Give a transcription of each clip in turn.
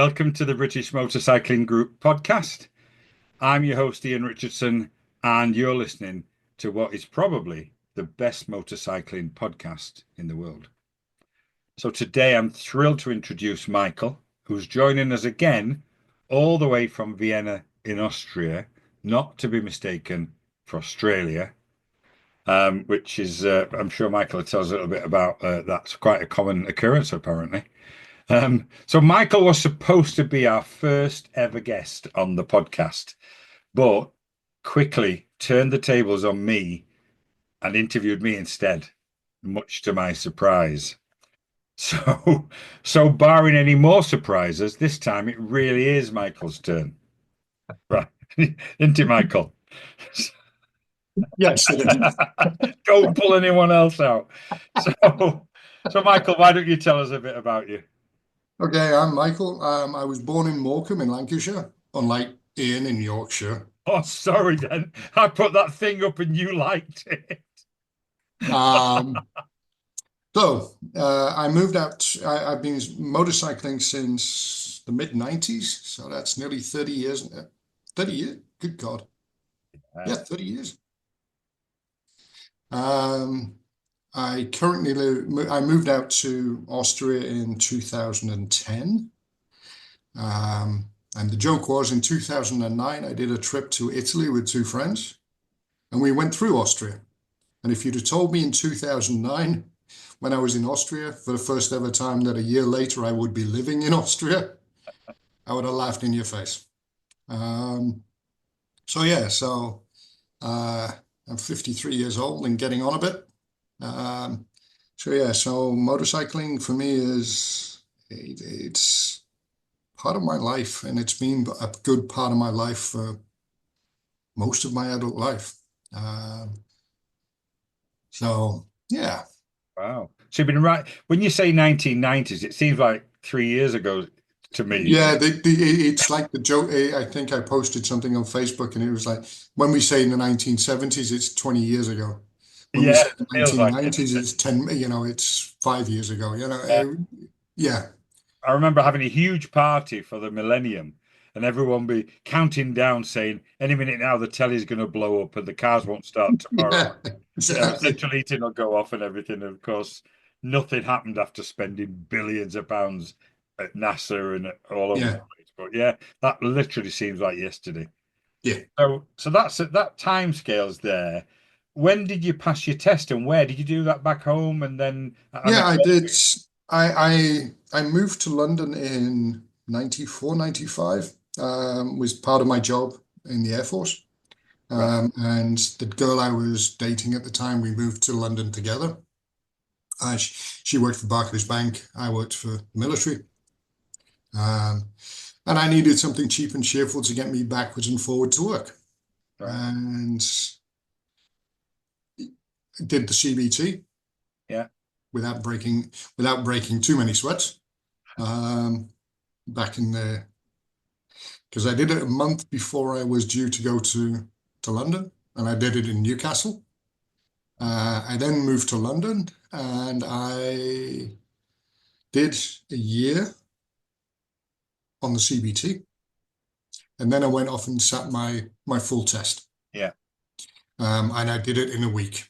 welcome to the British Motorcycling Group podcast. I'm your host, Ian Richardson, and you're listening to what is probably the best motorcycling podcast in the world. So today I'm thrilled to introduce Michael, who's joining us again, all the way from Vienna in Austria, not to be mistaken for Australia, which is, I'm sure Michael will tell us a little bit about that's quite a common occurrence, apparently. So Michael was supposed to be our first ever guest on the podcast, but quickly turned the tables on me and interviewed me instead, much to my surprise. So barring any more surprises, this time it really is Michael's turn. Right. Isn't it, Michael? Yes, it is. Don't pull anyone else out. So Michael, why don't you tell us a bit about you? Okay, I'm Michael. I was born in Morecambe in Lancashire, unlike Ian in Yorkshire. Oh, sorry then. I put that thing up and you liked it. Um, I moved out. I've been motorcycling since the mid 90s, so that's nearly 30 years. 30 years? Good God. Yeah, 30 years. I moved out to Austria in 2010. And the joke was in 2009, I did a trip to Italy with two friends, and we went through Austria. And if you'd have told me in 2009, when I was in Austria for the first ever time, that a year later I would be living in Austria, I would have laughed in your face. I'm 53 years old and getting on a bit. So motorcycling for me it's part of my life, and it's been a good part of my life for most of my adult life. Yeah. Wow. So you've been right. When you say 1990s, it seems like 3 years ago to me. Yeah, it's like the joke. I think I posted something on Facebook, and it was like, when we say in the 1970s, it's 20 years ago. When we Yeah, say it the feels like 1990s, it. it's 10, it's 5 years ago. Yeah. Yeah. I remember having a huge party for the millennium and everyone be counting down saying, any minute now the telly's going to blow up and the cars won't start tomorrow. Yeah, exactly. Central heating will go off and everything. Of course, nothing happened after spending billions of pounds at NASA and all over the Yeah. place. But yeah, that literally seems like yesterday. Yeah. So that time scale's there. When did you pass your test and where did you do that back home? And then I Yeah, mean, I did. I moved to London in 94, 95. Was part of my job in the Air Force. right, And the girl I was dating at the time, we moved to London together. She worked for Barclays Bank. I worked for the military. Um, and I needed something cheap and cheerful to get me backwards and forward to work. right, And did the CBT yeah, without breaking too many sweats. Back in the Because I did it a month before I was due to go to London, and I did it in Newcastle. I then moved to London, and I did a year on the CBT, and then I went off and sat my full test. yeah. And I did it in a week.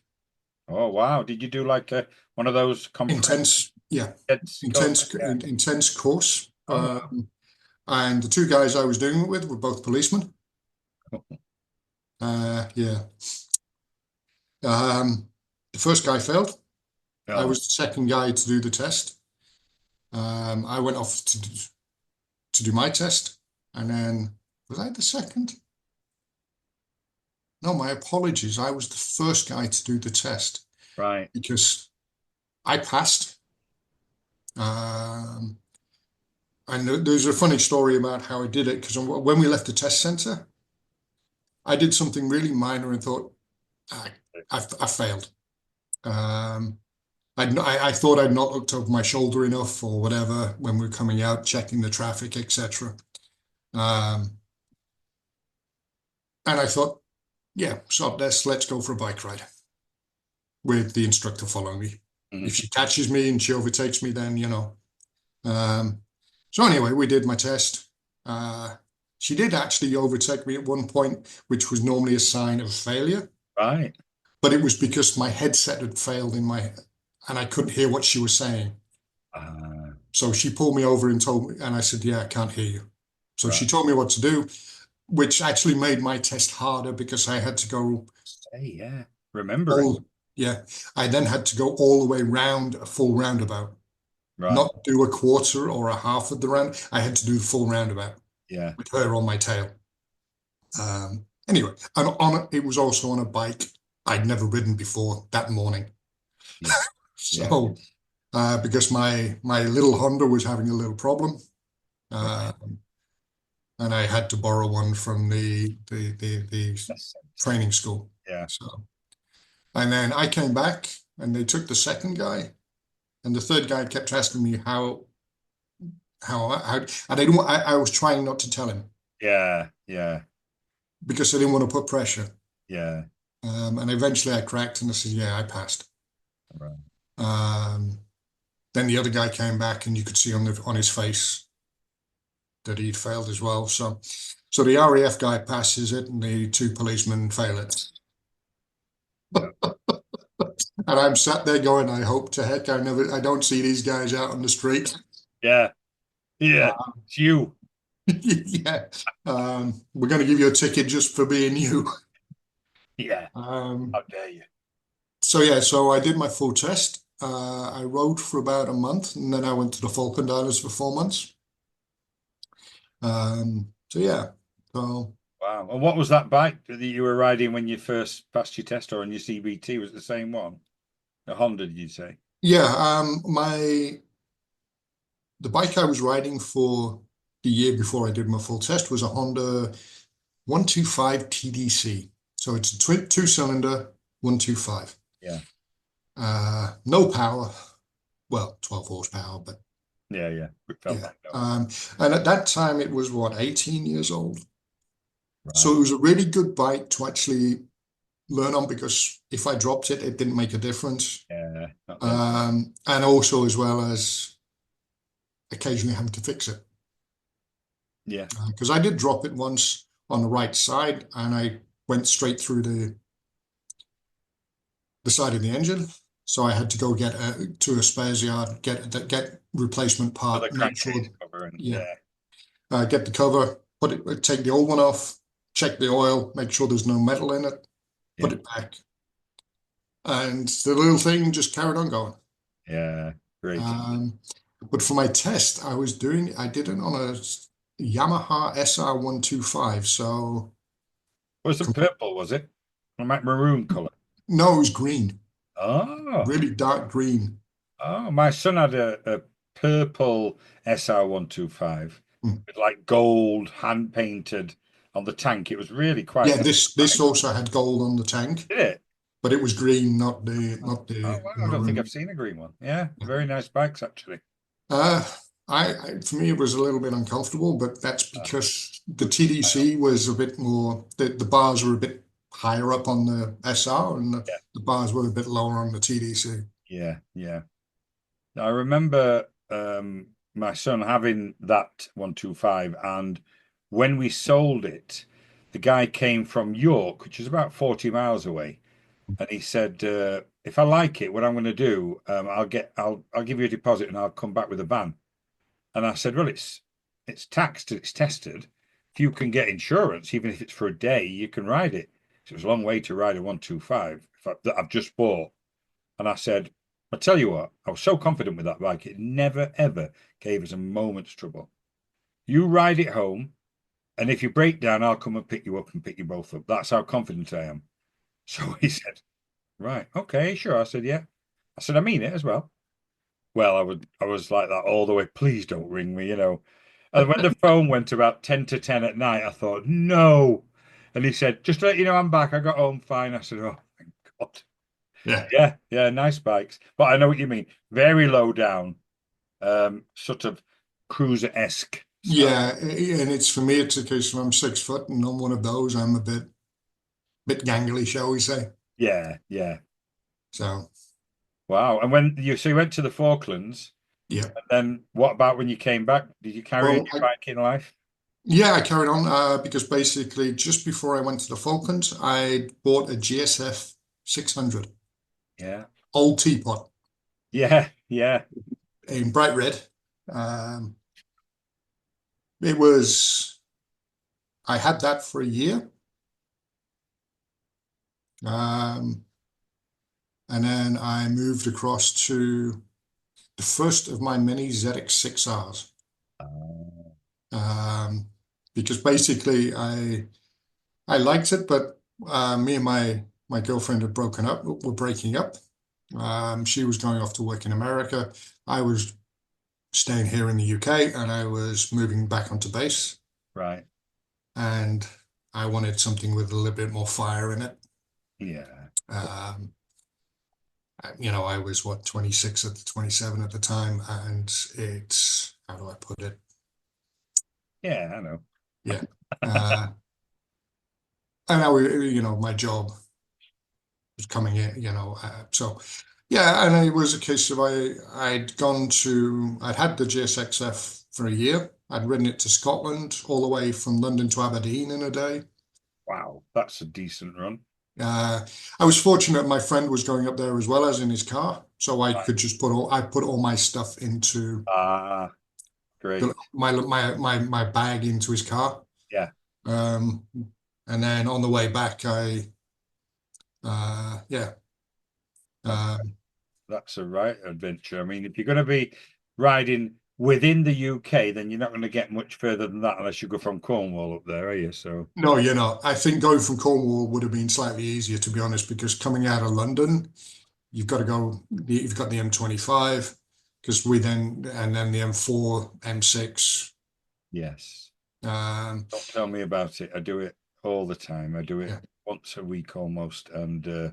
Oh wow! Did you do like one of those Intense, yeah, Yeah. intense course. Oh, And the two guys I was doing it with were both policemen. Yeah. The first guy failed. I no. was the second guy to do the test. I went off to do my test, and then was I the second? No, my apologies. I was the first guy to do the test Right. because I passed. Um, and there's a funny story about how I did it, because when we left the test center, I did something really minor and thought, I failed. Um, I thought I'd not looked over my shoulder enough or whatever when we were coming out, checking the traffic, etc. Um, and I thought, yeah, stop this, let's go for a bike ride with the instructor following me. If Mhm. she catches me and she overtakes me, then, Um, So anyway, we did my test. She did actually overtake me at one point, which was normally a sign of failure, Right. but it was because my headset had failed and I couldn't hear what she was saying. Uh, So she pulled me over and told me, and I said, "Yeah, I can't hear you." So she right. told me what to do, which actually made my test harder because I had to go Hey, yeah. Remember it. all, yeah, I then had to go all the way round a full roundabout, Right. not do a quarter or a half of the round. I had to do the full roundabout Yeah. with her on my tail. Anyway, and it was also on a bike I'd never ridden before that morning. Yeah. Yeah. So, because my little Honda was having a little problem, uh, Right. and I had to borrow one from the That's sense. training school. Yeah. So, and then I came back, and they took the second guy, and the third guy kept asking me how, and I didn't. I was trying not to tell him Yeah. Yeah. because I didn't want to put pressure. Yeah. And eventually I cracked, and I said, "Yeah, I passed." Right. Um, then the other guy came back, and you could see on his face that he'd failed as well. So the RAF guy passes it, and the two policemen fail it. Yeah. And I'm sat there going, "I hope to heck I don't see these guys out on the street." Yeah. Yeah. Uh, It's you. yeah, we're going to give you a ticket just for being you. Yeah. Um, How dare you? so yeah, so I did my full test. I rode for about a month, and then I went to the Falkland Islands for 4 months. So yeah, so Wow. And what was that bike that you were riding when you first passed your test or on your CBT? Was it the same one? A Honda, did you say? yeah, the bike I was riding for the year before I did my full test was a Honda 125 TDC. So it's a two-cylinder 125. Yeah. No power, well, 12 horsepower, but Yeah. Yeah. It felt yeah. like no. And at that time it was what, 18 years old. So Right. it was a really good bike to actually learn on because if I dropped it, it didn't make a difference. Yeah. Not then. And also as well as occasionally having to fix it. Yeah. Because I did drop it once on the right side and I went straight through the side of the engine. So I had to go to a spares yard, get replacement For the part, make crankcase sure, cover and yeah, yeah. get the cover, take the old one off, check the oil, make sure there's no metal in it, put Yeah. it back, and the little thing just carried on going. Yeah. Great. Um, but for my test, I did it on a Yamaha SR125. So Was it purple, was it? Like maroon color. no, it was green, Oh. really dark green. Oh, my son had a purple SR125 Hmm. with like gold hand painted on the tank. It was really Yeah, quite this nice. also had gold on the tank, Did it? but it was green, not Oh, the wow. I don't think I've maroon. seen a green one. Yeah. Very nice bikes, actually. Uh, for me, it was a little bit uncomfortable, but that's Uh, because the TDC was a bit more, the bars were a bit higher up on the SR and yeah. the bars were a bit lower on the TDC. Yeah. Yeah. I remember my son having that 125, and when we sold it, the guy came from York, which is about 40 miles away, and he said, "If I like it, what I'm going to do, I'll give you a deposit, and I'll come back with a van." And I said, "Well, it's taxed, it's tested. If you can get insurance, even if it's for a day, you can ride it." So it was a long way to ride a 125 that I've just bought. And I said, I tell you what, I was so confident with that bike, it never ever gave us a moment's trouble. You ride it home, and if you break down, I'll come and pick you up and pick you both up. That's how confident I am. So he said, right, okay, sure. I said, yeah. I said, I mean it as well. Well, I was like that all the way. Please don't ring me, you know. And when the phone went about 10 to 10 at night, I thought, no. And he said, just to let you know I'm back. I got home fine. I said, oh, thank God. Yeah. Yeah, yeah, nice bikes. But I know what you mean. Very low down, sort of cruiser-esque style. Yeah, and it's for me, it's a case of I'm 6 foot and on one of those, I'm a bit gangly, shall we say. Yeah, yeah. So Wow. And when you went to the Falklands, Yeah. And then what about when you came back? Did you carry on Well, your biking life? yeah, I carried on because basically just before I went to the Falklands, I bought a GSF 600, Yeah. old teapot Yeah. Yeah. in bright red. Um, it was, I had that for a year. Um, and then I moved across to the first of my many ZX6Rs. Uh, Um, because basically I liked it, but me and my girlfriend had broken up, were breaking up. She was going off to work in America. I was staying here in the UK, and I was moving back onto base. right. And I wanted something with a little bit more fire in it. Yeah. Um, I was what, 26 at the 27 at the time, and it's, how do I put it? Yeah, I know. Yeah. Uh, and my job was coming in, so yeah, and it was a case of I'd had the GSXF for a year. I'd ridden it to Scotland, all the way from London to Aberdeen in a day. Wow, that's a decent run. Uh, I was fortunate my friend was going up there as well as in his car, so I Right. could just I put all my stuff into Ah, great. my bag into his car. Yeah. Um, and then on the way back, yeah, That, um, that's a right adventure. I mean, if you're going to be riding within the UK, then you're not going to get much further than that unless you go from Cornwall up there, are you? So, no, I think going from Cornwall would have been slightly easier, to be honest, because coming out of London, you've got the M25, because and then the M4, M6. yes. Um, Don't tell me about it. I do it all the time. I do it yeah, once a week almost, and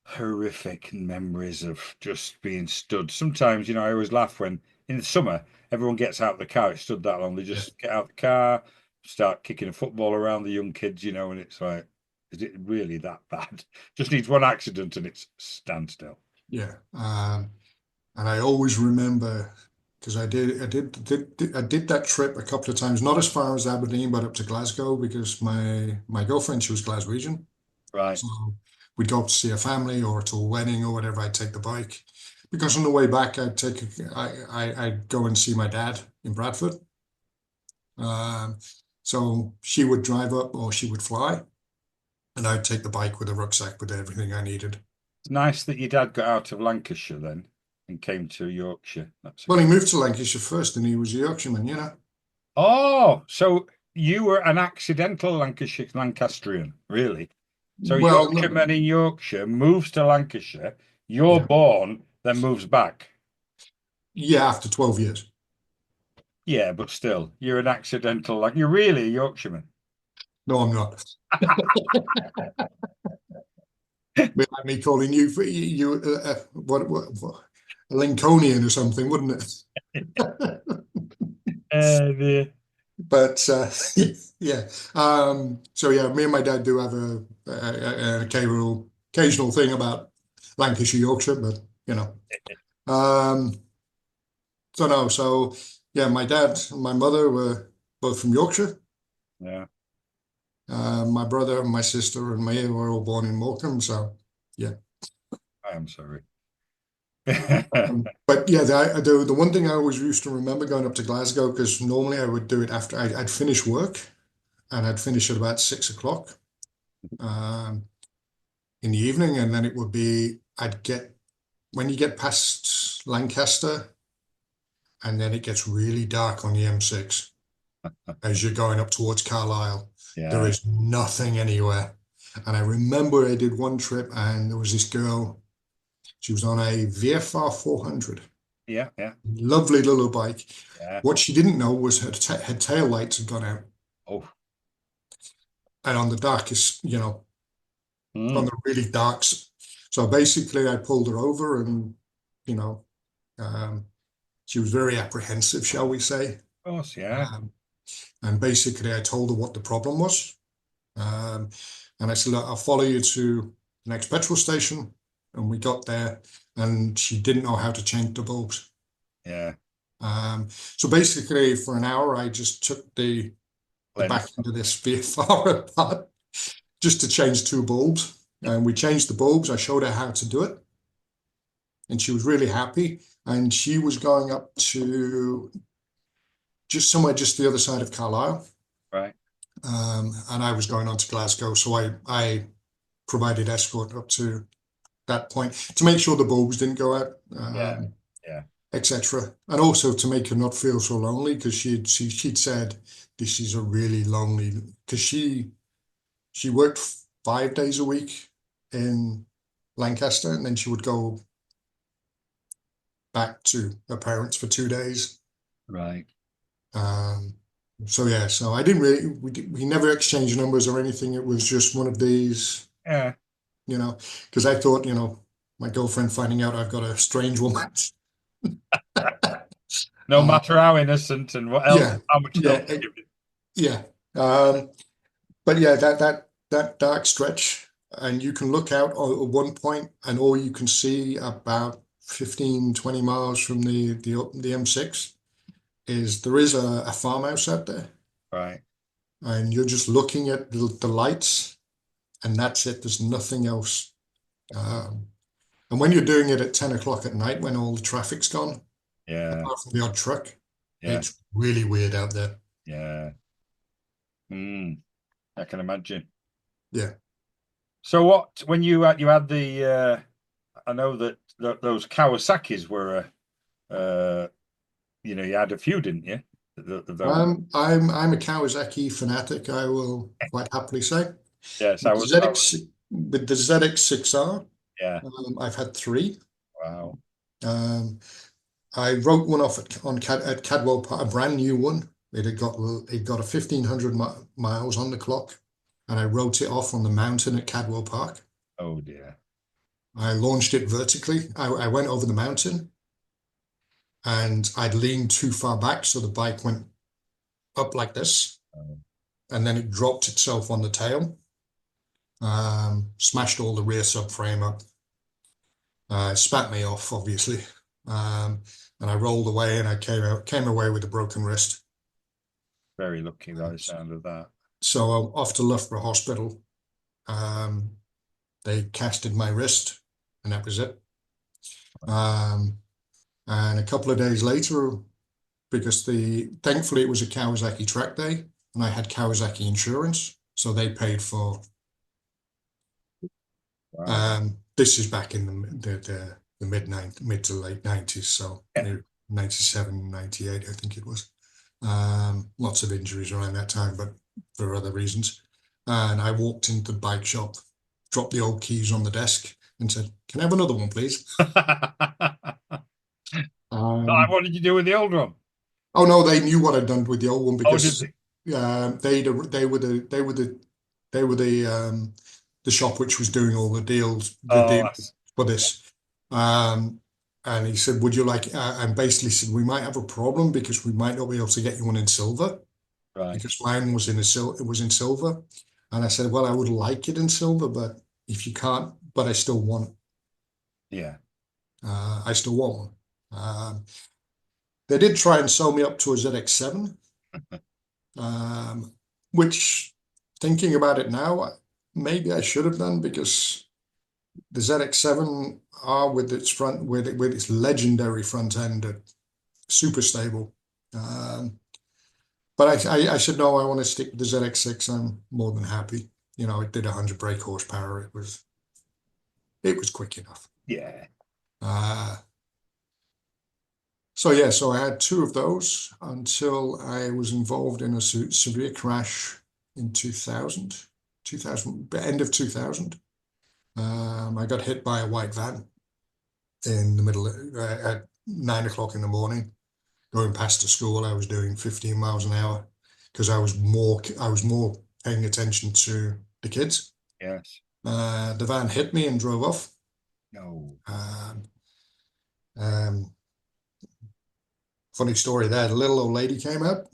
horrific memories of just being stood. Sometimes, I always laugh when in the summer everyone gets out of the car. It stood that long. They yeah, just get out the car, start kicking a football around the young kids, and it's like, is it really that bad? Just needs one accident and it's standstill. yeah. And I always remember because I did that trip a couple of times, not as far as Aberdeen, but up to Glasgow because my girlfriend, she was Glaswegian. Right. So we'd go up to see a family or to a wedding or whatever. I'd take the bike because on the way back, I'd go and see my dad in Bradford. Um, so she would drive up or she would fly, and I'd take the bike with a rucksack with everything I needed. It's nice that your dad got out of Lancashire then and came to Yorkshire. That's a Well, he good. moved to Lancashire first, and he was a Yorkshireman. Oh, so you were an accidental Lancashire Lancastrian, really? So Well, Yorkshireman in Yorkshire moves to Lancashire, you're yeah, born, then moves back. yeah, after 12 years. Yeah, but still, you're an accidental, like you're really a Yorkshireman. No, I'm not. Be like me calling you for what a Lincolnian or something, wouldn't it? Dear. But yeah, so yeah, me and my dad do have an occasional thing about Lancashire, Yorkshire, but you know, um, so no, so yeah, my dad and my mother were both from Yorkshire. Yeah, My brother and my sister and me were all born in Morecambe, so yeah. I am sorry. But yeah, the one thing I always used to remember going up to Glasgow, because normally I would do it after I'd finish work, and I'd finish at about 6 o'clock um, in the evening, and then it would be I'd get when you get past Lancaster, and then it gets really dark on the M6 as you're going up towards Carlisle. There Yeah, is nothing anywhere. And I remember I did one trip, and there was this girl. She was on a VFR 400. yeah, yeah, Lovely little bike. yeah. What she didn't know was her tail lights had gone out. Oh, And on the darkest, on mm, the really darks. So basically, I pulled her over and, you know, um, she was very apprehensive, shall we say. of course, yeah. Um, and basically, I told her what the problem was. Um, and I said, look, I'll follow you to the next petrol station. And we got there, and she didn't know how to change the bulbs. Yeah. So basically, for an hour, I just took the back Length. end of this sphere far apart just to change two bulbs. And we changed the bulbs. I showed her how to do it, and she was really happy. And she was going up to just somewhere just the other side of Carlisle. Right. And I was going on to Glasgow, so I provided escort up to that point to make sure the bulbs didn't go out, Yeah. Yeah. etc. And also to make her not feel so lonely because she'd said this is a really lonely because she worked 5 days a week in Lancaster, and then she would go back to her parents for 2 days. Right. Um, so yeah, so I didn't really we never exchanged numbers or anything. It was just one of these, Yeah. because I thought, my girlfriend finding out I've got a strange woman. No Uh, matter how innocent and what else, yeah, how much yeah, help you give it. yeah. But yeah, that dark stretch, and you can look out at one point, and all you can see about 15-20 miles from the M6 is there is a farmhouse out there, Right. and you're just looking at the lights, and that's it. There's nothing else. Um, and when you're doing it at 10 o'clock at night, when all the traffic's gone, Yeah. apart from the odd truck, Yeah. it's really weird out there. Yeah. I can imagine. Yeah. So what, when you had the, I know that those Kawasaki's were, you had a few, didn't you? Those. I'm a Kawasaki fanatic, I will quite happily say. Yes, I With the was. ZX, with the ZX6R, Yeah. I've had three. Wow. Um, I wrote one off at Cadwell Park, a brand new one. It got a 1,500 miles on the clock, and I wrote it off on the mountain at Cadwell Park. Oh dear. I launched it vertically. I went over the mountain, and I'd leaned too far back, so the bike went up like this, Oh, and then it dropped itself on the tail. Smashed all the rear subframe up. Spat me off, obviously. And I rolled away, and I came away with a broken wrist. very lucky by the sound of that. So off to Loughborough Hospital. Um, they casted my wrist, and that was it. Um, and a couple of days later, because thankfully it was a Kawasaki track day, and I had Kawasaki insurance, so they paid for. Wow. This is back in the mid to late 90s, so Yeah. 97, 98, I think it was. Lots of injuries around that time, but for other reasons. And I walked into the bike shop, dropped the old keys on the desk, and said, "Can I have another one, please?" What did you do with the old one? Oh no, they knew what I'd done with the old one Oh, did because they? they were the shop which was doing all the deals Oh, for this. Um, and he said, "Would you like?" And basically said, "We might have a problem because we might not be able to get you one in silver right. because mine was it was in silver." And I said, "Well, I would like it in silver, but if you can't, but I still want, Yeah. I still want one." They did try and sell me up to a ZX7, um, which, thinking about it now, maybe I should have done because the ZX7R with its with its legendary front end, super stable. But I said no, I want to stick with the ZX6. I'm more than happy. It did 100 brake horsepower. It was quick enough. Yeah. Uh, so yeah, so I had two of those until I was involved in a severe crash in 2000, end of 2000. I got hit by a white van in the middle at 9 o'clock in the morning, going past the school. I was doing 15 miles an hour because I was more paying attention to the kids. Yes. The van hit me and drove off. No. Um, um, Funny story there. The little old lady came out,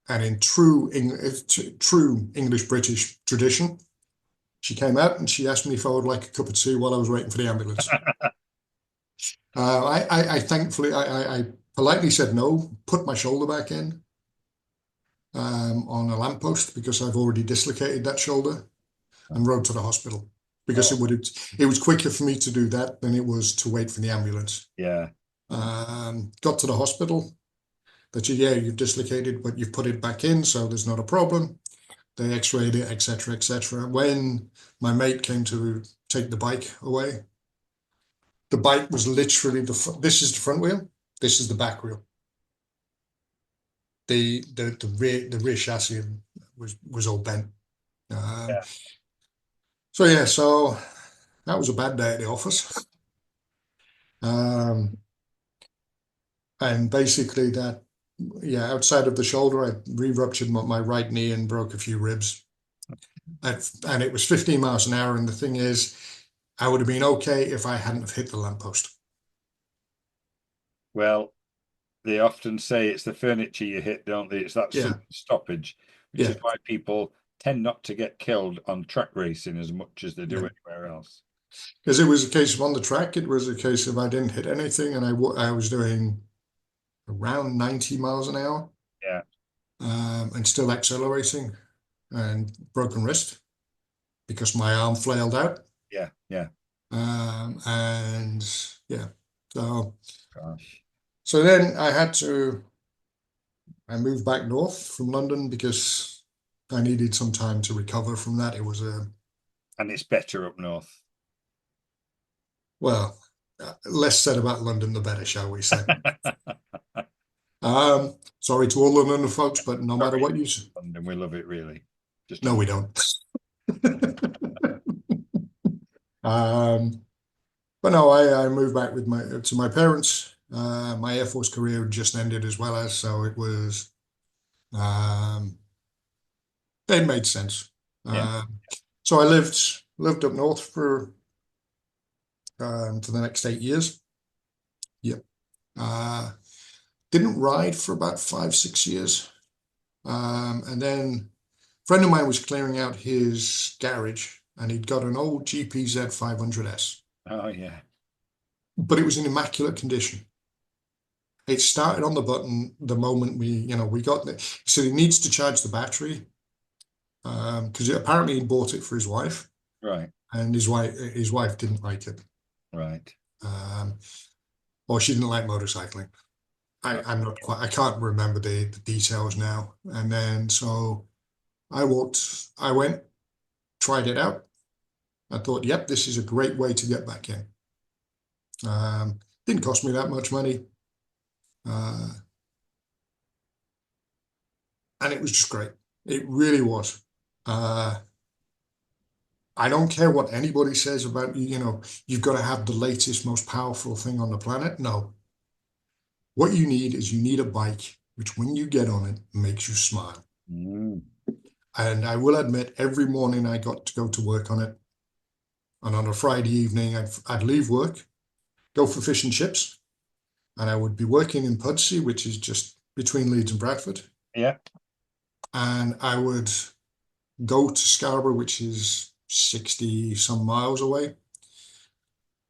and in true English British tradition, she came out and she asked me if I would like a cup of tea while I was waiting for the ambulance. I thankfully I politely said no, put my shoulder back in on a lamppost because I've already dislocated that shoulder, and rode to the hospital because Oh, it was quicker for me to do that than it was to wait for the ambulance. yeah. Got to the hospital. They said, yeah, you've dislocated, but you've put it back in, so there's not a problem. They x-rayed it, etc., etc. When my mate came to take the bike away, the bike was literally this is the front wheel, this is the back wheel. The rear chassis was all bent. Um, Yeah. so yeah, so that was a bad day at the office. Um, and basically that, yeah, outside of the shoulder, I re-ruptured my right knee and broke a few ribs. And it was 15 miles an hour. And the thing is, I would have been okay if I hadn't have hit the lamppost. Well, they often say it's the furniture you hit, don't they? It's that Yeah, sudden stoppage, which yeah, is why people tend not to get killed on track racing as much as they do yeah. anywhere else. Because it was a case of on the track, it was a case of I didn't hit anything and I was doing around 90 miles an hour Yeah, and still accelerating and broken wrist because my arm flailed out. yeah, yeah. And yeah, so Gosh. so then I moved back north from London because I needed some time to recover from that. It was a And it's better up north. well, less said about London, the better, shall we say. Sorry to all the London folks, but no matter Sorry, what you say, London, we love it really. Just no, don't. we don't. Um, but no, I moved back with my to my parents. My Air Force career had just ended as well as, so it was um, it made sense. Yeah, So I lived up north for the next 8 years. Yep. Uh, didn't ride for about 5, 6 years. And then a friend of mine was clearing out his garage and he'd got an old GPZ 500S, oh yeah, but it was in immaculate condition. It started on the button the moment we got there. So he needs to charge the battery because apparently he bought it for his wife right, and his wife didn't like it. right, Um, or she didn't like motorcycling. right. I can't remember the details now. And then so I went, tried it out. I thought, yep, this is a great way to get back in. Didn't cost me that much money. Uh, and it was just great. It really was. Uh, I don't care what anybody says about, you've got to have the latest, most powerful thing on the planet. No. What you need is you need a bike, which when you get on it, makes you smile. Mm. And I will admit, every morning I got to go to work on it. And on a Friday evening, I'd leave work, go for fish and chips, and I would be working in Pudsey, which is just between Leeds and Bradford. Yeah, And I would go to Scarborough, which is 60 some miles away.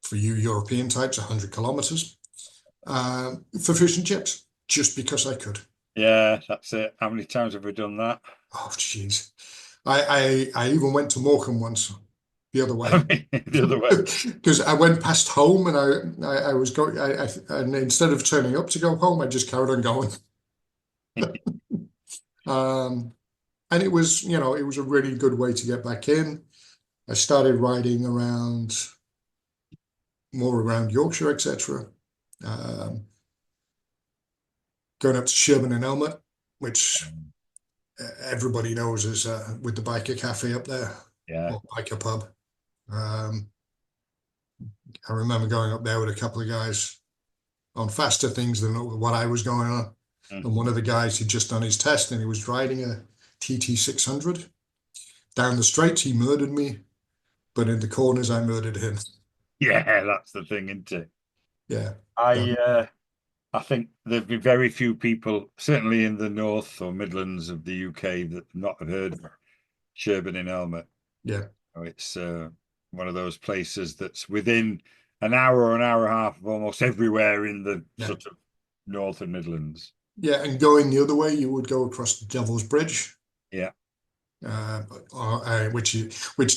For you European types, 100 kilometers, for fish and chips, just because I could. yeah, that's it. How many times have we done that? Oh, jeez. I even went to Morecambe once the other way. The other way. Because I went past home and I was going, and instead of turning up to go home, I just carried on going. Um, and it was a really good way to get back in. I started riding more around Yorkshire, etc. Um, going up to Sherburn and Elmet, which everybody knows is with the biker cafe up there, Yeah. or biker pub. Um, I remember going up there with a couple of guys on faster things than what I was going on. Mm. And one of the guys had just done his test and he was riding a TT 600. Down the straight, he murdered me, but in the corners, I murdered him. Yeah, that's the thing, isn't it? Yeah. I uh I think there'd be very few people, certainly in the north or Midlands of the UK, that not have heard of Sherburn in Elmet. Yeah. Oh, it's one of those places that's within an hour or an hour and a half of almost everywhere in the Yeah. sort of Northern Midlands. Yeah, and going the other way, you would go across the Devil's Bridge, Yeah, uh, which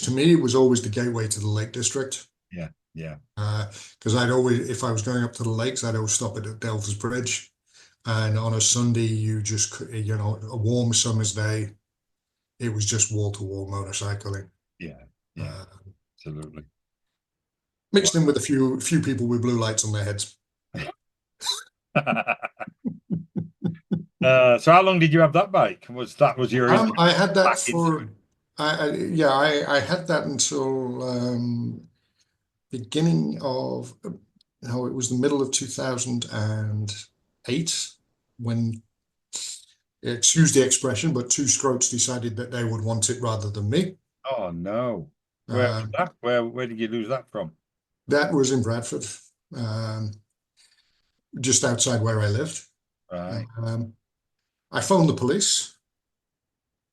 to me was always the gateway to the Lake District. yeah, yeah. Because I'd always, if I was going up to the lakes, I'd always stop at the Devil's Bridge. And on a Sunday, a warm summer's day, it was just wall to wall motorcycling. Yeah, yeah, Uh, absolutely. Mixed in with a few people with blue lights on their heads. So how long did you have that bike? Was your intro I had that back into it? for, yeah, I had that until beginning of, no, it was the middle of 2008 when, excuse the expression, but two scrotes decided that they would want it rather than me. Oh no. Where was Um, that? Where did you lose that from? that was in Bradford, um, just outside where I lived. Right. Um, I phoned the police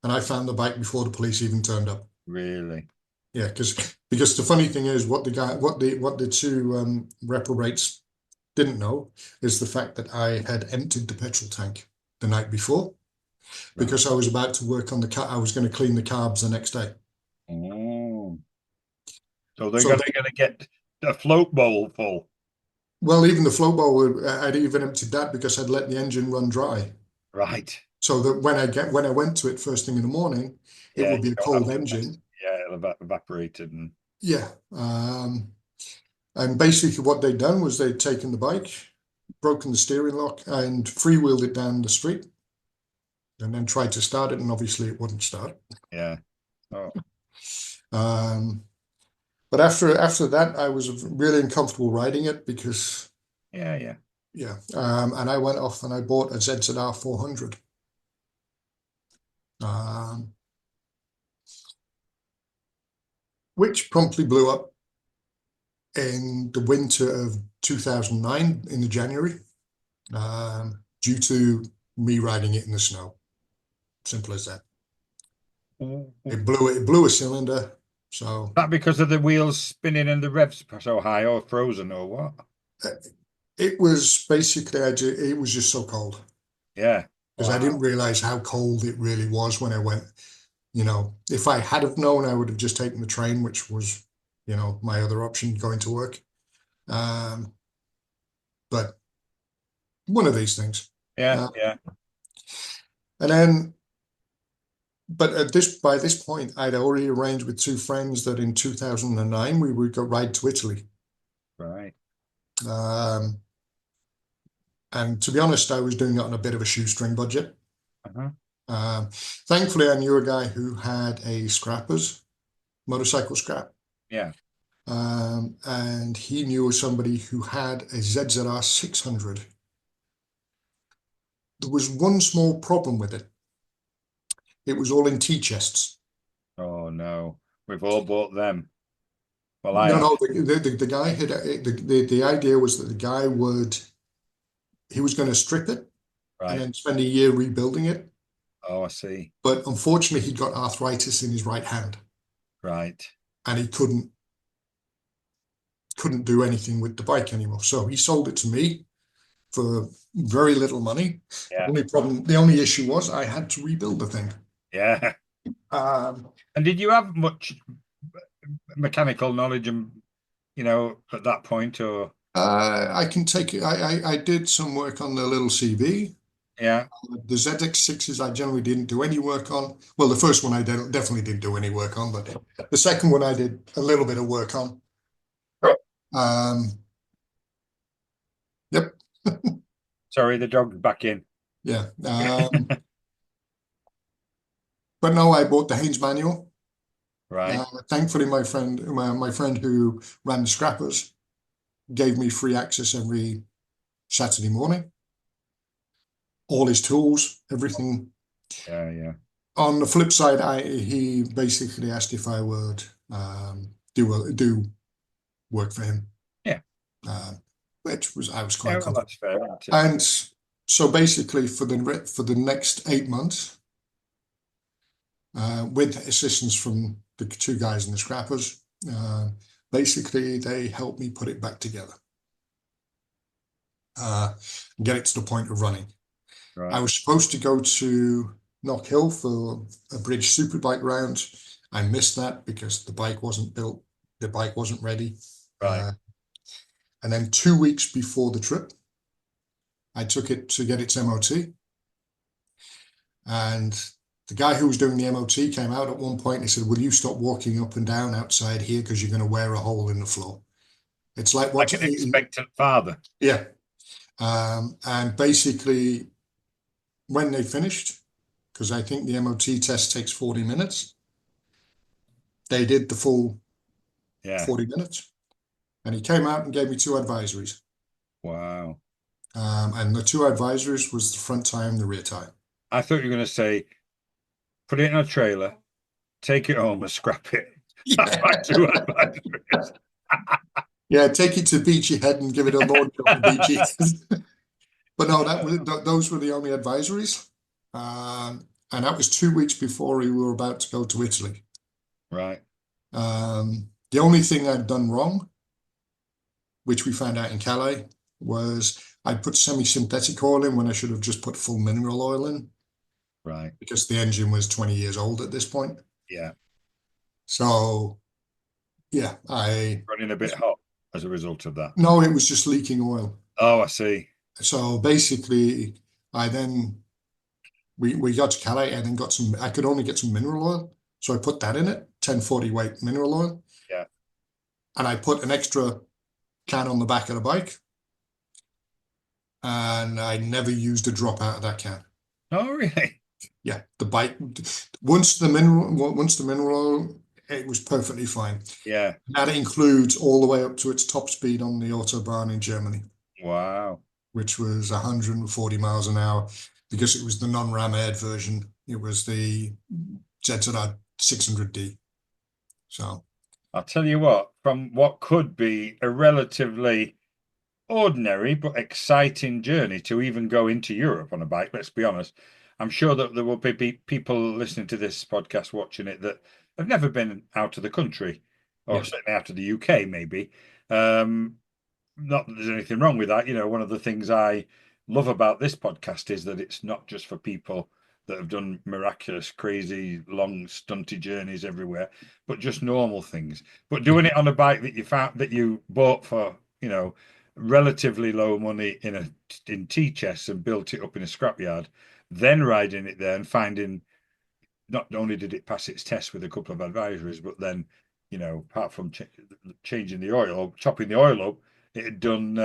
and I found the bike before the police even turned up. Really? Yeah, because the funny thing is what the two reprobates didn't know is the fact that I had emptied the petrol tank the night before Right. because I was about to work on the car. I was going to clean the carbs the next day. Oh. So they're So gonna they, gonna get a float bowl full. well, even the flow bowl, I'd even emptied that because I'd let the engine run dry. Right. So that when I went to it first thing in the morning, it Yeah, would you be a don't have cold to mess. engine. Yeah, it'll evaporated and Yeah. And basically what they'd done was they'd taken the bike, broken the steering lock, and freewheeled it down the street, and then tried to start it, and obviously it wouldn't start. yeah. Oh, Um, but after that, I was really uncomfortable riding it because yeah, yeah. yeah, and I went off and I bought a ZZR 400, um, which promptly blew up in the winter of 2009 in the January, due to me riding it in the snow. Simple as that. Is It blew a cylinder. So that because of the wheels spinning and the revs so high or frozen or what? uh, it was basically, it was just so cold Yeah. because I didn't Wow. realize how cold it really was when I went. If I had have known, I would have just taken the train, which was, my other option going to work. Um, but one of these things. Yeah, Uh, yeah. and then, but by this point, I'd already arranged with two friends that in 2009 we would go ride to Italy. Right. Um, and to be honest, I was doing it on a bit of a shoestring budget. Uh-huh. Thankfully, I knew a guy who had a scrappers, motorcycle scrap. Yeah. And he knew somebody who had a ZZR 600. There was one small problem with it. It was all in tea chests. Oh no. We've all bought them. Well, I No, have. no, the guy had the idea was that the guy he was going to strip it and Right. then spend a year rebuilding it. Oh, I see. But unfortunately, he got arthritis in his right hand Right. and he couldn't do anything with the bike anymore. So he sold it to me for very little money. Yeah. The only issue was I had to rebuild the thing. Yeah. Um, And did you have much mechanical knowledge at that point or I can take it. I did some work on the little CV. yeah, The ZX6s I generally didn't do any work on. Well, the first one I definitely didn't do any work on, but the second one I did a little bit of work on. Um, yep, sorry, the dog's back in. yeah. But no, I bought the Haynes manual. Right. Thankfully, my friend who ran the scrappers gave me free access every Saturday morning. All his tools, everything. Yeah, yeah. On the flip side, he basically asked if I would do work for him, Yeah. um, which I was Yeah, quite well, comfortable. that's fair, isn't it? And so basically, for the next 8 months, with assistance from the two guys in the scrappers, uh, basically they helped me put it back together. uh, and get it to the point of running. I Right. was supposed to go to Knock Hill for a bridge superbike round. I missed that because the bike wasn't built, the bike wasn't ready. Right. And then 2 weeks before the trip, I took it to get its MOT. And the guy who was doing the MOT came out at one point and he said, "Will you stop walking up and down outside here because you're going to wear a hole in the floor?" It's like Like what, an expectant father. yeah. And basically, when they finished, because I think the MOT test takes 40 minutes, they did the full Yeah. 40 minutes. And he came out and gave me two advisories. Wow. And the two advisories was the front tire and the rear tire. I thought you were going to say, put it in a trailer, take it home and scrap it. That's my two Yeah. advice. Yeah, take it to Beachy Head and give it a load up to Beachy Head. But no, those were the only advisories. And that was 2 weeks before we were about to go to Italy. Right. The only thing I'd done wrong, which we found out in Calais, was I put semi-synthetic oil in when I should have just put full mineral oil in Right. because the engine was 20 years old at this point. Yeah. So yeah, Running a bit hot as a result of that. no, it was just leaking oil. Oh, I see. So basically, I then we got to Calais and then got some. I could only get some mineral oil, so I put that in it, 1040 weight mineral oil, Yeah. and I put an extra can on the back of the bike, and I never used a drop out of that can. Oh, really? Yeah, the bike once the mineral oil, it was perfectly fine. Yeah. That includes all the way up to its top speed on the Autobahn in Germany, Wow. which was 140 miles an hour because it was the non-ram aired version. It was the ZZR 600D. So I'll tell you what, from what could be a relatively ordinary but exciting journey to even go into Europe on a bike, let's be honest. I'm sure that there will be people listening to this podcast watching it that have never been out of the country, or yeah, certainly out of the UK, maybe. Um, Not that there's anything wrong with that. One of the things I love about this podcast is that it's not just for people that have done miraculous, crazy, long, stunty journeys everywhere, but just normal things. But yeah, doing it on a bike that you found that you bought for, relatively low money in tea chests and built it up in a scrapyard, then riding it there and finding not only did it pass its test with a couple of advisories, but then, apart from changing the oil, chopping the oil up, it had done,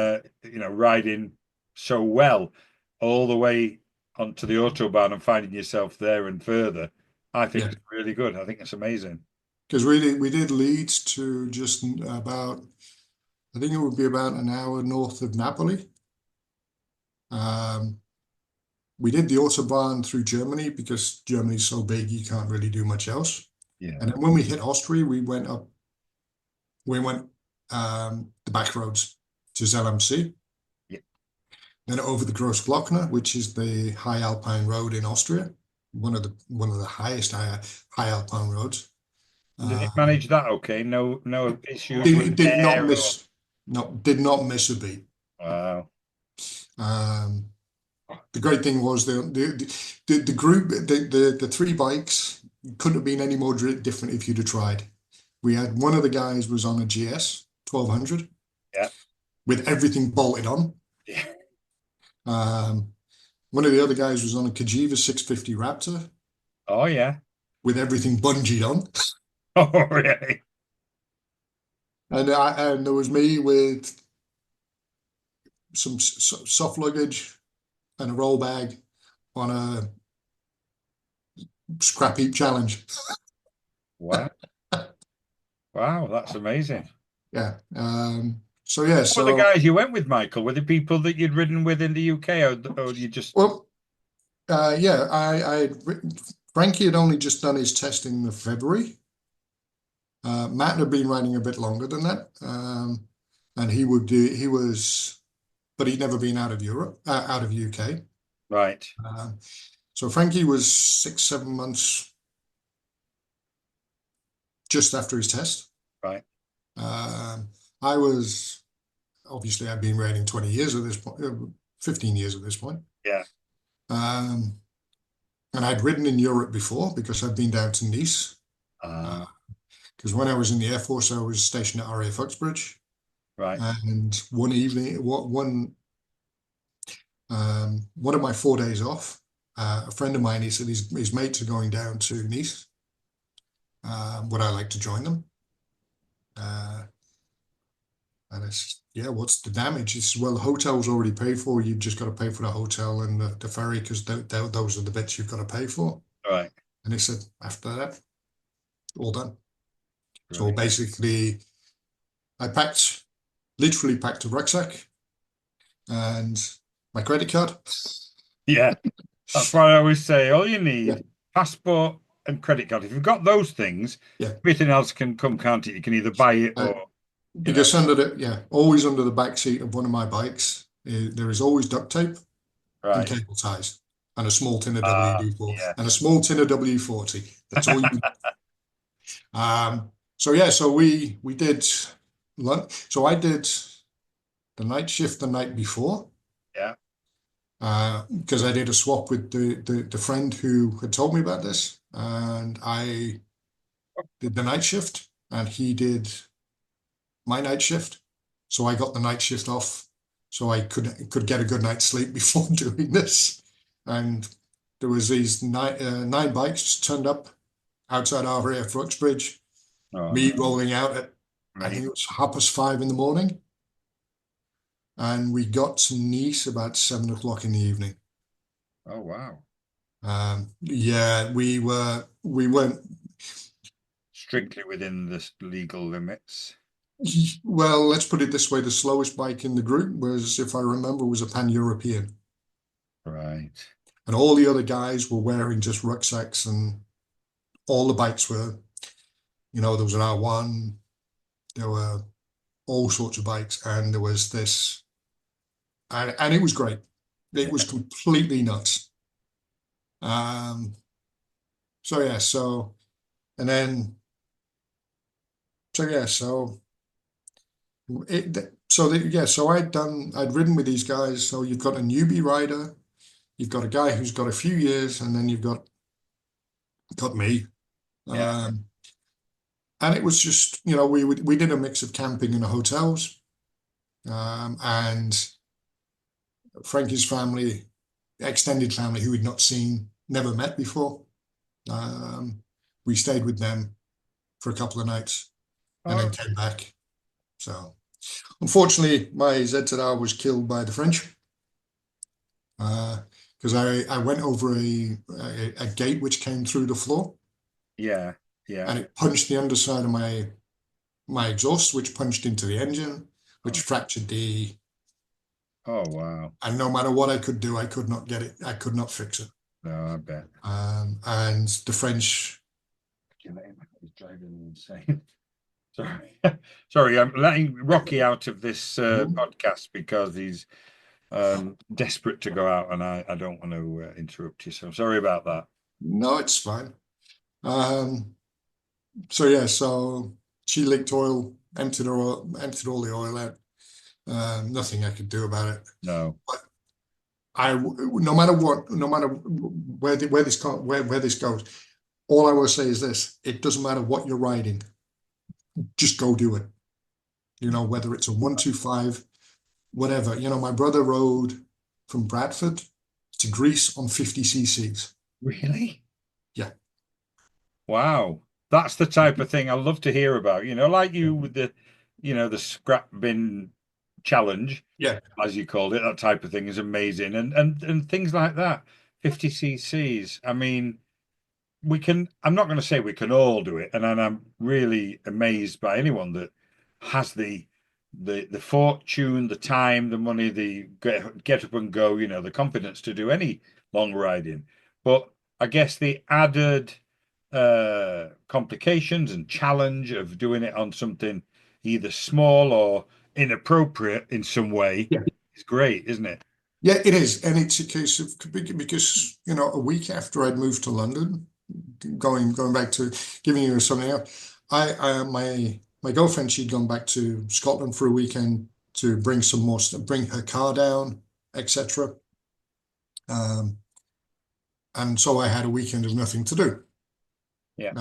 riding so well all the way onto the Autobahn and finding yourself there and further. I think yeah. it's really good. I think it's amazing. Because we did Leeds to just about, I think it would be about an hour north of Napoli. Um, we did the Autobahn through Germany because Germany's so big you can't really do much else. Yeah. And then when we hit Austria, we went the back roads to Zell Yeah. then over the Grossglockner, which is the high alpine road in Austria, one of the highest high alpine roads. Did it Uh, manage that okay? No, no issues with did not air or miss, no, did not miss a beat. wow. Um, the great thing was the group, the three bikes couldn't have been any more different if you'd have tried. We had one of the guys was on a GS 1200 Yeah. with everything bolted on. Yeah. Um, one of the other guys was on a Cagiva 650 Raptor Oh yeah. with everything bungeed on. Oh really? And there was me with some soft luggage and a roll bag on a scrap heap challenge. Wow. Wow, that's amazing. Yeah. So yeah. What were the So guys you went with, Michael? Were the people that you'd ridden with in the UK, or you just well, yeah. Frankie had only just done his testing in February. Matt had been riding a bit longer than that, and he was, but he'd never been out of Europe, out of UK. right? So Frankie was 6, 7 months just after his test. Right. Um, I was obviously I've been riding 20 years at this point, 15 years at this point. Yeah. Um, and I'd ridden in Europe before because I'd been down to Nice. Uh, Because when I was in the Air Force, I was stationed at RAF Uxbridge. right. And one evening, one of my 4 days off, a friend of mine, he said his mates are going down to Nice. Would I like to join them? Uh, and I said, yeah, what's the damage? He says, well, the hotel's already paid for. You've just got to pay for the hotel and the ferry because those are the bits you've got to pay for. Right. And he said, after that, all done. So Right. basically, I literally packed a rucksack and my credit card. Yeah. That's what I always say. All you Yeah, need, passport and credit card. If you've got those things, yeah. everything else can come, can't it? You can either buy it Uh, or, you know, because always under the back seat of one of my bikes, there is always duct tape and right. cable ties and a small tin of WD-4 Yeah. and a small tin of W40. That's all you. So yeah, so we did so I did the night shift the night before, Yeah. because I did a swap with the friend who had told me about this, and I did the night shift and he did my night shift. So I got the night shift off so I could get a good night's sleep before doing this. And there was these nine bikes just turned up outside our area for Uxbridge. Oh, Me no. rolling out at, I think Mate. it was 5:30 in the morning, and we got to Nice about 7 o'clock in the evening. Oh, wow. Yeah, we weren't. Strictly within the legal limits. Well, let's put it this way: the slowest bike in the group was, if I remember, was a Pan-European, Right. and all the other guys were wearing just rucksacks, and all the bikes were, there was an R1, there were all sorts of bikes, and there was this, and it was great. It was Yeah. completely nuts. Um, so yeah, and then so yeah, so so I'd ridden with these guys. So you've got a newbie rider, you've got a guy who's got a few years, and then you've got me. Yeah. Um, and it was just, we did a mix of camping in the hotels, and Frankie's family, extended family who we'd not seen, never met before. Um, we stayed with them for a couple of nights and Oh, then came back. So unfortunately, my ZZR was killed by the French, because I went over a gate which came through the floor, yeah. Yeah. and it punched the underside of my exhaust, which punched into the engine, which Oh, fractured oh, wow. and no matter what I could do, I could not get it. I could not fix it. No, I bet. And the French, He's driving insane. Sorry. Sorry, I'm letting Rocky out of this podcast because he's desperate to go out and I don't want to interrupt you. So sorry about that. no, it's fine. Um, so yeah, so she leaked oil, emptied all the oil out. Nothing I could do about it. No. But no matter what, no matter where this goes, all I will say is this: it doesn't matter what you're riding, just go do it. Whether it's a 125, whatever. My brother rode from Bradford to Greece on 50 cc's. Really? Yeah, Wow. That's the type of thing I love to hear about. Like you with the scrap bin challenge, yeah, as you called it, that type of thing is amazing. And things like that. 50 cc's. I mean, I'm not going to say we can all do it, and I'm really amazed by anyone that has the fortune, the time, the money, the get up and go, the confidence to do any long riding. But I guess the added complications and challenge of doing it on something either small or inappropriate in some way yeah. is great, isn't it? Yeah, it is. And it's a case of, because, a week after I'd moved to London, going back to giving you something else, my girlfriend, she'd gone back to Scotland for a weekend to bring some more, bring her car down, etc. And so I had a weekend of nothing to do. Yeah.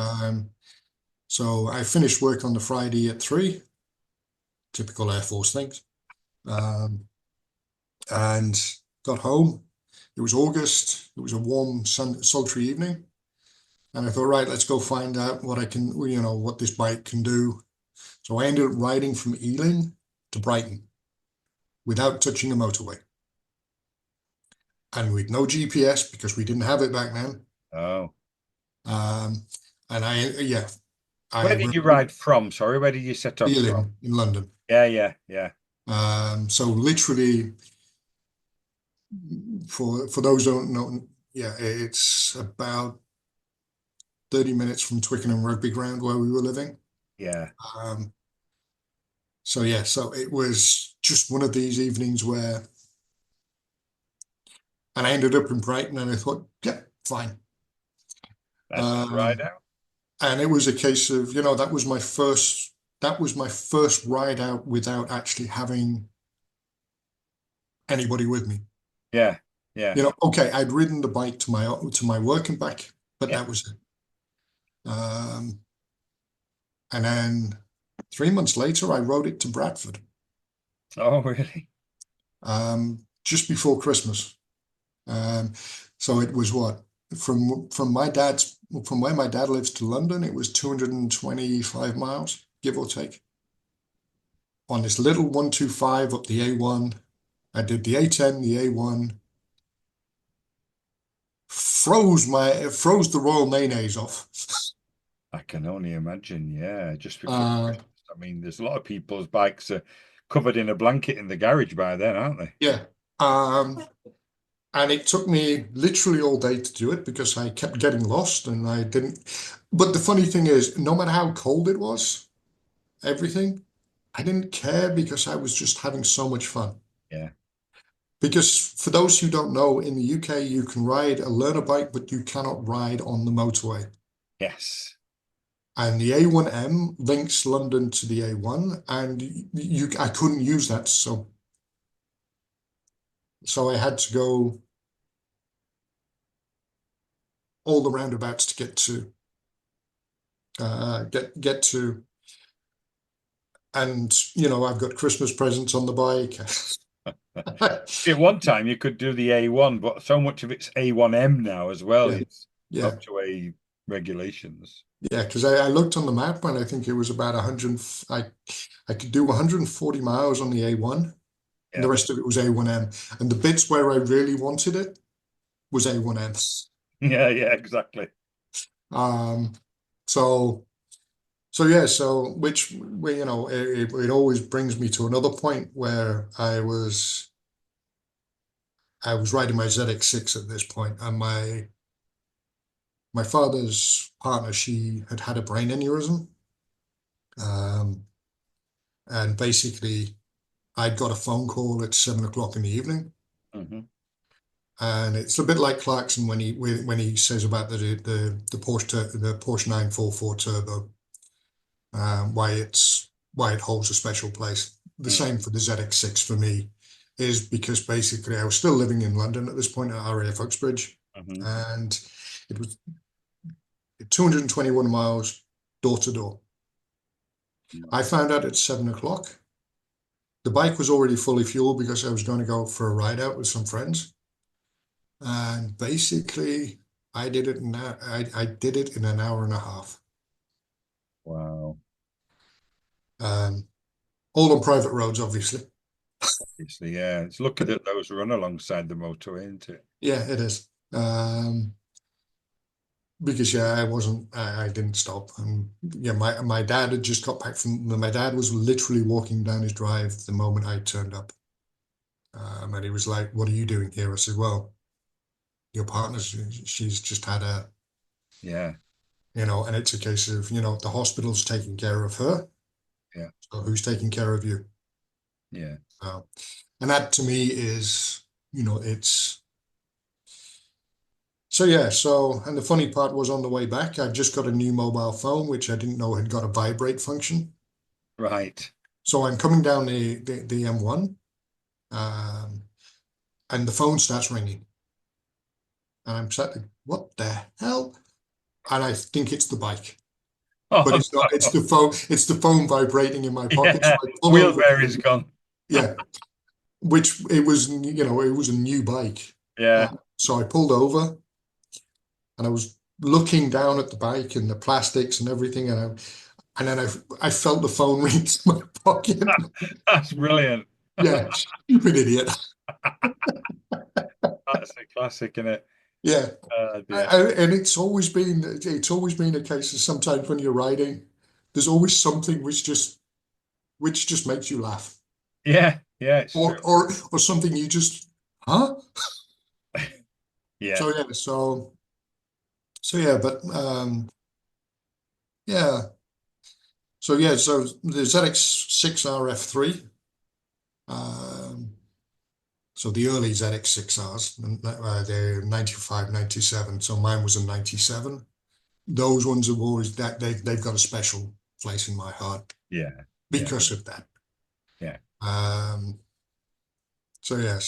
So I finished work on the Friday at 3, typical Air Force things, and got home. It was August. It was a warm, sultry evening. And I thought, right, let's go find out what I can, what this bike can do. So I ended up riding from Ealing to Brighton without touching a motorway. And with no GPS because we didn't have it back then. Oh. Um, and Where I did you rode ride from? Sorry, where did you set off from? Ealing in London. Yeah, yeah, yeah. So literally, for those who don't know, yeah, it's about 30 minutes from Twickenham Rugby Ground where we were living. Yeah. Um, so yeah, so it was just one of these evenings where, and I ended up in Brighton, and I thought, yeah, fine. Let's just ride Um, out. and it was a case of, that was my first ride out without actually having anybody with me. Yeah, yeah, Okay, I'd ridden the bike to my work and back, but yeah. that was it. Um, and then 3 months later, I rode it to Bradford, Oh, really? just before Christmas. Um, so it was what from where my dad lives to London, it was 225 miles, give or take. On this little 125 up the A1, I did the A10, the A1, froze the royal mayonnaise off. I can only imagine. Yeah, just before Uh, Christmas. I mean, there's a lot of people's bikes are covered in a blanket in the garage by then, aren't they? yeah. Um, and it took me literally all day to do it because I kept getting lost and I didn't. But the funny thing is, no matter how cold it was, everything, I didn't care because I was just having so much fun. Yeah. Because for those who don't know, in the UK, you can ride a learner bike, but you cannot ride on the motorway. Yes. And the A1M links London to the A1, and I couldn't use that, so I had to go all the roundabouts to get to, and I've got Christmas presents on the bike. At one time, you could do the A1, but so much of it's A1M now as well. Yeah, It's yeah, up to A regulations. yeah. Because I looked on the map and I think it was about 100. I could do 140 miles on the A1, and the Yeah. rest of it was A1M. And the bits where I really wanted it was A1M. Yeah, yeah, exactly. Um, so yeah, which it always brings me to another point where I was riding my ZX6 at this point, and my father's partner, she had had a brain aneurysm, um, and basically I'd got a phone call at 7 o'clock in the evening. Hmm. And it's a bit like Clarkson when he says about the Porsche 944 Turbo, why it holds a special place. The Mm. same for the ZX6 for me, is because basically I was still living in London at this point at RAF Uxbridge, Hmm. and it was 221 miles door to door. I found out at 7 o'clock. The bike was already fully fueled because I was going to go for a ride out with some friends. And basically, I did it in an hour and a half. Wow. Um, all on private roads, obviously. Obviously, yeah. It's lucky that those run alongside the motorway, isn't it? Yeah, it is. Because yeah, I didn't stop. And yeah, my dad had just got back my dad was literally walking down his drive the moment I turned up. And he was like, "What are you doing here?" I said, "Well, your partner's, she's just had Yeah, and it's a case of, the hospital's taking care of her. yeah, So who's taking care of you?" yeah. Uh, and that to me is, it's so yeah. And the funny part was on the way back, I just got a new mobile phone, which I didn't know had got a vibrate function. Right. So I'm coming down the M1, um, and the phone starts ringing, and I'm sat there, what the hell? And I think it's the bike, but Oh, it's not. It's the phone. It's the phone vibrating in my pocket. So yeah. I pull Wheel over. bearing's gone. Yeah, which it was. It was a new bike. Yeah. So I pulled over, and I was looking down at the bike and the plastics and everything, and then I felt the phone ring in my pocket. That's brilliant. Yeah, stupid idiot. That's a classic, isn't it? Yeah, Oh dear. and it's always been a case of sometimes when you're riding, there's always something which just makes you laugh, Yeah, yeah, it's true. or something you just, huh? Yeah, So yeah, yeah, but yeah, so the ZX6 RF3, um, so the early ZX6Rs, they're 95, 97. So mine was a 97. Those ones have always that they've got a special place in my heart yeah, yeah, because of that. yeah, Um, so yeah,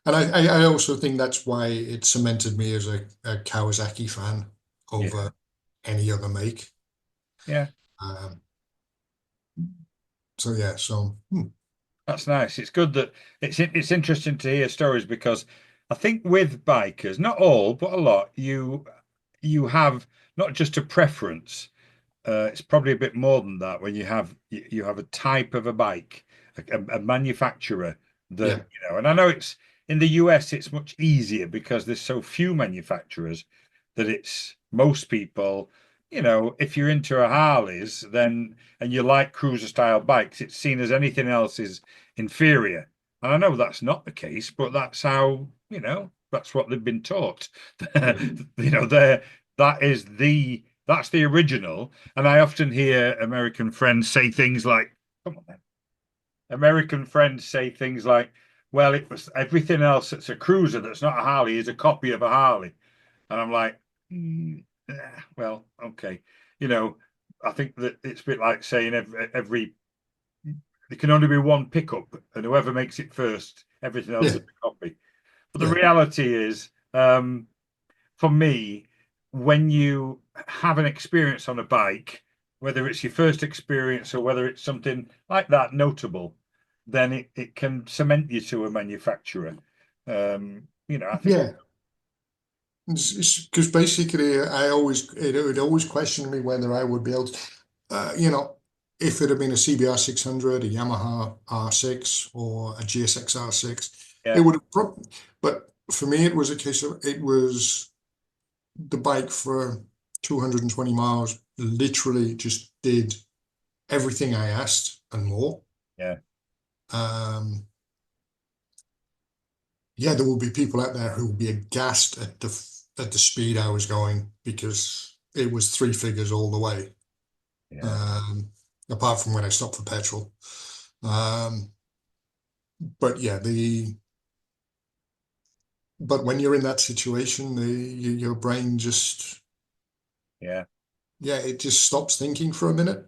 and I also think that's why it cemented me as a Kawasaki fan yeah, over any other make. yeah. Um, so yeah, That's nice. It's good that it's interesting to hear stories because I think with bikers, not all, but a lot, you have not just a preference. It's probably a bit more than that when you have a type of a bike, a manufacturer that, yeah, and I know it's in the US it's much easier because there's so few manufacturers that it's most people, if you're into a Harleys, then and you like cruiser style bikes, it's seen as anything else is inferior. And I know that's not the case, but that's how, that's what they've been taught. yeah, They're that's the original. And I often hear American friends say things like, come on, then. American friends say things like, well, it was everything else that's a cruiser that's not a Harley is a copy of a Harley. And I'm like, well, okay. You know, I think that it's a bit like saying every there can only be one pickup, and whoever makes it first, everything else yeah, is a copy. But the yeah, reality is, for me, when you have an experience on a bike, whether it's your first experience or whether it's something like that notable, then it can cement you to a manufacturer. I think, yeah. Because basically, it always questioned me whether I would be able to, if it had been a CBR 600, a Yamaha R6, or a GSX R6, it yeah, would have probably. But for me, it was a case of it was the bike for 220 miles. Literally, just did everything I asked and more. yeah, Um, yeah, there will be people out there who will be aghast at the speed I was going because it was three figures all the way. yeah. Um, Apart from when I stopped for petrol. Um, but yeah, but when you're in that situation, your brain just Yeah. yeah, it just stops thinking for a minute.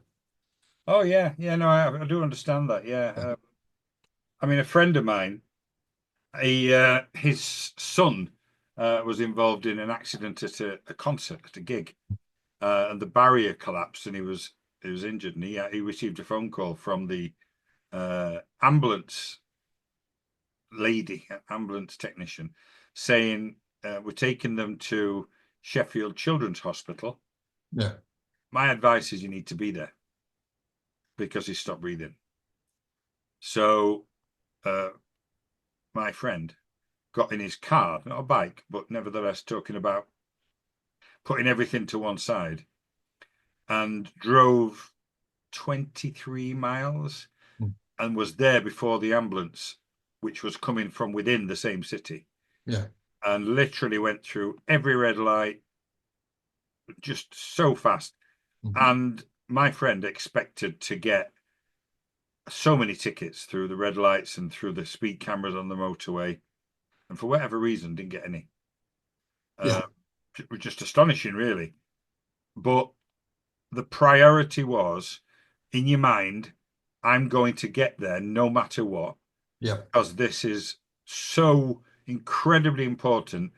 Oh, yeah. Yeah. No, I do understand that. Yeah. Yeah, I mean, a friend of mine, his son was involved in an accident at a concert, at a gig, and the barrier collapsed, and he was injured, and he received a phone call from the ambulance lady, ambulance technician, saying we're taking them to Sheffield Children's Hospital. yeah, My advice is you need to be there because he stopped breathing. So uh, my friend got in his car, not a bike, but nevertheless talking about putting everything to one side and drove 23 miles mm, and was there before the ambulance, which was coming from within the same city, yeah, and literally went through every red light just so fast. mhm, And my friend expected to get so many tickets through the red lights and through the speed cameras on the motorway, and for whatever reason, didn't get any. Uh, yeah, it was just astonishing, really. But the priority was in your mind, I'm going to get there no matter what, Yeah. because this is so incredibly important.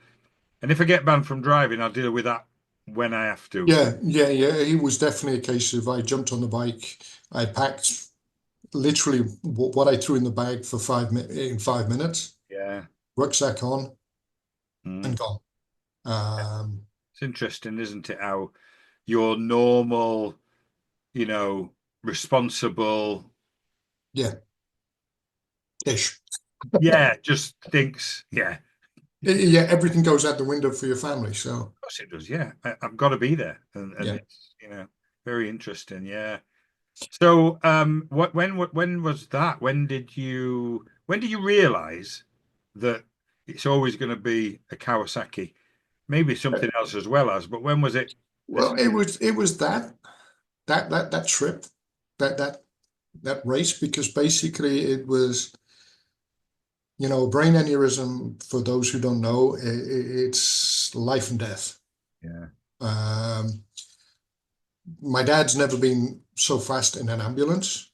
And if I get banned from driving, I'll deal with that when I have to. Yeah. It was definitely a case of I jumped on the bike. I packed literally what I threw in the bag for 5 minutes, Yeah. rucksack on Mm. and gone. Um, It's interesting, isn't it? How your normal, you know, responsible, yeah, ish. yeah, just thinks, yeah, Yeah, everything goes out the window for your family. So of course it does. Yeah, I've got to be there, and yeah. it's very interesting. Yeah. So when was that? When did you realize that it's always going to be a Kawasaki? Maybe something else as well as, but when was it? Well, This. it was that trip, that that that race, because basically it was, brain aneurysm, for those who don't know, it's life and death. Yeah. Um, my dad's never been so fast in an ambulance,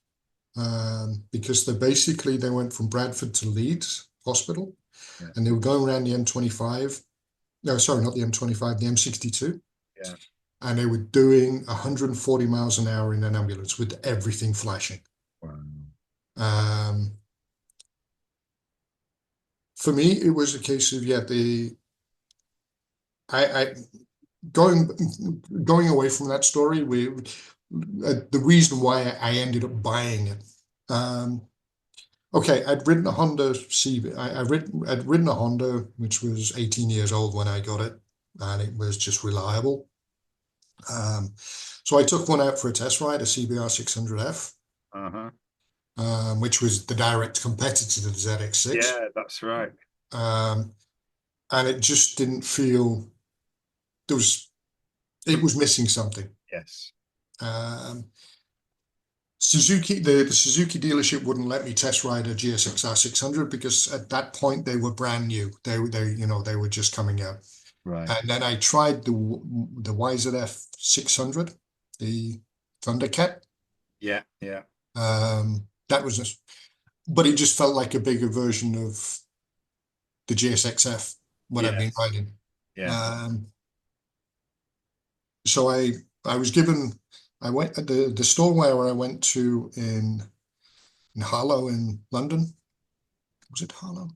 because they went from Bradford to Leeds Hospital, Yeah. and they were going around the M25. No, sorry, not the M25, the M62. Yeah. And they were doing 140 miles an hour in an ambulance with everything flashing. Wow. Um, for me, it was a case of, yeah, I going going away from that story. The reason why I ended up buying it. Okay, I'd ridden a Honda CB. I'd ridden a Honda which was 18 years old when I got it, and it was just reliable. So I took one out for a test ride, a CBR 600F, Uh-huh. which was the direct competitor to the ZX6. Yeah, that's right. Um, and it just didn't feel there was it Some, was missing something. yes. Um, the Suzuki dealership wouldn't let me test ride a GSX-R 600 because at that point they were brand new. They were just coming out. Right. And then I tried the YZF 600, the Thundercat. Yeah. Yeah. That was but it just felt like a bigger version of the GSX-F, what I've been Yes. riding. Yeah. Um, so I was given I went at the store where I went to in Harlow in London. Was it Harlow?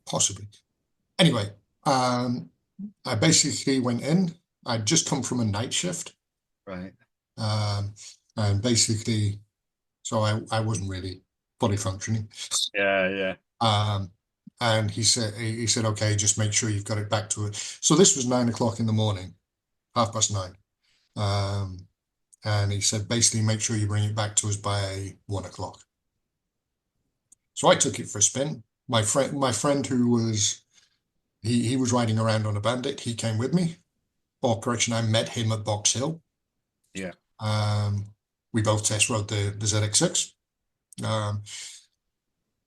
Possibly. Anyway, um, I basically went in. I'd just come from a night shift. Right. Um, and basically, so I wasn't really fully functioning. Yeah. Yeah. Um, and he said, okay, just make sure you've got it back to it. So this was 9 o'clock in the morning, 9:30. Um, and he said, basically make sure you bring it back to us by 1 o'clock. So I took it for a spin. My friend who was he was riding around on a Bandit. He came with me. Or correction, I met him at Box Hill. Yeah. We both test rode the ZX6. Um,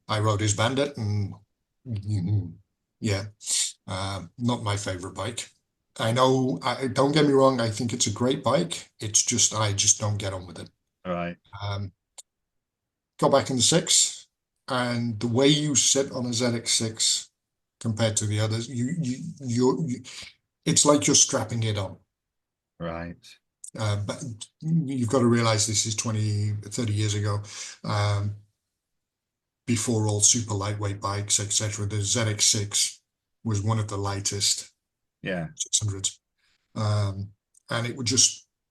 I rode his Bandit, and yeah, not my favorite bike. I know. Don't get me wrong. I think it's a great bike. It's just I just don't get on with it. Right. Um, Got back in the six, and the way you sit on a ZX6 compared to the others, it's like you're strapping it on. Right. But you've got to realize this is 20, 30 years ago, um, before all super lightweight bikes, etc. The ZX6 was one of the lightest Yeah. 600s. And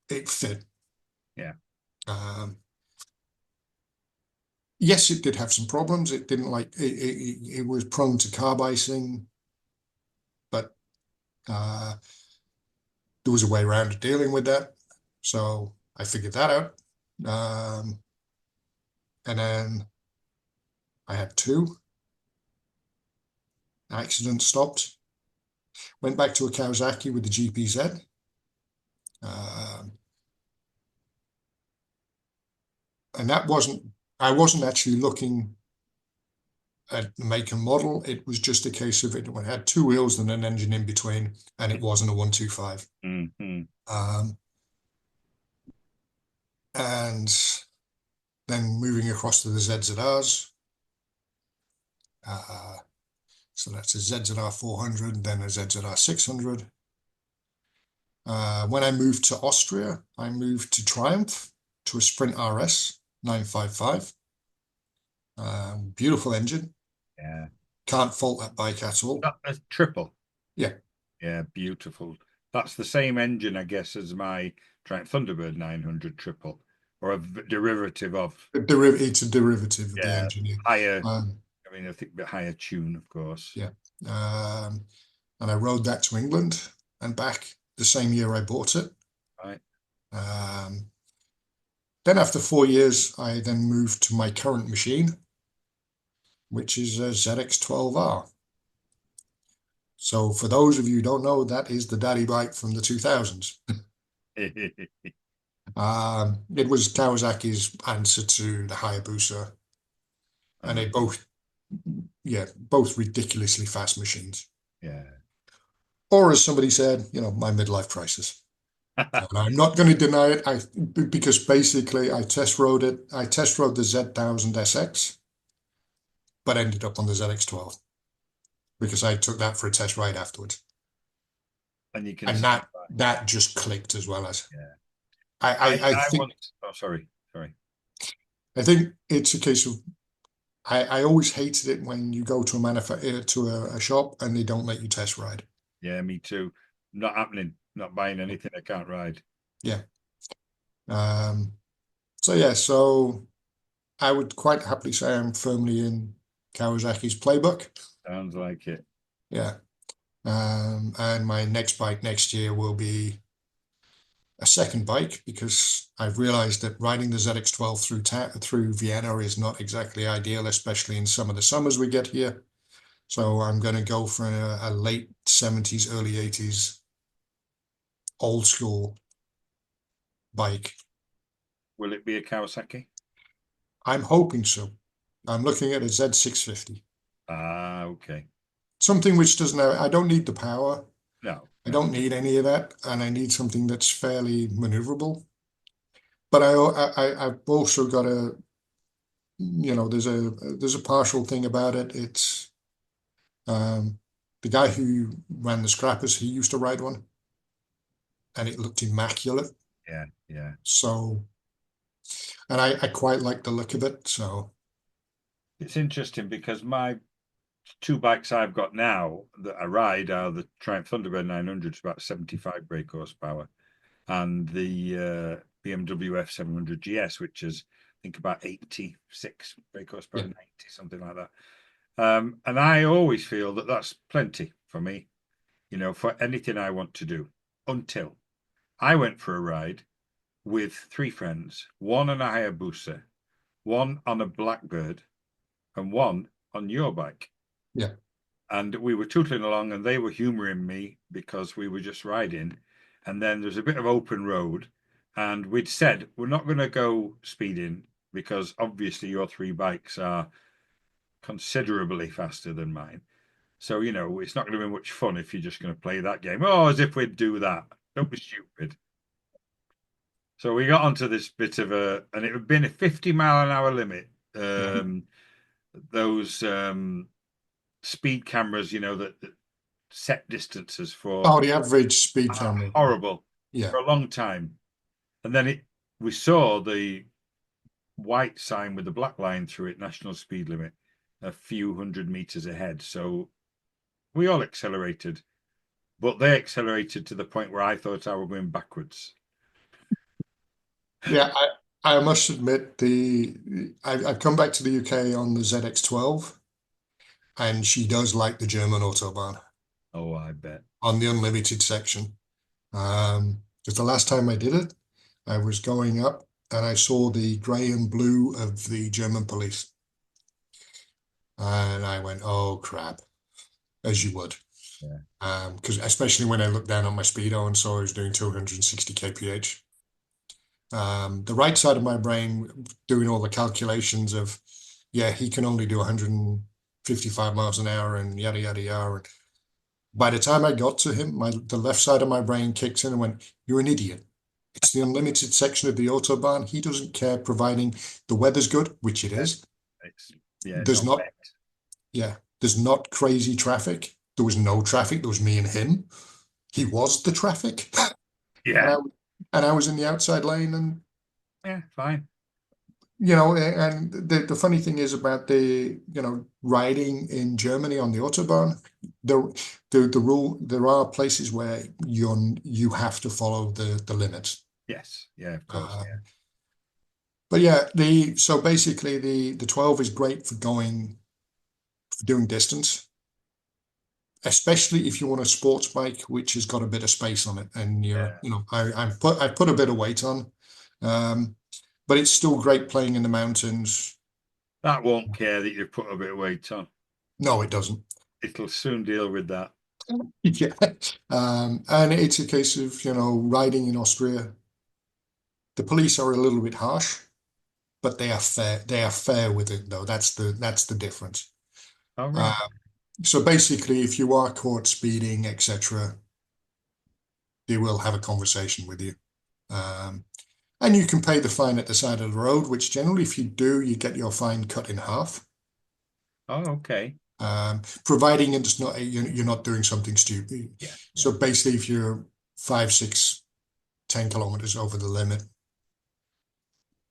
it fit. Yeah. Um, yes, it did have some problems. It didn't it was prone to carb icing, but there was a way around dealing with that. So I figured that out. Um, and then I had two accidents, stopped, went back to a Kawasaki with the GPZ. Um, and I wasn't actually looking at the make and model. It was just a case of it had two wheels and an engine in between, and it wasn't a 125. Mm-hmm. Um, and then moving across to the ZZRs. So that's a ZZR 400, then a ZZR 600. When I moved to Austria, I moved to Triumph, to a Sprint RS 955. Beautiful engine. Yeah. Can't fault that bike at all. A triple. Yeah. Yeah, beautiful. That's the same engine, I guess, as my Triumph Thunderbird 900 triple, or a derivative of. It's a derivative of the Yeah, engine. Yeah. higher. Um, I mean, I think a bit higher tune, of course. yeah. And I rode that to England and back the same year I bought it. Right. Then after 4 years, I then moved to my current machine, which is a ZX12R. So for those of you who don't know, that is the daddy bike from the 2000s. It was Kawasaki's answer to the Hayabusa, and they both, yeah, both ridiculously fast machines. Yeah. Or as somebody said, my midlife crisis. And I'm not going to deny it. Because basically I test rode it. I test rode the Z1000SX, but ended up on the ZX12 because I took that for a test ride afterwards. And you can And see that just clicked as well as. Yeah. I think. Oh, sorry. I think it's a case of I always hated it when you go to a shop and they don't let you test ride. Yeah, me too. Not happening. Not buying anything I can't ride. Yeah. So I would quite happily say I'm firmly in Kawasaki's playbook. Sounds like it. Yeah. And my next bike next year will be a second bike because I've realized that riding the ZX12 through Vienna is not exactly ideal, especially in some of the summers we get here. So I'm going to go for a late 70s, early 80s old school bike. Will it be a Kawasaki? I'm hoping so. I'm looking at a Z650. Ah, okay. Something which doesn't have, I don't need the power. No. I don't need any of that, and I need something that's fairly maneuverable. But I've also got there's a partial thing about it. It's the guy who ran the Scrappers, he used to ride one, and it looked immaculate. Yeah. So, and I quite like the look of it. So It's interesting because my two bikes I've got now that I ride are the Triumph Thunderbird 900, it's about 75 brake horsepower, and the BMW F700 GS, which is I think about 86 brake horsepower, yeah, 90, something like that. And I always feel that that's plenty for me, for anything I want to do. Until I went for a ride with three friends, one on a Hayabusa, one on a Blackbird, and one on your bike. yeah. And we were tootling along, and they were humoring me because we were just riding. And then there's a bit of open road, and we'd said we're not going to go speeding because obviously your three bikes are considerably faster than mine. So, it's not going to be much fun if you're just going to play that game. Oh, as if we'd do that. Don't be stupid. So we got onto this bit of and it had been a 50-mile-an-hour limit. Those speed cameras, that set distances for The average speed camera. horrible Yeah. for a long time. And then we saw the white sign with the black line through it, national speed limit, a few hundred meters ahead. So we all accelerated, but they accelerated to the point where I thought I were going backwards. Yeah, I must admit I've come back to the UK on the ZX12, and she does like the German Autobahn Oh, I bet. on the unlimited section. Because the last time I did it, I was going up and I saw the grey and blue of the German police. And I went, oh crap, as you would. Yeah. Because especially when I looked down on my speedo and saw I was doing 260 kph. The right side of my brain doing all the calculations of, yeah, he can only do 155 miles an hour and yada, yada, yada. By the time I got to him, the left side of my brain kicked in and went, you're an idiot. It's the unlimited section of the Autobahn. He doesn't care, providing the weather's good, which it Yeah, is. it's yeah, There's not not, wet. yeah, there's not crazy traffic. There was no traffic. There was me and him. He was the traffic, and Yeah, I was in the outside lane, and yeah, fine. and the funny thing is about riding in Germany on the Autobahn, the rule, there are places where you have to follow the limits. Yes, yeah, of course, Um, yeah. but yeah, so basically the 12 is great for doing distance, especially if you want a sports bike which has got a bit of space on it, and Yeah, I put a bit of weight on, um, but it's still great playing in the mountains. that won't care that you've put a bit of weight on. No, it doesn't. It'll soon deal with that. Yeah. And it's a case of, riding in Austria. The police are a little bit harsh, but they are fair. They are fair with it, though. That's the difference. All Uh, right. so basically, if you are caught speeding, etc., they will have a conversation with you. Um, and you can pay the fine at the side of the road, which generally, if you do, you get your fine cut in half. Oh, okay. Providing it's not you're not doing something stupid. Yeah, So yeah, basically, if you're 5, 6, 10 kilometers over the limit,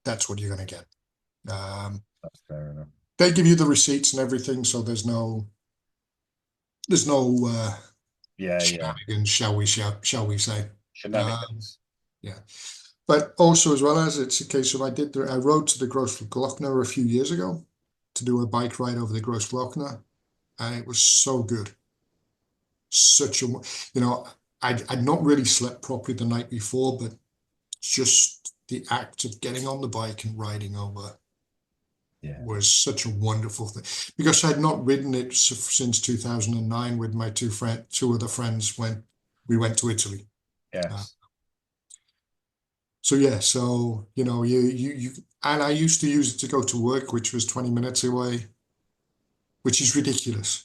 that's what you're going to get. that's fair enough. They give you the receipts and everything, so there's no Yeah, yeah. shenanigans, shall we say? Um, Shenanigans. yeah, but also as well as it's a case of I rode to the Grossglockner a few years ago to do a bike ride over the Grossglockner, and it was so good. Such a you know I'd not really slept properly the night before, but just the act of getting on the bike and riding over Yeah. was such a wonderful thing because I'd not ridden it since 2009 with my two other friends when we went to Italy. Uh, Yes. so yeah, so you and I used to use it to go to work, which was 20 minutes away, which is ridiculous.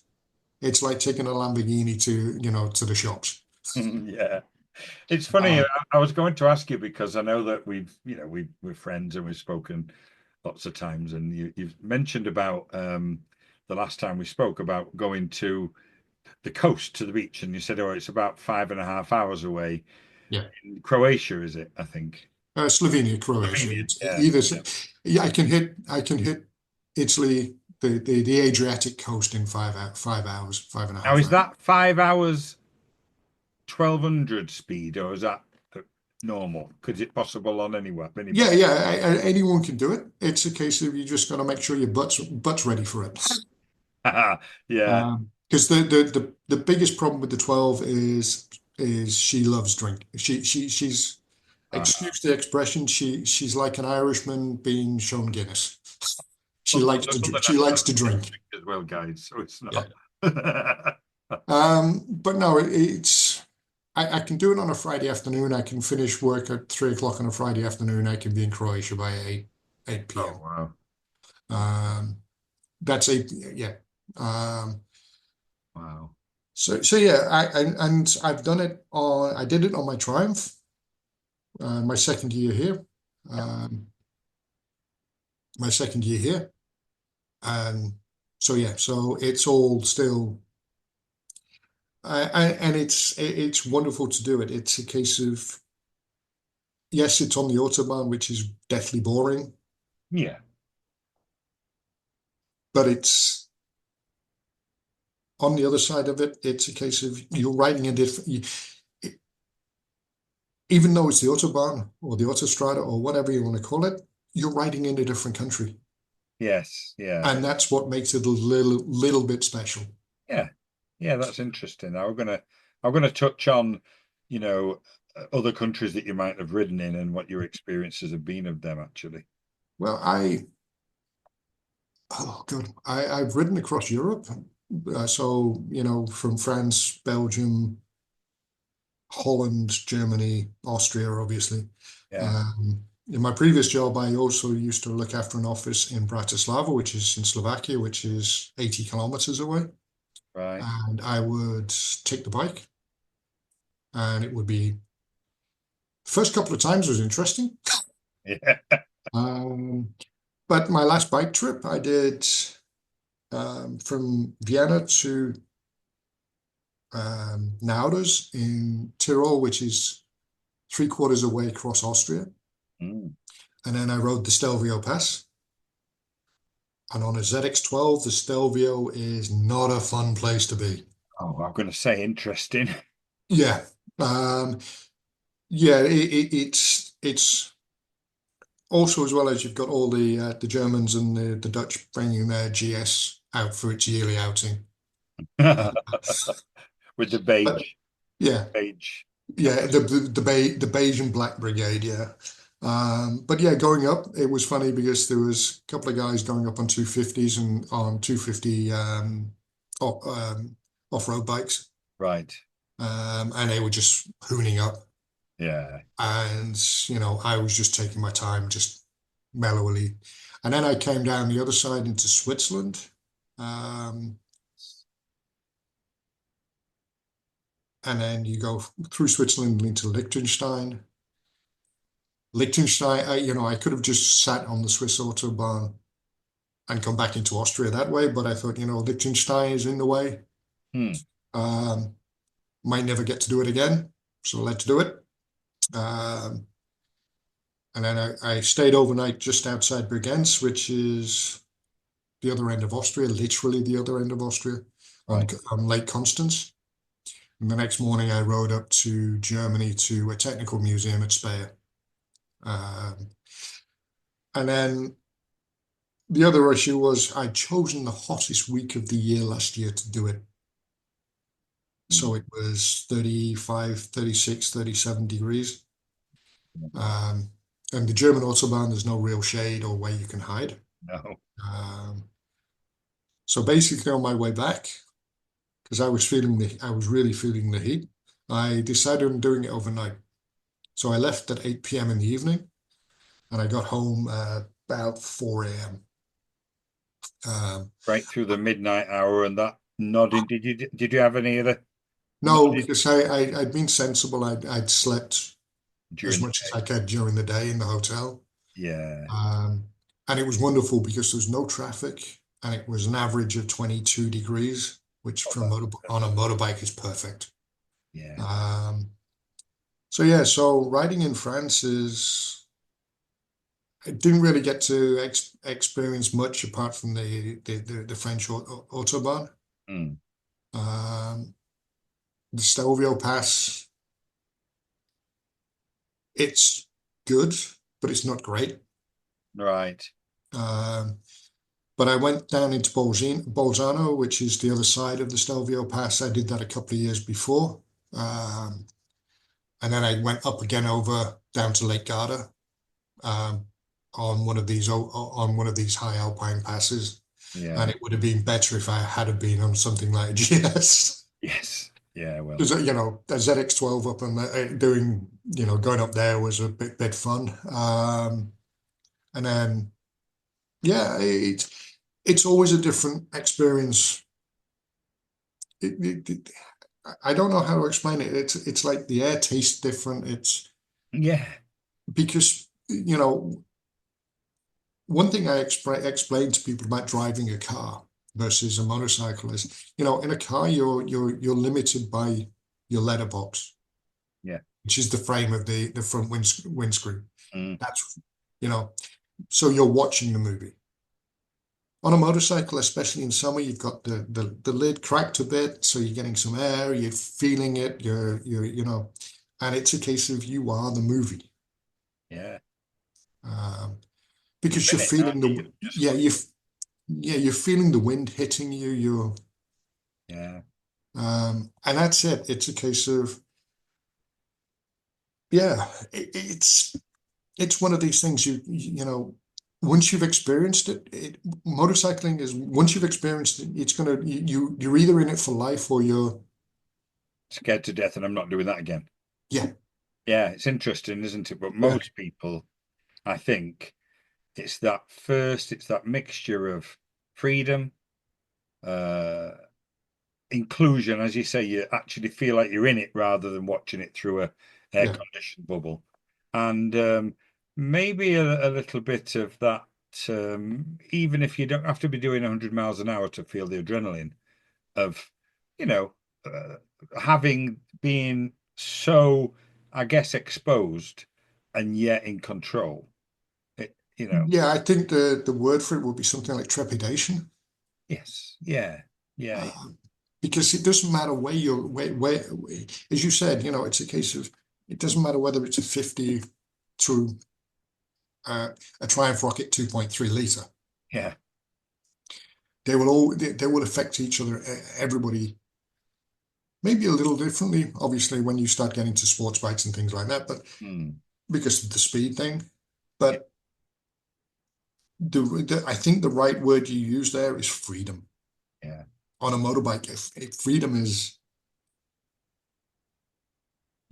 It's like taking a Lamborghini to the shops. Yeah. It's funny. Uh, I was going to ask you because I know that we're friends and we've spoken lots of times, and you've mentioned about the last time we spoke about going to the coast to the beach, and you said, "Oh, it's about 5.5 hours away yeah. in Croatia, is it? I think." Slovenia, Croatia. Slovenia. It's Yeah. either, Yeah. yeah, I can hit Italy, the Adriatic coast in 5 hours, five and a Now, half is hours. that 5 hours 1200 speed, or is that normal? Could it possible on any Yeah, bike? yeah, anyone can do it. It's a case of you just got to make sure your butt's ready for it. Yeah. Because the biggest problem with the 12 is she loves drink. She's Uh, excuse the expression, she's like an Irishman being shown Guinness. She other, likes to other she likes to nationalities drink. as well, guys. So it's Yeah. not. But no, I can do it on a Friday afternoon. I can finish work at 3 o'clock on a Friday afternoon. I can be in Croatia by 8 Oh p.m. wow. Um, that's 8, yeah. Um, Wow. so yeah, and I've done it on. I did it on my Triumph, my second year here. Um, my second year here, and so yeah, so it's all still. And it's wonderful to do it. It's a case of yes, it's on the Autobahn, which is deathly boring, Yeah. but it's on the other side of it. It's a case of you're riding a different, even though it's the Autobahn or the Autostrada or whatever you want to call it, you're riding in a different country, Yes. Yeah. and that's what makes it a little bit special. Yeah. Yeah. That's interesting. I'm gonna touch on, you know, other countries that you might have ridden in and what your experiences have been of them actually. Well, oh God, I've ridden across Europe, so from France, Belgium, Holland, Germany, Austria, obviously. Yeah. In my previous job, I also used to look after an office in Bratislava, which is in Slovakia, which is 80 kilometers away. Right. And I would take the bike, and it would be First couple of times was interesting. Yeah. Um, but my last bike trip I did from Vienna to Nauders in Tyrol, which is 3/4 away across Austria. Mm. And then I rode the Stelvio Pass. And on a ZX12, the Stelvio is not a fun place to be. Oh, I'm going to say interesting. Yeah. Um, yeah, it's also, as well as you've got all the Germans and the Dutch bringing their GS out for its yearly outing. Uh, With the but yeah, beige yeah, numbers. the beige and black brigade, yeah. But yeah, going up, it was funny because there was a couple of guys going up on 250s and on 250 off, off-road bikes, Right. and they were just hooning up. Yeah. And I was just taking my time, just mellowly. And then I came down the other side into Switzerland, um, and then you go through Switzerland into Liechtenstein. Liechtenstein, I could have just sat on the Swiss Autobahn and come back into Austria that way, but I thought, Liechtenstein is in the way. Hmm. Um, might never get to do it again, so let's do it. Um, and then I stayed overnight just outside Bregenz, which is the other end of Austria, literally the other end of Austria, on, Right. on Lake Constance. And the next morning, I rode up to Germany to a technical museum at Speyer. Um, and then the other issue was I'd chosen the hottest week of the year last year to do it. Hmm. So it was 35, 36, 37 degrees. Um, and the German Autobahn, there's no real shade or way you can hide. No. Um, so basically on my way back, because I was really feeling the heat, I decided on doing it overnight. So I left at 8 p.m. in the evening and I got home about 4 a.m. Um, Right through the midnight hour and that nodding. Did you have any of the no, nodding because I'd been sensible. I'd slept as during the much as day? I could during the day in the hotel. Yeah. Um, and it was wonderful because there was no traffic and it was an average of 22 degrees, which Oh, for that's on a perfect. motorbike is perfect. Yeah. Um, so yeah, so riding in France is, I didn't really get to experience much apart from the French Autobahn. Hmm. Um, the Stelvio Pass, it's good, but it's not great. Right. Um, But I went down into Bolzano, which is the other side of the Stelvio Pass. I did that a couple of years before. Um, and then I went up again over down to Lake Garda um, on one of these high alpine passes. And Yeah. it would have been better if I had have been on something like a GS. Yes. Yeah. Well. Because, a ZX12 up and doing, going up there was a bit fun. And then, yeah, it's always a different experience. It, I don't know how to explain it. It's like the air tastes different. It's Yeah. because one thing I explain to people about driving a car versus a motorcycle is, in a car you're limited by your letterbox, Yeah. which is the frame of the front windscreen. Mm. That's you know, so you're watching the movie. On a motorcycle, especially in summer, you've got the lid cracked a bit, so you're getting some air, you're feeling it, and it's a case of you are the movie. Yeah. Um, You're because in you're it, aren't feeling you? You're just you're feeling the wind hitting you, yeah. and that's it. It's a case of, yeah, it's one of these things once you've experienced it, motorcycling is, once you've experienced it, it's gonna, you're either in it for life or you're, Scared to death, and I'm not doing that again. yeah, Yeah, it's interesting, isn't it? But yeah, most people, I think, it's that mixture of freedom, uh, inclusion, as you say, you actually feel like you're in it rather than watching it through a air yeah. conditioned bubble. and maybe a little bit of that. Even if you don't have to be doing 100 miles an hour to feel the adrenaline of, you know, uh, having been so, I guess, exposed and yet in control. Yeah, I think the word for it would be something like trepidation. Yes, yeah, yeah, Uh, because it doesn't matter as you said, it's a case of it doesn't matter whether it's a 50 through a Triumph Rocket 2.3 liter. yeah. They will affect each other, everybody, maybe a little differently, obviously, when you start getting to sports bikes and things like that, but Hmm. because of the speed thing. But I think the right word you use there is freedom. Yeah, On a motorbike, if freedom is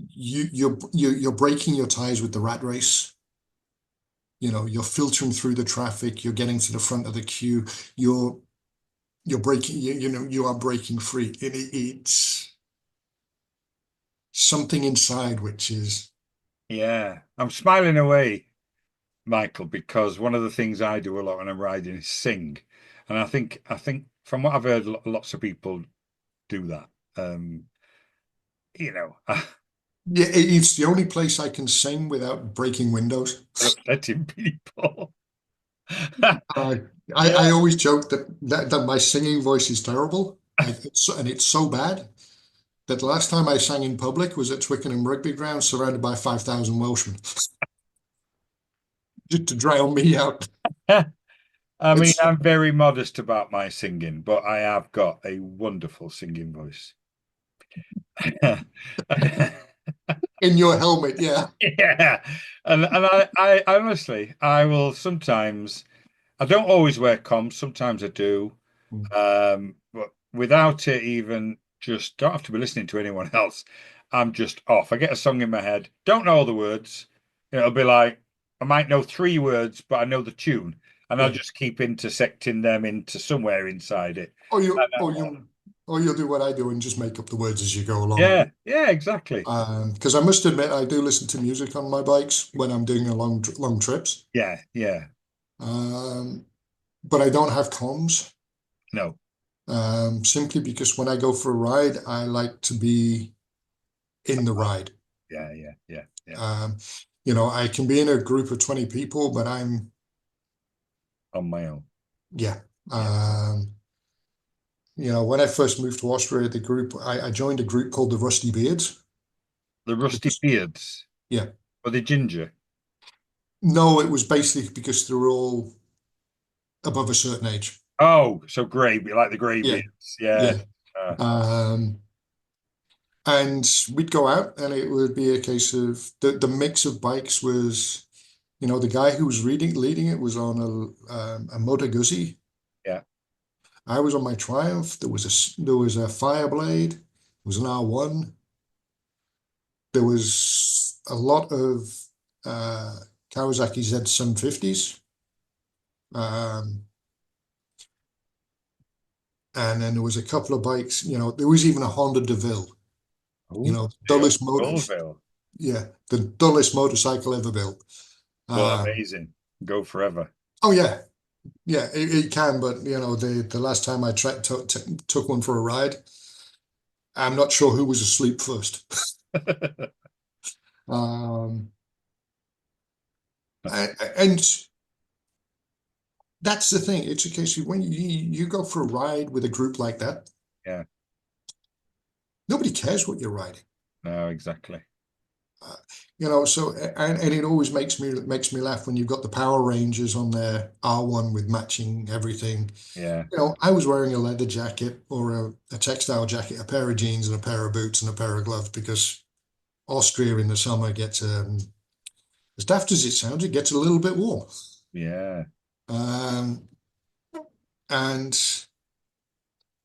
you're breaking your ties with the rat race. You're filtering through the traffic, you're getting to the front of the queue, you're you're breaking you are breaking free. It's something inside which is yeah. I'm smiling away, Michael, because one of the things I do a lot when I'm riding is sing, and I think from what I've heard, lots of people do that. Um, you know, yeah, it's the only place I can sing without breaking windows. upsetting people. I I Yeah. always joke that my singing voice is terrible. And it's so bad that the last time I sang in public was at Twickenham Rugby Ground, surrounded by 5,000 Welshmen, just to drown me out. I mean, It's I'm very modest about my singing, but I have got a wonderful singing voice. in your helmet, yeah. Yeah, and I honestly, I will sometimes. I don't always wear comms. Sometimes I do. But without it, even just don't have to be listening to anyone else. I'm just off. I get a song in my head. Don't know all the words. It'll be like I might know three words, but I know the tune, and I'll Yeah. just keep intersecting them into somewhere inside it. Or you And, or you or you'll do what I do and just make up the words as you go along. yeah, yeah, exactly. Because I must admit I do listen to music on my bikes when I'm doing a long trips. Yeah, yeah. Um, but I don't have comms. No. Simply because when I go for a ride, I like to be in the ride. Yeah, yeah, yeah, yeah. Um, I can be in a group of 20 people, but On my own. yeah. Yeah. Um, when I first moved to Austria, I joined a group called the Rusty Beards. The rusty Because, beards yeah. or the ginger. No, it was basically because they were all above a certain age. Oh, so grey, like the grey Yeah. beards. Yeah. Yeah. Uh, Um, and we'd go out and it would be a case of the mix of bikes was, the guy who was leading it was on a Moto Guzzi. yeah. I was on my Triumph. There was a Fireblade. There was an R1. There was a lot of Kawasaki Z750s. Um, and then there was a couple of bikes, there was even a Honda DeVille, Oh, dullest motor, Deauville. yeah, the dullest motorcycle ever built. But Um, amazing. Go forever. oh yeah, yeah, it can, but the last time I took one for a ride, I'm not sure who was asleep first. Um, and that's the thing. It's a case of when you go for a ride with a group like that, Yeah. nobody cares what you're riding. No, exactly. Uh, so and it always makes me laugh when you've got the Power Rangers on their R1 with matching everything. Yeah. I was wearing a leather jacket or a textile jacket, a pair of jeans and a pair of boots and a pair of gloves because Austria in the summer gets as daft as it sounds, it gets a little bit warm. Yeah. Um, and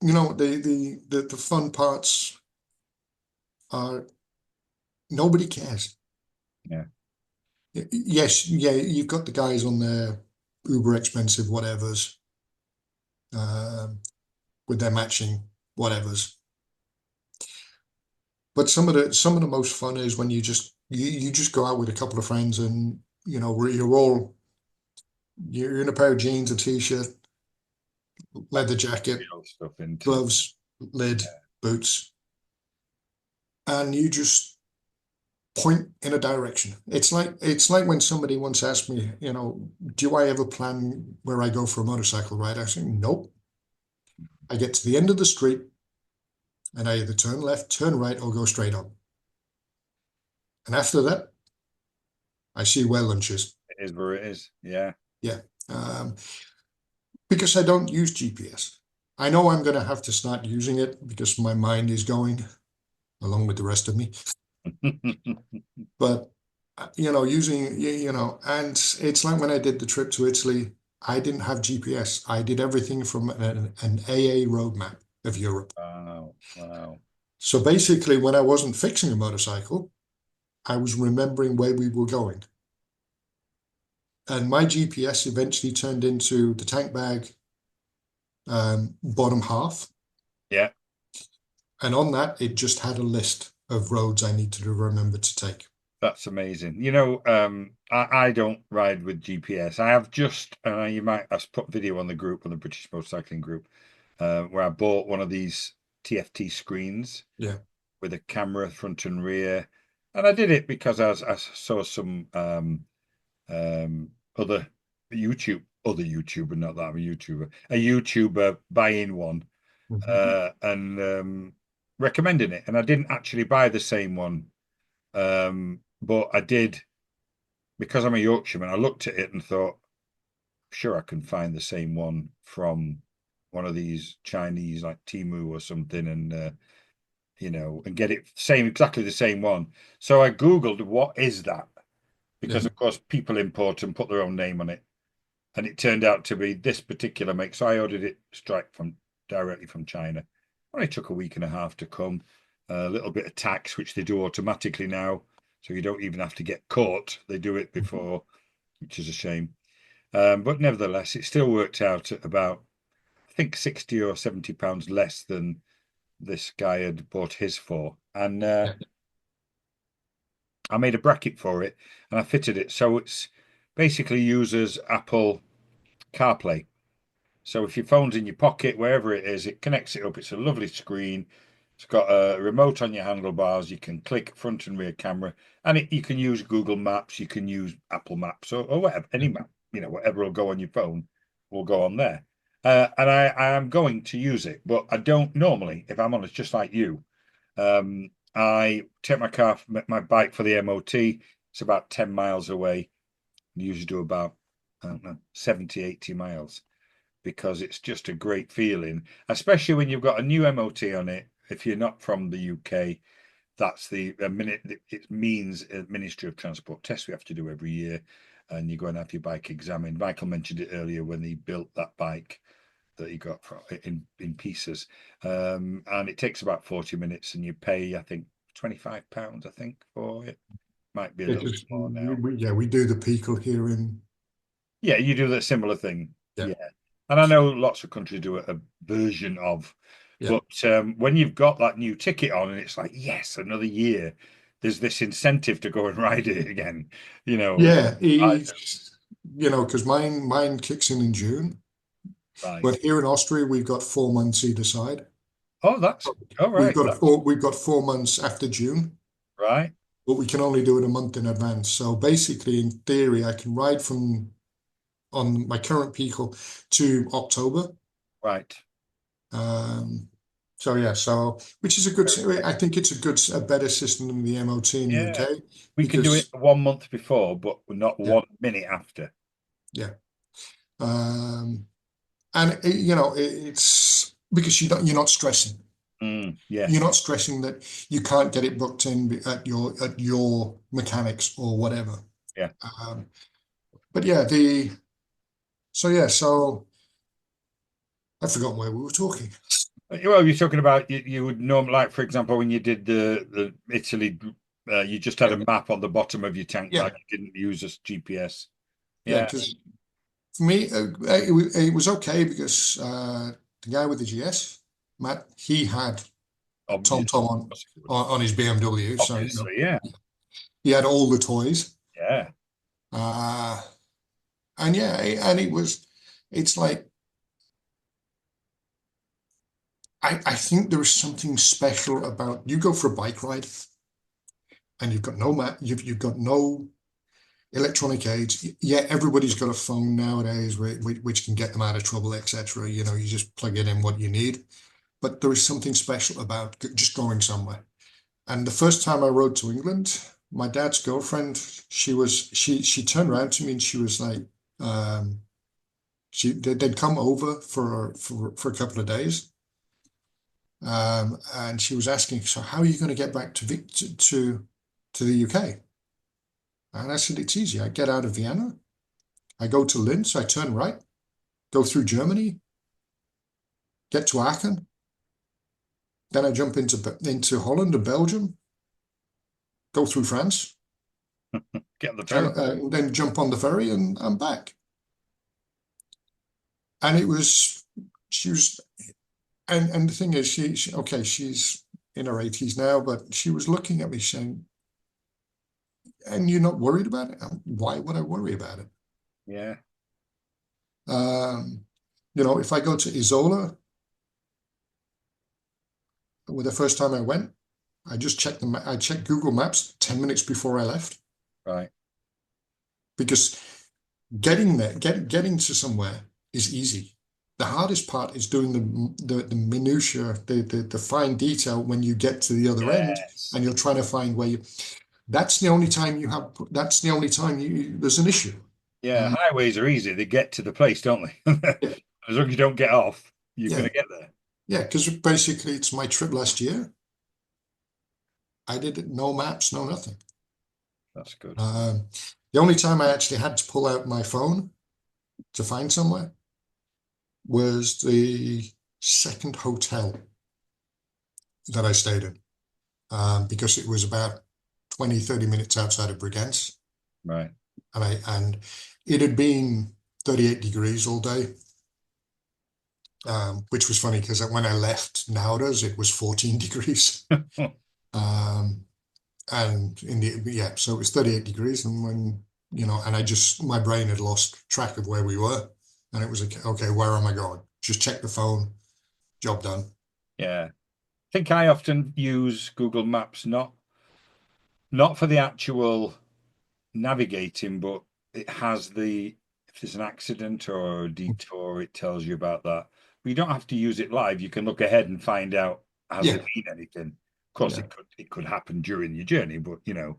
the fun parts are nobody cares. Yeah. Yes, yeah, you've got the guys on their uber expensive whatevers, um, with their matching whatevers. But some of the most fun is when you just you just go out with a couple of friends and you're in a pair of jeans, a t-shirt, leather jacket, Real stuff into. gloves, lid, boots, and you just point in a direction. It's like when somebody once asked me, do I ever plan where I go for a motorcycle ride? I say, nope. I get to the end of the street and I either turn left, turn right, or go straight on. And after that, I see where lunch is. It is where it is. Yeah. Yeah. Um, because I don't use GPS. I know I'm going to have to start using it because my mind is going along with the rest of me. But and it's like when I did the trip to Italy, I didn't have GPS. I did everything from an AA roadmap of Europe. Wow. Wow. So basically, when I wasn't fixing a motorcycle, I was remembering where we were going. And my GPS eventually turned into the tank bag bottom half. Yeah. And on that, it just had a list of roads I needed to remember to take. That's amazing. I don't ride with GPS. I have just, you might have put video on the group, on the British Motorcycling group, where I bought one of these TFT screens Yeah. with a camera front and rear. And I did it because I saw some other YouTuber, not that I'm a YouTuber buying one Mhm. and recommending it. And I didn't actually buy the same one. But I did because I'm a Yorkshireman. I looked at it and thought, sure, I can find the same one from one of these Chinese like Temu or something, and and get it exactly the same one. So I Googled what is that Yeah. because of course people import and put their own name on it, and it turned out to be this particular make. So I ordered it straight from directly from China. Only took a week and a half to come. A little bit of tax, which they do automatically now, so you don't even have to get caught. They do it before, which is a shame. But nevertheless, it still worked out at about, I think, 60 or 70 pounds less than this guy had bought his for. And Yeah. I made a bracket for it and I fitted it. So it's basically uses Apple CarPlay. So if your phone's in your pocket, wherever it is, it connects it up. It's a lovely screen. It's got a remote on your handlebars. You can click front and rear camera, and you can use Google Maps. You can use Apple Maps or whatever, any map. Whatever will go on your phone will go on there. And I am going to use it, but I don't normally, if I'm honest, just like you. I take my bike for the MOT. It's about 10 miles away. I usually do about, I don't know, 70, 80 miles because it's just a great feeling, especially when you've got a new MOT on it. If you're not from the UK, that's the minute it means a Ministry of Transport test we have to do every year, and you go and have your bike examined. Michael mentioned it earlier when he built that bike that he got in pieces, and it takes about 40 minutes, and you pay, I think, £25, I think, for it. Might be a little bit Because more now. we do the Pico here in. Yeah, you do that similar thing. Yeah. Yeah. And I know lots of countries do a version of, Yeah. but when you've got that new ticket on and it's like, yes, another year, there's this incentive to go and ride it again. Yeah. I Because mine kicks in June, right. but here in Austria, we've got 4 months either side. Oh, that's all We've right. got a That's four, we've got 4 months after June, right. but we can only do it a month in advance. So basically, in theory, I can ride from on my current Pico to October. Right. Um, so yeah, which is I think it's a better system than the MOT in the Yeah. UK We can do it because 1 month before, but not yeah, 1 minute after. yeah. Um, and it's because you're not stressing. You're Yes. not stressing that you can't get it booked in at your mechanics or whatever. Yeah. Um, but yeah, so I've forgotten where we were talking. Well, you're talking about you would normally, like, for example, when you did the Italy, you just had Yeah, a map on the bottom of your tank yeah, bag. You didn't use a GPS. yeah. Yeah, Because for me, it was okay because the guy with the GS, Matt, he had Tom obvious. Tom on Of course it would. on his BMW, so Obviously, yeah. He had all the toys. Yeah. Uh, and yeah, and it's like, I think there is something special about you go for a bike ride and you've got no map, you've got no electronic aids. Yeah, everybody's got a phone nowadays which can get them out of trouble, etc. You know, you just plug it in what you need. But there is something special about just going somewhere. And the first time I rode to England, my dad's girlfriend, she turned around to me and she was like, um, they'd come over for a couple of days. And she was asking, so how are you going to get back to the UK? And I said, it's easy. I get out of Vienna, I go to Linz, I turn right, go through Germany, get to Aachen, then I jump into Holland and Belgium, go through France, Get on the ferry. then jump on the ferry and I'm back. And she was, and the thing is, okay, she's in her 80s now, but she was looking at me saying, and you're not worried about it? Why would I worry about it? Yeah. Um, you know, if I go to Isola, well, the first time I went, I just checked I checked Google Maps 10 minutes before I left Right. because getting there, getting to somewhere is easy. The hardest part is doing the minutia, the fine detail when you get to the other end Yes. and you're trying to find where you. That's the only time you have. That's the only time there's an issue. Yeah. Uh, Highways are easy. They get to the place, don't they? yeah, As long as you don't get off, you're going yeah, to get there. yeah. Because basically, it's my trip last year. I did it, no maps, no nothing. That's good. Um, the only time I actually had to pull out my phone to find somewhere was the second hotel that I stayed in, because it was about 20, 30 minutes outside of Briganz. Right. And it had been 38 degrees all day, which was funny because when I left Nauders, it was 14 degrees. Um, and yeah, so it was 38 degrees. And when, you know, and my brain had lost track of where we were. And it was like, okay, where am I going? Just check the phone, job done. Yeah. I think I often use Google Maps, not for the actual navigating, but it has if there's an accident or a detour, it tells you about that. But you don't have to use it live. You can look ahead and find out, has there Yeah, been anything? Of course, yeah, it could happen during your journey, but yeah.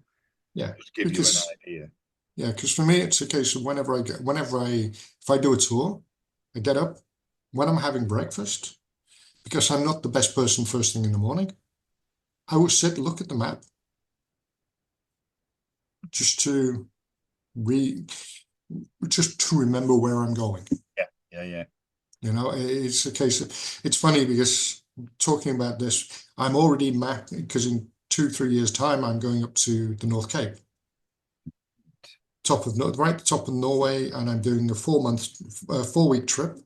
just give you an Because idea. Yeah, because for me, it's a case of if I do a tour, I get up when I'm having breakfast, because I'm not the best person first thing in the morning. I will sit, look at the map just to re, just to remember where I'm going. Yeah, yeah, yeah. You know, it's a case of, it's funny because talking about this, I'm already mapped because in 2, 3 years' time, I'm going up to the North Cape, right top of Norway, and I'm doing a 4 week trip.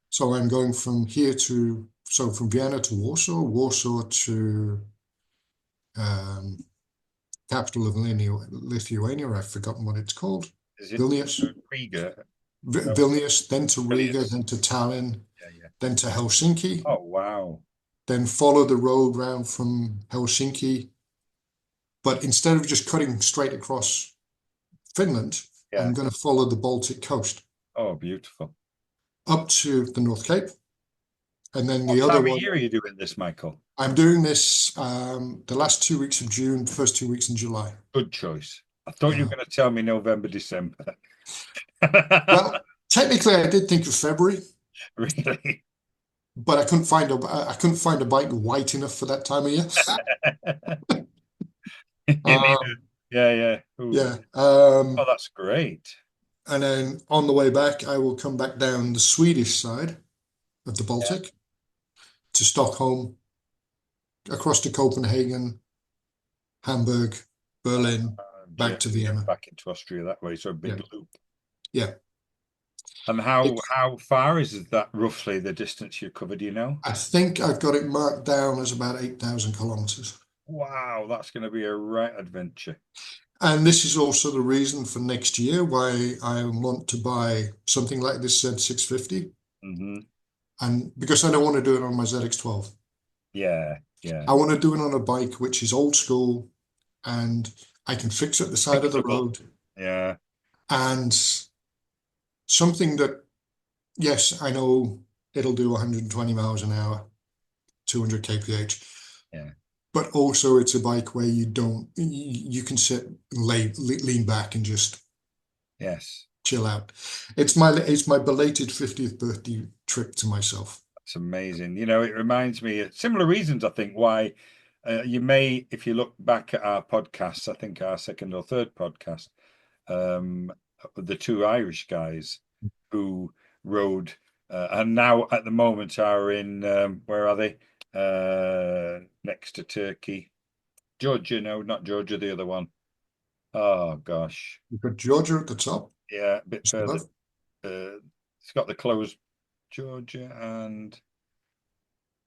So I'm going from Vienna to Warsaw, Warsaw to um, capital of Lithuania. I've forgotten what it's called. Is it Vilnius. Riga? No, Vilnius, then to Riga, Vilnius. then to Tallinn, Yeah, yeah. then to Helsinki, Oh, wow. then follow the road round from Helsinki. But instead of just cutting straight across Finland, I'm Yeah. going to follow the Baltic coast Oh, beautiful. up to the North Cape. And then What the other time of one, year are you doing this, Michael? I'm doing this the last 2 weeks of June, first 2 weeks in July. Good choice. I thought you were Uh, going to tell me November, December. well, technically, I did think of February, Really? but I couldn't find a bike white enough for that time of year. You need Um, yeah, yeah. Ooh. yeah. Oh, that's great. And then on the way back, I will come back down the Swedish side of the Yeah. Baltic to Stockholm, across to Copenhagen, Hamburg, Berlin, Yeah, back to yeah, Vienna. back into Austria that way. So a Yeah. big loop. Yeah. And how It's, how far is that roughly the distance you covered, do you know? I think I've got it marked down as about 8,000 kilometers. Wow, that's going to be a right adventure. And this is also the reason for next year why I want to buy something like this Z650. Hmm. And because I don't want to do it on my ZX12. Yeah, yeah. I want to do it on a bike which is old school and I can fix at the side of the Fixable. road. Yeah, And something that, yes, I know it'll do 120 miles an hour, 200 kph, yeah. but also it's a bike where you can sit, lean back and just Yes. chill out. It's my belated 50th birthday trip to myself. It's amazing. You know, it reminds me of similar reasons, I think, why you may, if you look back at our podcasts, I think our second or third podcast, um, the two Irish guys who rode and now at the moment are in, where are they? Next to Turkey. Georgia, no, not Georgia, the other one. Oh, gosh. You've got Georgia at the top, Yeah, a bit just further. above. It's got the closed Georgia and,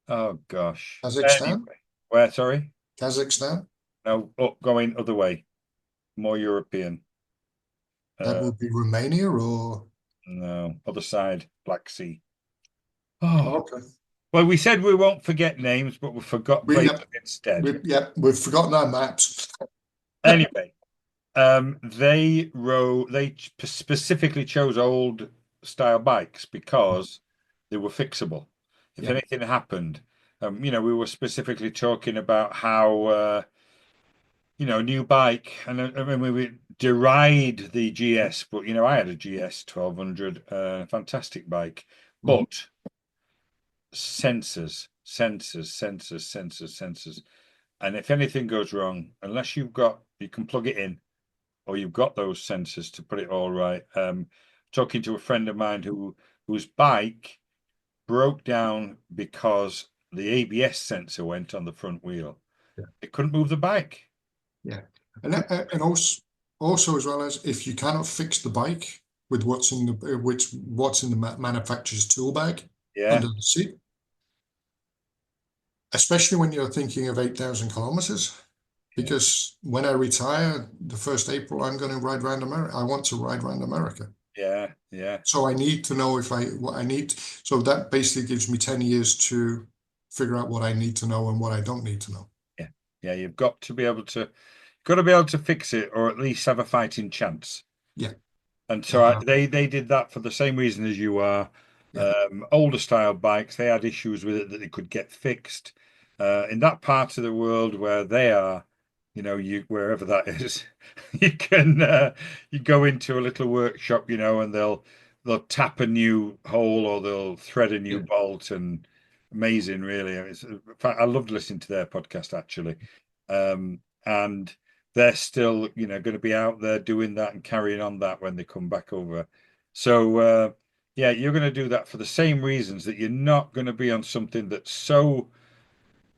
oh, gosh. Kazakhstan, Anyway, where, sorry? Kazakhstan. No, up going other way, more European. That Uh, would be Romania or no, other side, Black Sea. Oh, okay. well, we said we won't forget names, but we forgot We places yep, instead. we've forgotten our maps. Anyway, they specifically chose old style bikes because they were fixable. If Yeah, anything happened, we were specifically talking about how new bike, and I mean we deride the GS, but I had a GS 1200, fantastic bike, mhm, but sensors, and if anything goes wrong, unless you can plug it in or you've got those sensors to put it all right. Talking to a friend of mine whose bike broke down because the ABS sensor went on the front wheel. yeah, It couldn't move the bike. yeah. It couldn't. And also as well as if you cannot fix the bike with what's in the manufacturer's tool bag Yeah, under the seat, especially when you're thinking of 8,000 kilometers. yeah, Because when I retire, the first April, I'm going to ride around America. I want to ride around America. yeah, yeah, So I need to know what I need. So that basically gives me 10 years to figure out what I need to know and what I don't need to know. yeah, yeah. You've got to be able to fix it, or at least have a fighting chance. Yeah. And so Uh, they did that for the same reason as you are. yeah. Older style bikes, they had issues with it that they could get fixed. In that part of the world where they are, you wherever that is, you go into a little workshop, and they'll tap a new hole or they'll thread a new Yeah. bolt, and amazing, really. In fact, I loved listening to their podcast actually. And they're still, going to be out there doing that and carrying on that when they come back over. So, yeah, you're going to do that for the same reasons that you're not going to be on something that's so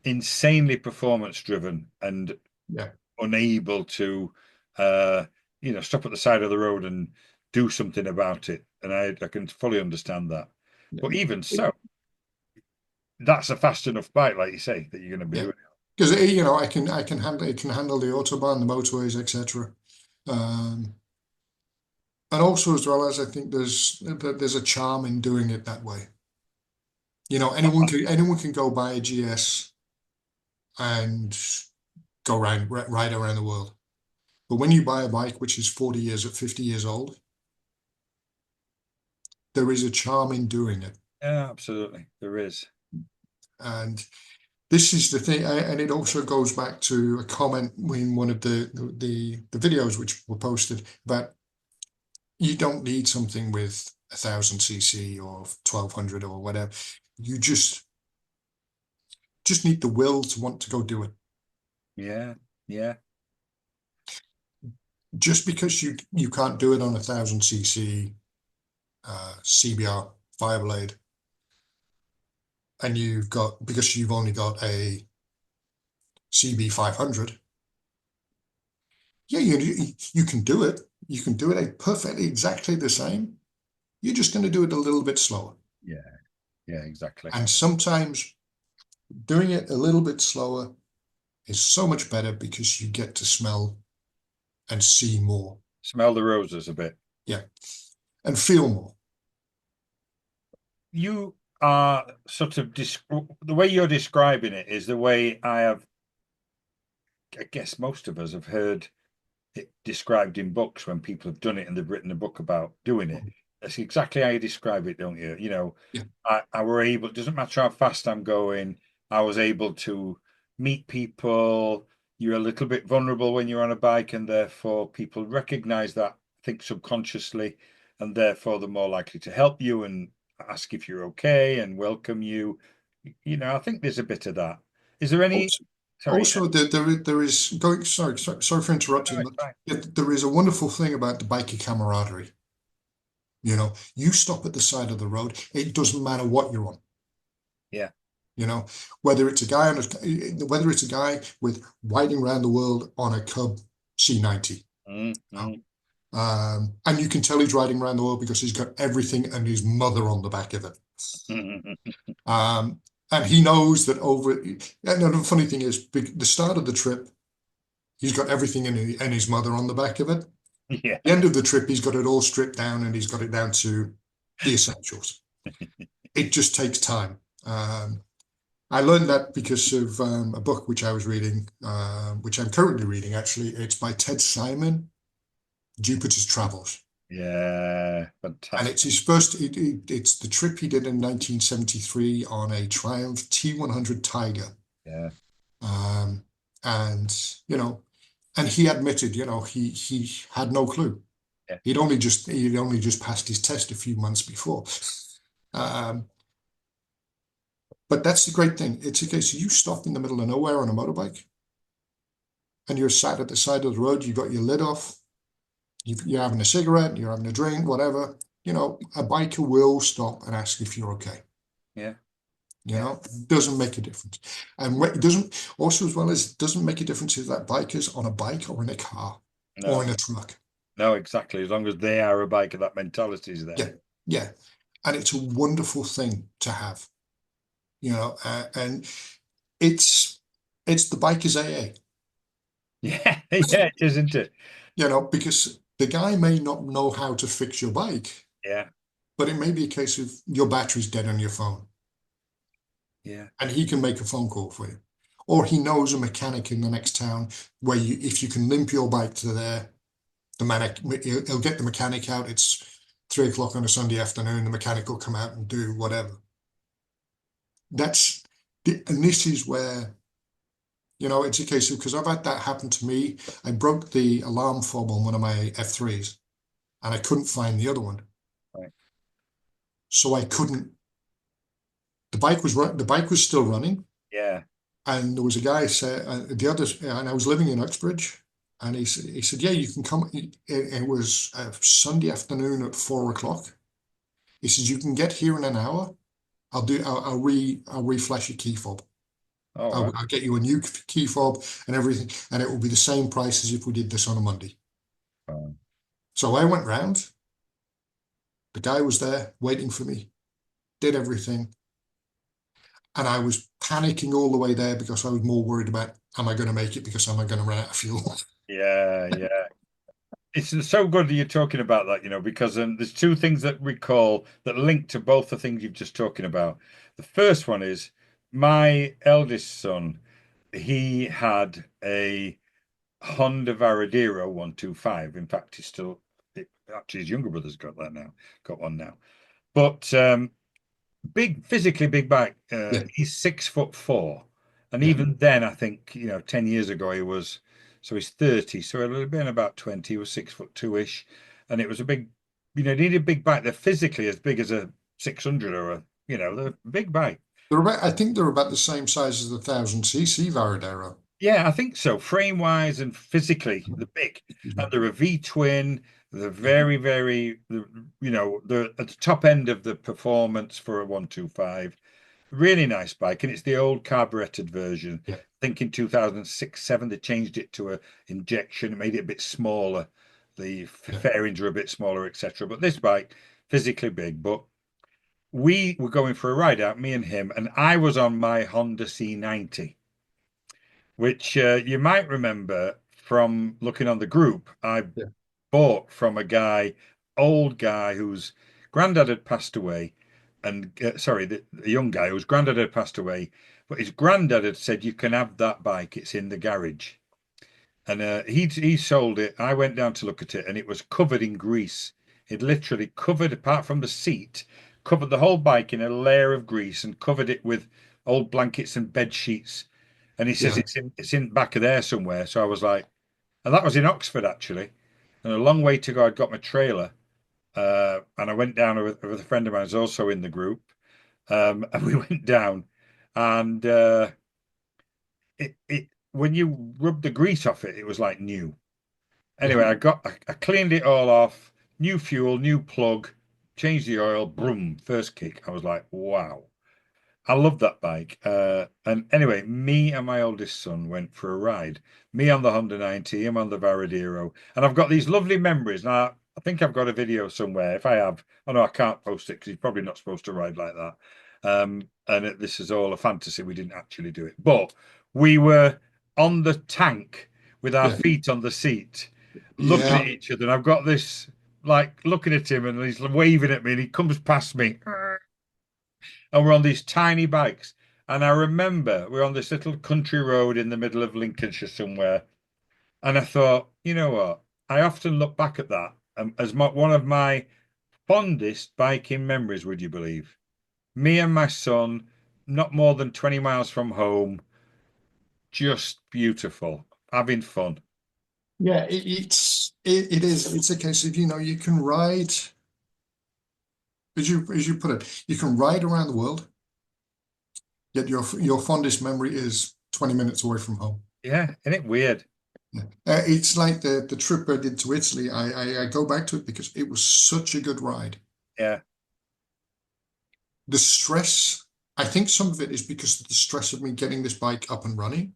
insanely performance driven and Yeah. unable to, uh, stop at the side of the road and do something about it. And I can fully understand that. But even Yeah. so, that's a fast enough bike, like you say, that you're going to be Yeah. doing. Because I can handle it can handle the autobahn, the motorways, etc. Um, and also as well as I think there's a charm in doing it that way. Anyone can go buy a GS and go ride around the world. But when you buy a bike which is 40 years or 50 years old, there is a charm in doing it. Yeah, absolutely. There is. And this is the thing, and it also goes back to a comment in one of the videos which were posted about you don't need something with 1,000 cc or 1,200 or whatever. You just need the will to want to go do it. Yeah, yeah, Just because you can't do it on 1,000 cc CBR Fireblade, and because you've only got a CB 500, yeah, you can do it. You can do it perfectly exactly the same. You're just going to do it a little bit slower. yeah, yeah, exactly. And sometimes doing it a little bit slower is so much better because you get to smell and see more. Smell the roses a bit. Yeah. And feel more. You are sort of the way you're describing it is the way I guess most of us have heard it described in books when people have done it and they've written a book about doing it. That's exactly how you describe it, don't you? Yeah. I were able, it doesn't matter how fast I'm going, I was able to meet people. You're a little bit vulnerable when you're on a bike, and therefore people recognize that, I think subconsciously, and therefore they're more likely to help you and ask if you're okay and welcome you. I think there's a bit of that. Is there any, Also, sorry, also there is going, sorry for no, interrupting, it's but fine. there is a wonderful thing about the biker camaraderie. You stop at the side of the road, it doesn't matter what you're on. Yeah. You know, whether it's a guy with riding around the world on a Cub C90. Mm, mm. And you can tell he's riding around the world because he's got everything and his mother on the back of it. Um, and he knows that and the funny thing is, the start of the trip, he's got everything and his mother on the back of it. Yeah. The end of the trip, he's got it all stripped down and he's got it down to the essentials. It just takes time. I learned that because of a book which I was reading, which I'm currently reading, actually. It's by Ted Simon, Jupiter's Travels. Yeah, And it's fantastic. his it's the trip he did in 1973 on a Triumph T100 Tiger. Yeah, Um, and, you know, and he admitted, he had no clue. yeah, He'd only just passed his test a few months before. Um, but that's the great thing. It's a case of you stop in the middle of nowhere on a motorbike and you're sat at the side of the road, you got your lid off, you're having a cigarette, you're having a drink, whatever. A biker will stop and ask if you're okay. yeah, You yeah. know, doesn't make a difference. And it doesn't also, as well as it doesn't make a difference if that biker's on a bike or in a car or No, in a truck. no, exactly. As long as they are a biker, that mentality is Yeah, there. yeah. And it's a wonderful thing to have, and it's it's the biker's AA, Yeah, yeah, it is, isn't it? because the guy may not know how to fix your bike, Yeah, but it may be a case of your battery's dead on your phone yeah, and he can make a phone call for you. Or he knows a mechanic in the next town where if you can limp your bike to there, he'll get the mechanic out. It's 3 o'clock on a Sunday afternoon. The mechanic will come out and do whatever. And this is where, it's a case of, because I've had that happen to me. I broke the alarm fob on one of my F3s and I couldn't find the other one. right. So I couldn't, the bike was still running. Yeah, And there was a guy said and I was living in Uxbridge, and he said, yeah, you can come. It was a Sunday afternoon at 4 o'clock. He says you can get here in an hour. I'll reflash your key fob. all I'll, right. I'll get you a new key fob and everything, and it will be the same price as if we did this on a Monday. Fine. So I went round. The guy was there waiting for me. Did everything. And I was panicking all the way there because I was more worried about, am I going to make it, because am I going to run out of fuel? Yeah, yeah. It's so good that you're talking about that, because there's two things that recall that link to both the things you've just talking about. The first one is my eldest son, he had a Honda Varadero 125. In fact, actually his younger brother's got one now. But physically big bike. Yeah, He's 6'4", and yeah. even then, I think 10 years ago so he's 30, so it'll have been about 20. He was 6'2" ish, and it was a big, needed a big bike. They're physically as big as a 600 or they're a big bike. I think they're about the same size as the 1000cc Varadero. Yeah, I think so. Frame wise and physically, they're big, Excuse me. and they're a V twin. They're Yeah, very, very, they're at the top end of the performance for a 125. Really nice bike, and it's the old carbureted version. I yeah, think in 2006, 7, they changed it to a injection, made it a bit smaller. The yeah. fairings are a bit smaller, etc. But this bike, physically big. But we were going for a ride out, me and him, and I was on my Honda C90. which you might remember from looking on the group. I Yeah. bought from a guy, old guy whose granddad had passed away, and sorry, the young guy whose granddad had passed away, but his granddad had said, "You can have that bike. It's in the garage." And he sold it. I went down to look at it, and it was covered in grease. It literally covered, apart from the seat, covered the whole bike in a layer of grease and covered it with old blankets and bed sheets. And he says Yeah. it's in back of there somewhere. So I was like, and that was in Oxford actually, and a long way to go. I'd got my trailer, and I went down with a friend of mine who's also in the group, and we went down, and it when you rubbed the grease off it, it was like new. Yeah. Anyway, I cleaned it all off, new fuel, new plug, changed the oil, boom, first kick. I was like, wow. I love that bike. And anyway, me and my oldest son went for a ride. Me on the Honda 90, him on the Varadero. And I've got these lovely memories. Now, I think I've got a video somewhere. If I have, I know I can't post it because he's probably not supposed to ride like that. This is all a fantasy. We didn't actually do it. But we were on the tank with our Yeah. feet on the seat, looking at Yeah. each other. And I've got this, like, looking at him and he's waving at me and he comes past me and we're on these tiny bikes. And I remember we're on this little country road in the middle of Lincolnshire somewhere. And I thought, you know what? I often look back at that as one of my fondest biking memories, would you believe? Me and my son, not more than 20 miles from home, just beautiful, having fun. Yeah. It is. It's a case of, you can ride, as you put it, you can ride around the world, yet your fondest memory is 20 minutes away from home. Yeah, isn't it weird? Yeah. It's like the trip I did to Italy. I go back to it because it was such a good ride. Yeah, The stress, I think some of it is because of the stress of me getting this bike up and running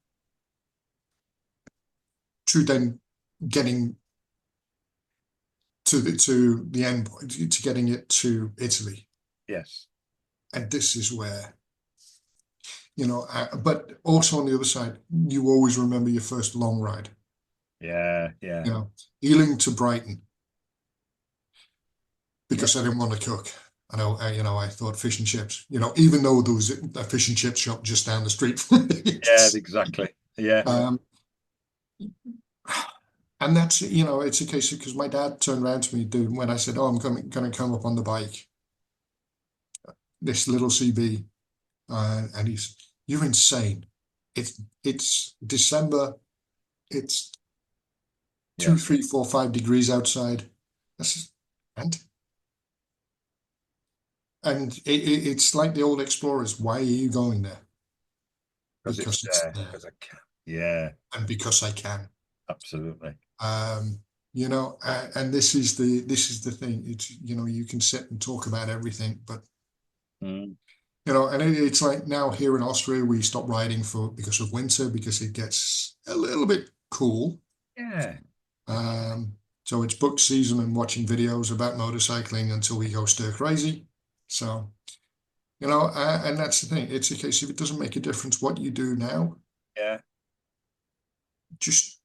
to then getting to the end point, to getting it to Italy. yes, And this is where, but also on the other side, you always remember your first long ride, yeah, yeah, you know, Ealing to Brighton, yeah, because I didn't want to cook. I thought fish and chips, even though there was a fish and chip shop just down the street from me. yeah, exactly. Yeah, Um, and that's, it's a case of, because my dad turned around to me, dude, when I said, "Oh, I'm going to come up on the bike, this little CB," and he's, "You're insane. It's December. It's yeah, 2, 3, 4, 5 degrees outside." I said, and it's like the old explorers. Why are you going there? because it's Because it's there, there, because I can. Yeah, and because I can. absolutely. Um, and this is the thing. It's, you can sit and talk about everything, but Mm. and it's like now here in Austria, we stop riding because of winter, because it gets a little bit cool. Yeah, So it's book season and watching videos about motorcycling until we go stir crazy. So, and that's the thing. It's a case of, it doesn't make a difference what you do now. yeah, Just,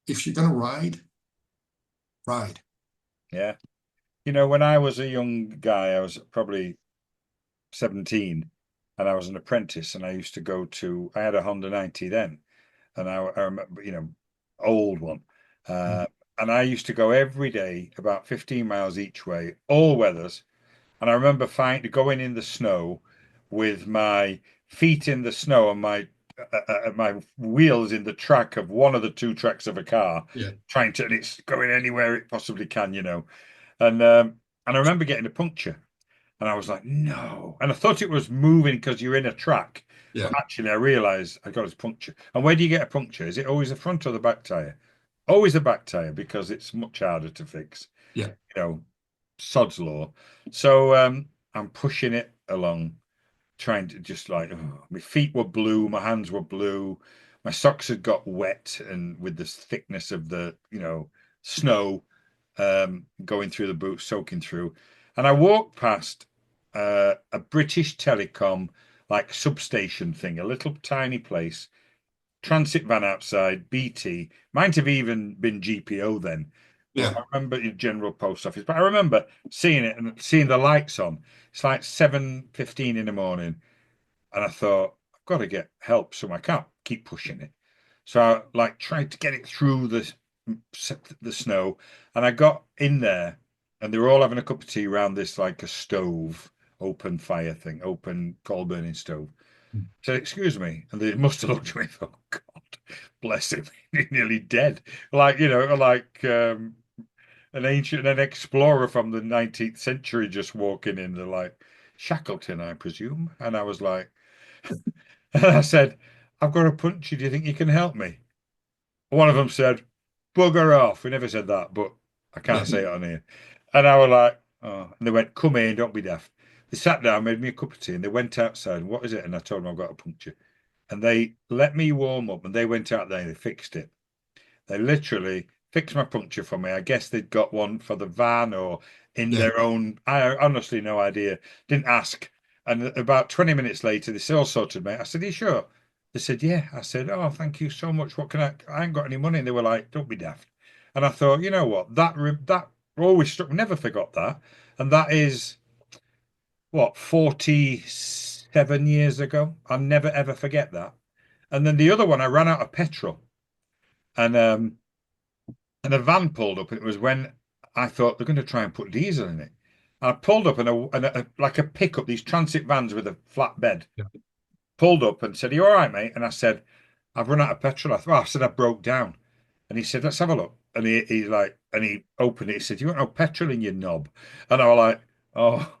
if you're going to ride, ride. yeah. When I was a young guy, I was probably 17 and I was an apprentice and I used to I had a Honda 90 then and I remember, old one. Uh, Mm. and I used to go every day about 15 miles each way, all weathers. And I remember going in the snow with my feet in the snow and my wheels in the track of one of the two tracks of a car, Yeah, and it's going anywhere it possibly can. And I remember getting a puncture. And I was like, no. And I thought it was moving because you're in a track. But yeah, actually, I realized I got a puncture. And where do you get a puncture? Is it always the front or the back tire? Always the back tire because it's much harder to fix. yeah, You know, sod's law. So I'm pushing it along, trying to just like, oh, my feet were blue, my hands were blue, my socks had got wet, and with the thickness of the snow going through the boots, soaking through. And I walked past a British Telecom like substation thing, a little tiny place, transit van outside, BT. Might have even been GPO then. But Yeah. I remember the General Post Office. But I remember seeing it and seeing the lights on. It's like 7:15 in the morning. And I thought, I've got to get help, so I can't keep pushing it. So I like tried to get it through the snow, and I got in there, and they were all having a cup of tea around this like a stove, open fire thing, open coal burning stove. So excuse me, and they must have looked at me and thought, God, bless him, he's nearly dead. Like like an explorer from the 19th century just walking in. They're like Shackleton, I presume, and I was like. And I said, I've got a puncture. Do you think you can help me? One of them said, bugger off. We never said that, but I can't Yeah. say it on here. And I was like, oh. And they went, come in, don't be daft. They sat down, made me a cup of tea, and they went outside. What is it? And I told them I've got a puncture. And they let me warm up, and they went out there and they fixed it. They literally fixed my puncture for me. I guess they'd got one for the van or in Yeah. their own. I honestly no idea. Didn't ask. And about 20 minutes later, they all sorted me. I said, are you sure? They said, yeah. I said, oh, thank you so much. What can I ain't got any money. And they were like, don't be daft. And I thought, you know what? That always struck me. Never forgot that. And that is what, 47 years ago. I'll never ever forget that. And then the other one, I ran out of petrol. And and a van pulled up, and it was when I thought they're going to try and put diesel in it. And I pulled up, and like a pickup, these transit vans with a flat bed, Yeah. pulled up and said, "Are you all right, mate?" And I said, "I've run out of petrol." I said, "I broke down." And he said, "Let's have a look." And he opened it. He said, "You got no petrol in your knob?" And I was like, "Oh."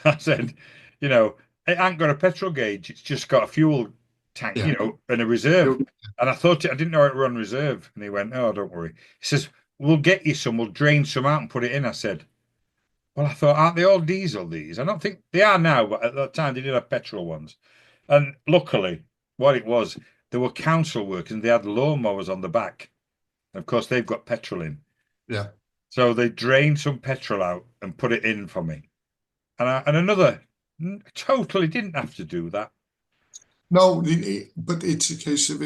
I said, it ain't got a petrol gauge. It's just got a fuel tank, Yeah. and a reserve. And I didn't know it were on reserve. And he went, "Oh, don't worry." He says, "We'll get you some. We'll drain some out and put it in." I said, "Well, I thought, aren't they all diesel, these?" I don't think they are now, but at that time they did have petrol ones. And luckily, what it was, there were council workers and they had lawnmowers on the back. And of course, they've got petrol in. Yeah. So they drained some petrol out and put it in for me. And another totally didn't have to do that. No, but it's a case of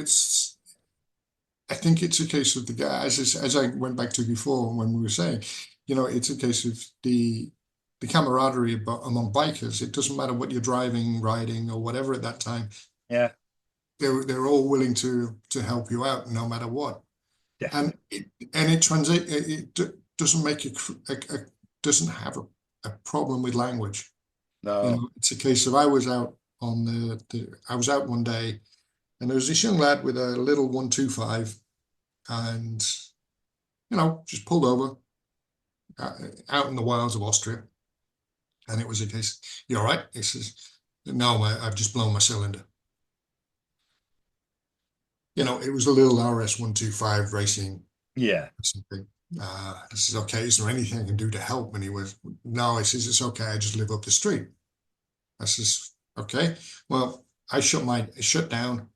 I think it's a case of the guy, as I went back to before when we were saying, it's a case of the camaraderie among bikers. It doesn't matter what you're driving, riding, or whatever at that time. Yeah, They're all willing to help you out no matter what. And definitely. it doesn't make doesn't have a problem with language. No. It's a case of I was out on I was out one day and there was this young lad with a little 125 and just pulled over out in the wilds of Austria. And it was a case, you all right? He says, no, I've just blown my cylinder. It was a little RS 125 racing Yeah. something. I says, okay, is there anything I can do to help? And he was, no, he says, it's okay. I just live up the street. I says, okay, well, I shut down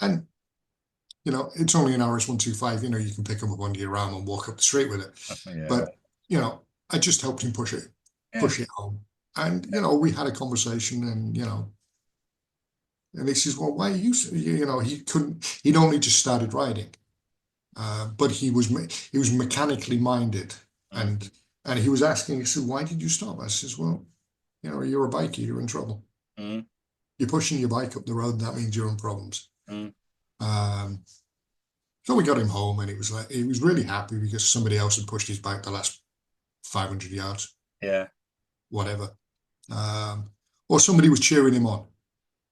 and, it's only an RS 125, you can pick them up under your arm and walk up the street with it. Yeah. But, I just helped him push Yeah. it home. And, we had a conversation and he says, well, why are he'd only just started riding. But he was mechanically minded, Mm, and he was asking. He said, "Why did you stop?" I says, "Well, you're a biker. You're in trouble. mm, You're pushing your bike up the road. That means you're in problems." mm. Um, so we got him home, and he was really happy because somebody else had pushed his bike the last 500 yards, Yeah. whatever, or somebody was cheering him on.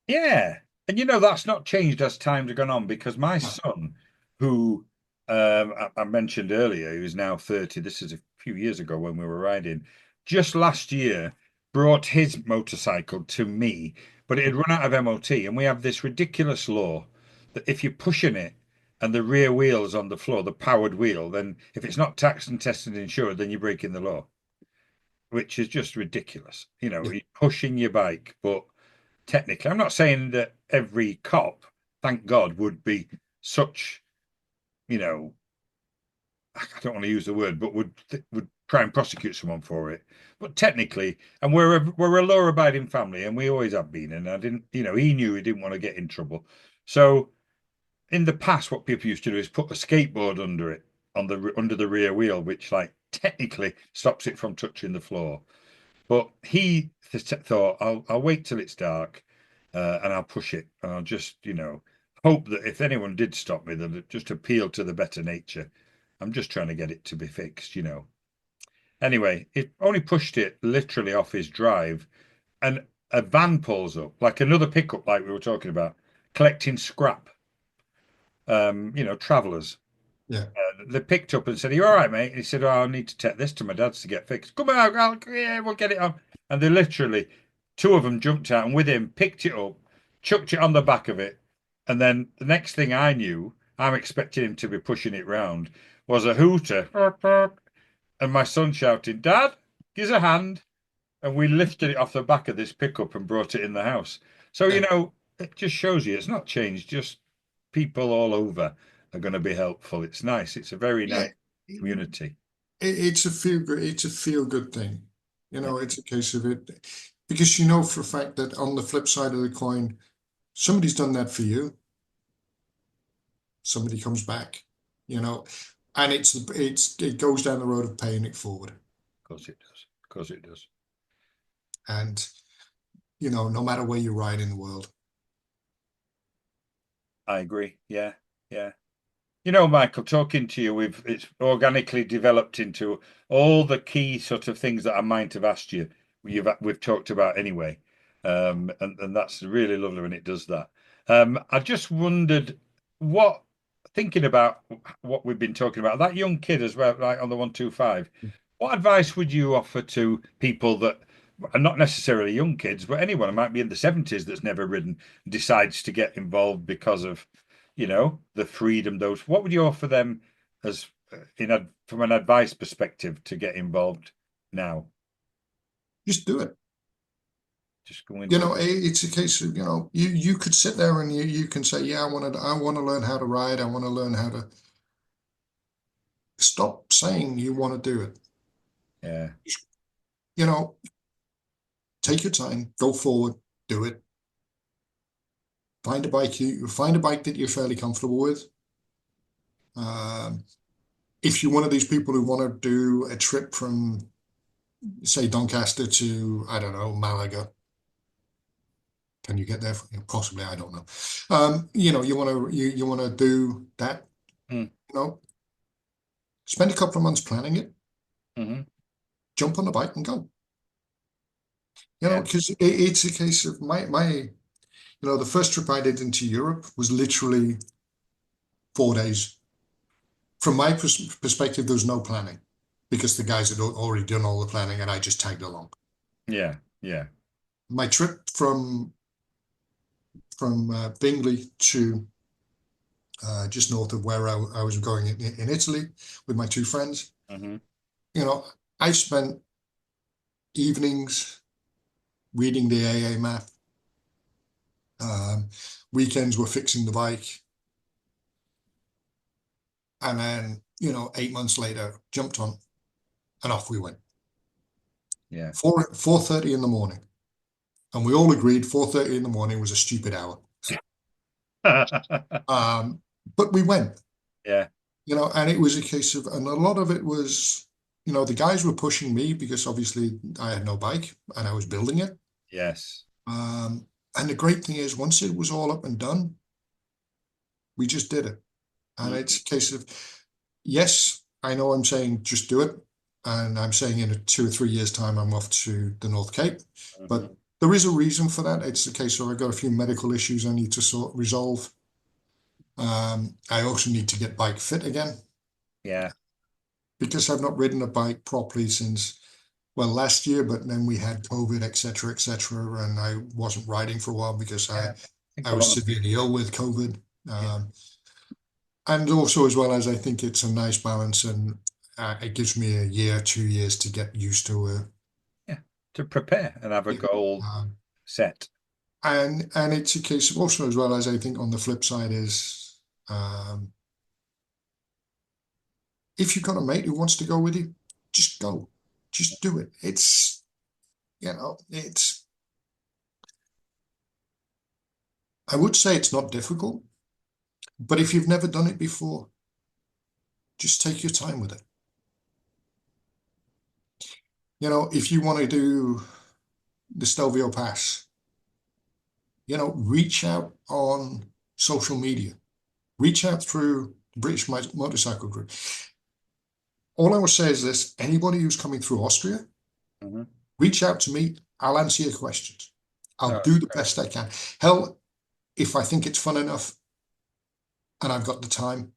Yeah. And that's not changed as time's gone on because my son, who I mentioned earlier, who's now 30, this is a few years ago when we were riding, just last year brought his motorcycle to me, but it had run out of MOT. And we have this ridiculous law that if you're pushing it and the rear wheel's on the floor, the powered wheel, then if it's not taxed and tested and insured, then you're breaking the law, which is just ridiculous. Yeah, You're pushing your bike, but technically, I'm not saying that every cop, thank God, would be such, I don't want to use the word, but would try and prosecute someone for it. But technically, and we're a law-abiding family, and we always have been. And I didn't, he knew he didn't want to get in trouble, so in the past, what people used to do is put a skateboard under it on the under the rear wheel, which like technically stops it from touching the floor. But he thought, I'll wait till it's dark, and I'll push it, and I'll just, hope that if anyone did stop me, that it just appeal to the better nature. I'm just trying to get it to be fixed. Anyway, it only pushed it literally off his drive, and a van pulls up, like another pickup, like we were talking about, collecting scrap. Travelers. Yeah. They picked up and said, "Are you all right, mate?" And he said, "Oh, I need to take this to my dad's to get fixed." Come on, yeah, we'll get it on. And they literally, two of them jumped out and with him picked it up, chucked it on the back of it. And then the next thing I knew, I'm expecting him to be pushing it round, was a hooter. And my son shouting, "Dad, give us a hand." And we lifted it off the back of this pickup and brought it in the house. So, Yeah. it just shows you it's not changed, just people all over are going to be helpful. It's nice. It's a very Yeah. nice community. It's a feel good thing. Yeah, It's a case of it because for a fact that on the flip side of the coin, somebody's done that for you. Somebody comes back, you know, and it goes down the road of paying it forward. of course it does. Of course it does. And no matter where you ride in the world. I agree. Yeah, yeah. Michael, talking to you, it's organically developed into all the key sort of things that I might have asked you. We've talked about anyway, and that's really lovely when it does that. I just wondered what thinking about what we've been talking about that young kid as well, right on the 125. What advice would you offer to people that are not necessarily young kids, but anyone who might be in the 70s that's never ridden, decides to get involved because of the freedom those what would you offer them as from an advice perspective to get involved now? Just do it. Just go into it. It's a case of, you could sit there and you can say, yeah, I want to learn how to ride. I want to learn how to stop saying you want to do it. Yeah. Take your time, go forward, do it. Find a bike that you're fairly comfortable with. If you're one of these people who want to do a trip from, say, Doncaster to, I don't know, Malaga, can you get there? Possibly, I don't know. You want to do that. Mm. Spend a couple of months planning it. Mm-hmm. Jump on the bike and go. Yeah. Because it's a case of the first trip I did into Europe was literally 4 days. From my perspective, there was no planning because the guys had already done all the planning and I just tagged along. Yeah. Yeah. My trip from Bingley to just north of where I was going in Italy with my two friends. Mm-hmm. I spent evenings reading the AA map. Weekends were fixing the bike. And then, 8 months later, jumped on and off we went. Yeah. 4:30 in the morning. And we all agreed 4:30 in the morning was a stupid hour. But we went. Yeah. And it was a case of, and a lot of it was, the guys were pushing me because obviously I had no bike and I was building it. Yes. And the great thing is, once it was all up and done, we just did it. And it's a case of, yes, I know I'm saying just do it. And I'm saying in 2 or 3 years' time, I'm off to the North Cape. But there is a reason for that. It's a case of I've got a few medical issues I need to resolve. I also need to get bike fit again. Yeah. Because I've not ridden a bike properly since, well, last year, but then we had COVID, et cetera, and I wasn't riding for a while because I was severely ill with COVID. And also, as well as I think it's a nice balance, and it gives me a year, 2 years to get used to it. Yeah. To prepare and have a goal set. And it's a case of also, as well as I think on the flip side is, if you've got a mate who wants to go with you, just go, just do it. I would say it's not difficult. But if you've never done it before, just take your time with it. If you want to do the Stelvio Pass, reach out on social media, reach out through the British Motorcycle Group. All I will say is this: anybody who's coming through Austria, Mm-hmm. reach out to me. I'll answer your questions. I'll Oh, do the great. best I can. Hell, if I think it's fun enough and I've got the time,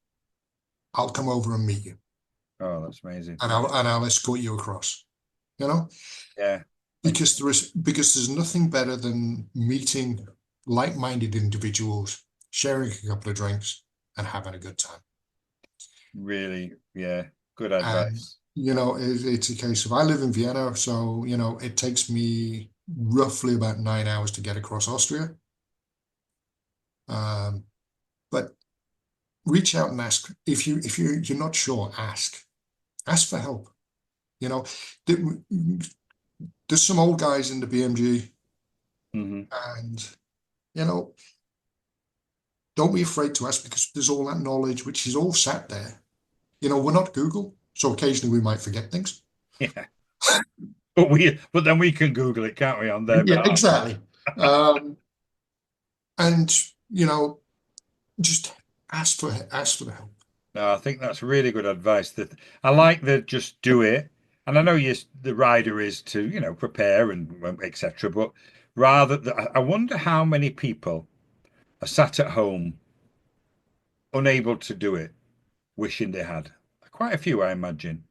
I'll come over and meet you, Oh, that's amazing. and I'll escort you across. You know, Yeah. Thank you. because there's nothing better than meeting like-minded individuals, sharing a couple of drinks, and having a good time. Really, yeah. Good And advice. it's a case of I live in Vienna, so it takes me roughly about 9 hours to get across Austria. Um, but reach out and ask if you're not sure, ask for help. You know, there- there's some old guys in the BMG, Mm-hmm. and you know, don't be afraid to ask because there's all that knowledge which is all sat there. We're not Google, so occasionally we might forget things. Yeah. But then we can Google it, can't we, on their Yeah, behalf? exactly. Um, and just ask for the help. No, I think that's really good advice. That I like the just do it. And I know the rider is to, prepare and etc. But I wonder how many people are sat at home unable to do it, wishing they had. Quite a few, I imagine.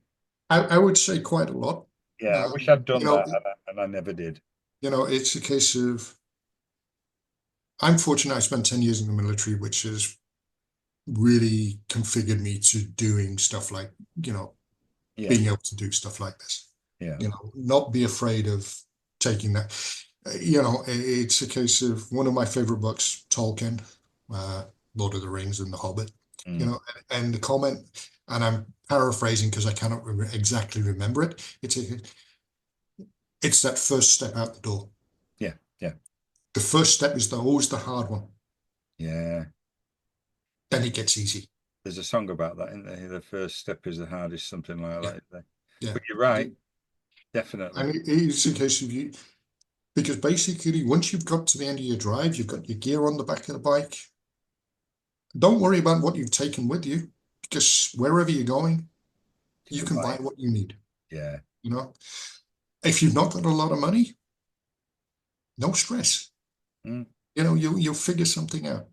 I would say quite a lot. Yeah, I wish Um, I'd done that, and I never did. it's a case of I'm fortunate I spent 10 years in the military, which has really configured me to doing stuff like, Yeah, being able to do stuff like this. yeah. Not be afraid of taking that. It's a case of one of my favorite books, Tolkien, uh, Lord of the Rings and The Hobbit, Mm, and the comment, and I'm paraphrasing because I cannot exactly remember it. It's that first step out the door. yeah, yeah, The first step is always the hard one. yeah. Then it gets easy. There's a song about that, isn't there? The first step is the hardest, something like Yeah, that, isn't there? yeah. But you're right, definitely. And it's a case of you, because basically, once you've got to the end of your drive, you've got your gear on the back of the bike. Don't worry about what you've taken with you, because wherever you're going, You you can can buy buy it. what you need. Yeah, You know, if you've not got a lot of money, no stress. mm, You'll figure something out.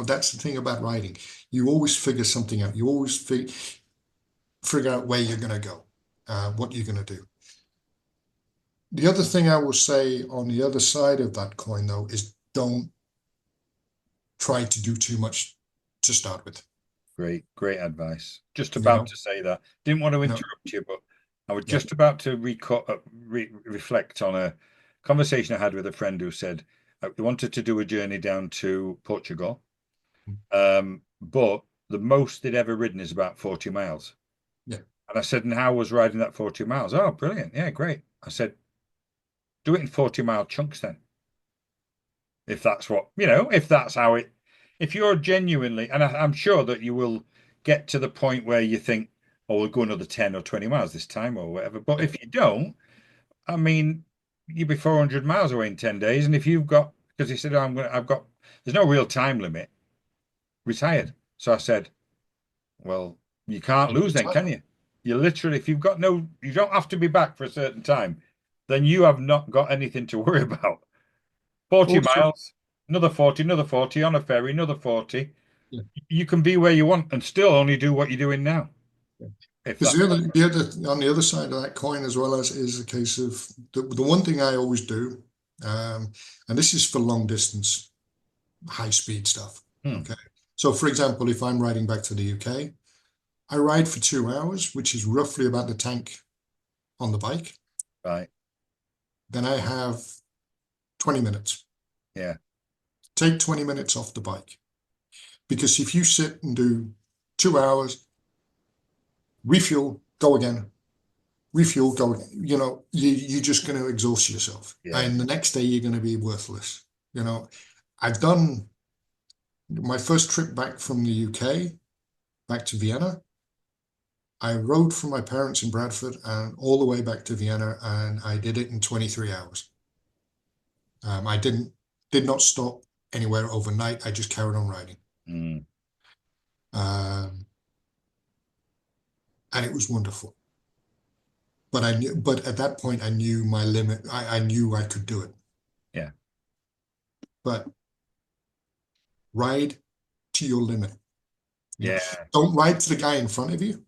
That's the thing about riding. You always figure something out. You always figure out where you're going to go, what you're going to do. The other thing I will say on the other side of that coin, though, is don't try to do too much to start with. great, great advice. Just You about know, to say that. Didn't want to you know, interrupt you, but I was yeah. just about to reflect on a conversation I had with a friend who said he wanted to do a journey down to Portugal, but the most they'd ever ridden is about 40 miles. Yeah. And I said, and how was riding that 40 miles? Oh, brilliant. Yeah, great. I said, do it in 40-mile chunks then. If that's if that's how if you're genuinely, and I'm sure that you will get to the point where you think, oh, we'll go another 10 or 20 miles this time or whatever. But Yeah. if you don't, I mean, you'll be 400 miles away in 10 days. And if you've got, because he said, there's no real time limit, retired. So I said, well, you can't lose then, can you? You literally, if you've got you don't have to be back for a certain time, then you have not got anything to worry about. 40 Also, miles, another 40 on a ferry, another 40. yeah. You can be where you want and still only do what you're doing now. If Because that's on the other side of that coin as well as is a case of the one thing I always do, and this is for long distance, high speed stuff. hmm, Okay. So for example, if I'm riding back to the UK, I ride for 2 hours, which is roughly about the tank on the bike. right. Then I have 20 minutes. Yeah. Take 20 minutes off the bike. Because if you sit and do 2 hours, refuel, go again, refuel, go again, you're just going to exhaust yourself. Yeah. And the next day you're going to be worthless. I've done my first trip back from the UK, back to Vienna, I rode from my parents in Bradford and all the way back to Vienna, and I did it in 23 hours. I did not stop anywhere overnight. I just carried on riding. Mm. Um, and it was wonderful. But at that point, I knew my limit. I knew I could do it. Yeah. But ride to your limit. You know, Yeah. don't ride to the guy in front of you.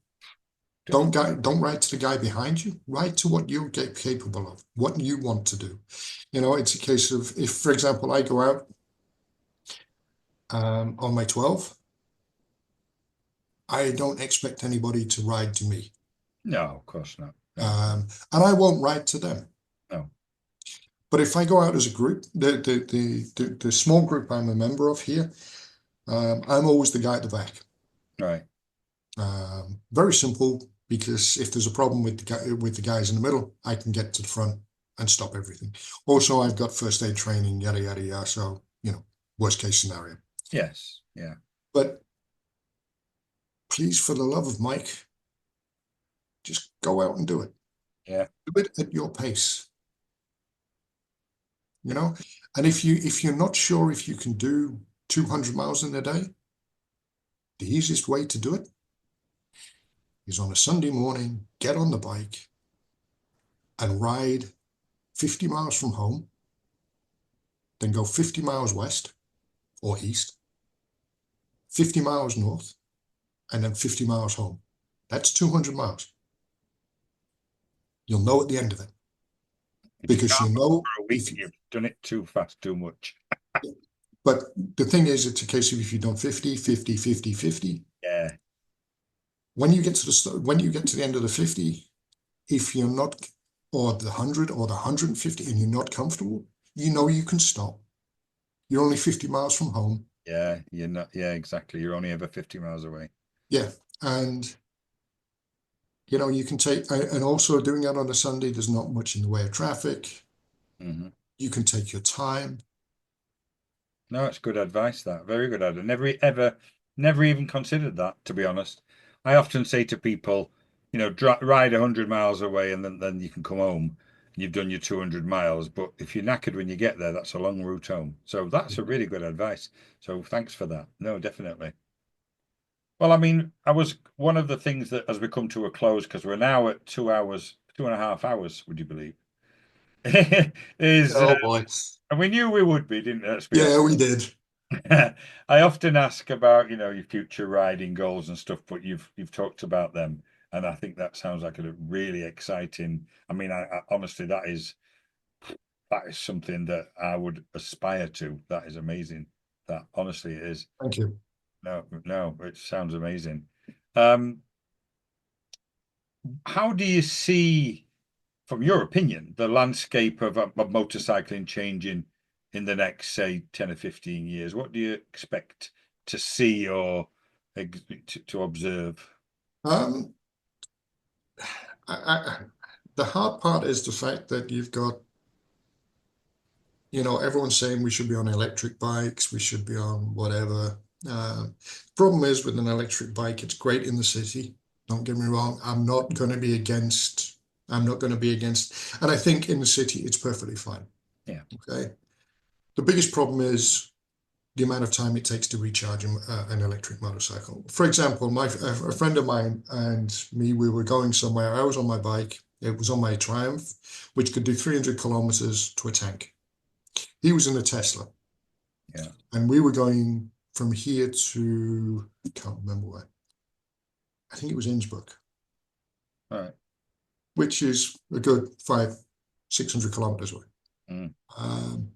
Definitely. Don't ride to the guy behind you. Ride to what you're capable of, what you want to do. You know, it's a case of if, for example, I go out on my 12, I don't expect anybody to ride to me. No, of course not. No. And I won't ride to them. No. But if I go out as a group, the small group I'm a member of here, I'm always the guy at the back. Right. Very simple, because if there's a problem with the guys in the middle, I can get to the front and stop everything. Also, I've got first aid training, yada yada yada. So, you know, worst case scenario. Yes. Yeah. But please, for the love of Mike, just go out and do it. Yeah. Do it at your pace. You know, and if you're not sure if you can do 200 miles in a day, the easiest way to do it is on a Sunday morning, get on the bike and ride 50 miles from home, then go 50 miles west or east, 50 miles north, and then 50 miles home. That's 200 miles. You'll know at the end of it. If you Because you can't know, for a week, you've done it too fast, too much. but the thing is, it's a case of if you've done 50, 50, 50, 50, Yeah. when you get to the end of the 50, if you're not, or the 100 or the 150, and you're not comfortable, you know you can stop. You're only 50 miles from home. Yeah. You're not. Yeah, exactly. You're only ever 50 miles away. Yeah. And, you know, you can take, and also doing that on a Sunday, there's not much in the way of traffic. Mm-hmm. You can take your time. No, it's good advice. That very good advice. Never even considered that. To be honest, I often say to people, you know, ride 100 miles away, and then you can come home. And you've done your 200 miles. But if you're knackered when you get there, that's a long route home. So that's a really good advice. So thanks for that. No, definitely. Well, I mean, I was one of the things that as we come to a close, because we're now at 2 hours, 2.5 hours, would you believe? Is Oh boy. and we knew we would be, didn't we? Let's be honest. Yeah, we did. I often ask about, you know, your future riding goals and stuff, but you've talked about them, and I think that sounds like a really exciting. I mean, I honestly, that is something that I would aspire to. That is amazing. That honestly it is. Thank you. No, no, it sounds amazing. Um, how do you see, from your opinion, the landscape of motorcycling changing in the next, say, 10 or 15 years? What do you expect to see or to observe? Um, I, the hard part is the fact that you've got, you know, everyone's saying we should be on electric bikes, we should be on whatever. Problem is with an electric bike, it's great in the city. Don't get me wrong. I'm not going to be against, and I think in the city, it's perfectly fine. Yeah. Okay. The biggest problem is the amount of time it takes to recharge an electric motorcycle. For example, a friend of mine and me, we were going somewhere. I was on my bike. It was on my Triumph, which could do 300 kilometers to a tank. He was in a Tesla. Yeah. And we were going from here to, I can't remember where. I think it was Innsbruck. All right. Which is a good 600 kilometers away. Mm.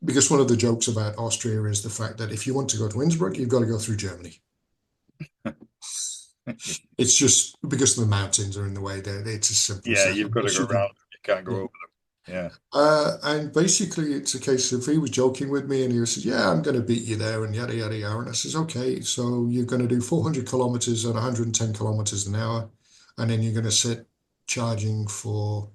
Because one of the jokes about Austria is the fact that if you want to go to Innsbruck, you've got to go through Germany. It's just because the mountains are in the way there. It's as simple as Yeah, that. you've got to go around. You can't go Yeah. over them. Yeah. And basically, it's a case of he was joking with me and he says, yeah, I'm going to beat you there and yada, yada, yada. And I says, okay, so you're going to do 400 kilometers at 110 kilometers an hour. And then you're going to sit charging for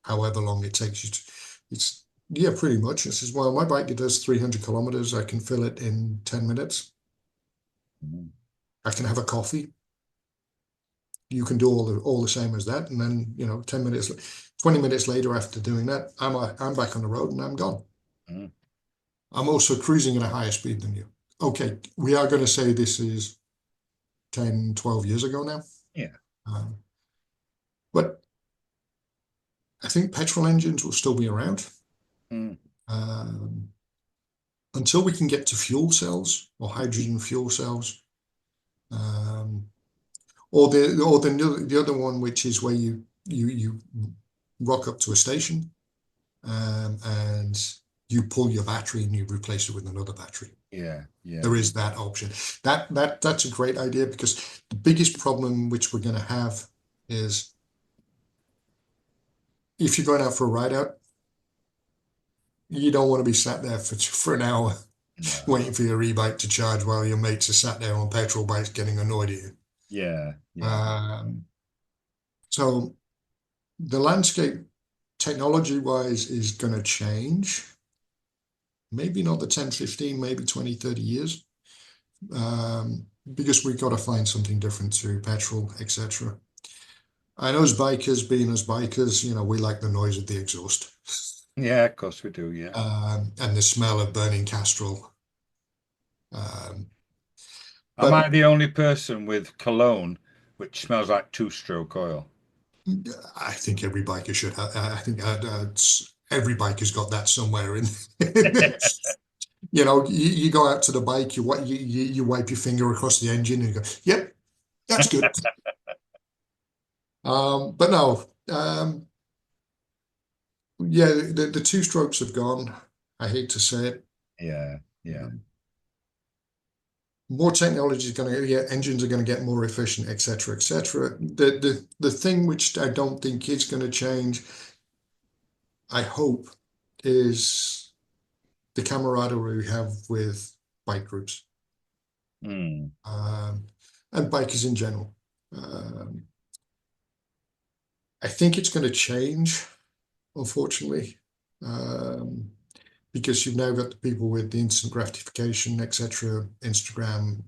however long it takes you to, Yeah, pretty much. This is, well, my bike, it does 300 kilometers. I can fill it in 10 minutes. Mm. I can have a coffee. You can do all the same as that. And then, 10 minutes, 20 minutes later after doing that, I'm back on the road and I'm gone. Mm. I'm also cruising at a higher speed than you. Okay, we are going to say this is 10, 12 years ago now. Yeah. Um, but I think petrol engines will still be around. Mm. Um, until we can get to fuel cells or hydrogen fuel cells. Um, or the other one, which is where you rock up to a station, and you pull your battery and you replace it with another battery. Yeah. Yeah. There is that option. That's a great idea, because the biggest problem which we're going to have is, if you're going out for a ride out, you don't want to be sat there for an hour No. waiting for your e-bike to charge while your mates are sat there on petrol bikes getting annoyed at you. Yeah. Yeah. Um, so the landscape, technology-wise, is going to change. Maybe not the 10, 15, maybe 20, 30 years. Because we've got to find something different to petrol, etc. And us bikers, being us bikers, we like the noise of the exhaust, Yeah. Of course we do. Yeah. and the smell of burning castrol. Um, Am but I the only person with cologne which smells like two-stroke oil? I think every biker should have. I think every biker's got that somewhere in. You go out to the bike, you wipe your finger across the engine, and you go, "Yep, that's good." But no, yeah, the two strokes have gone. I hate to say it. Yeah. Yeah. Um, More technology is going to, yeah, engines are going to get more efficient, etc., etc. The thing which I don't think is going to change, I hope, is the camaraderie we have with bike groups, Mm. um, and bikers in general. Um, I think it's going to change, unfortunately, um, because you've now got the people with the instant gratification, etc., Instagram,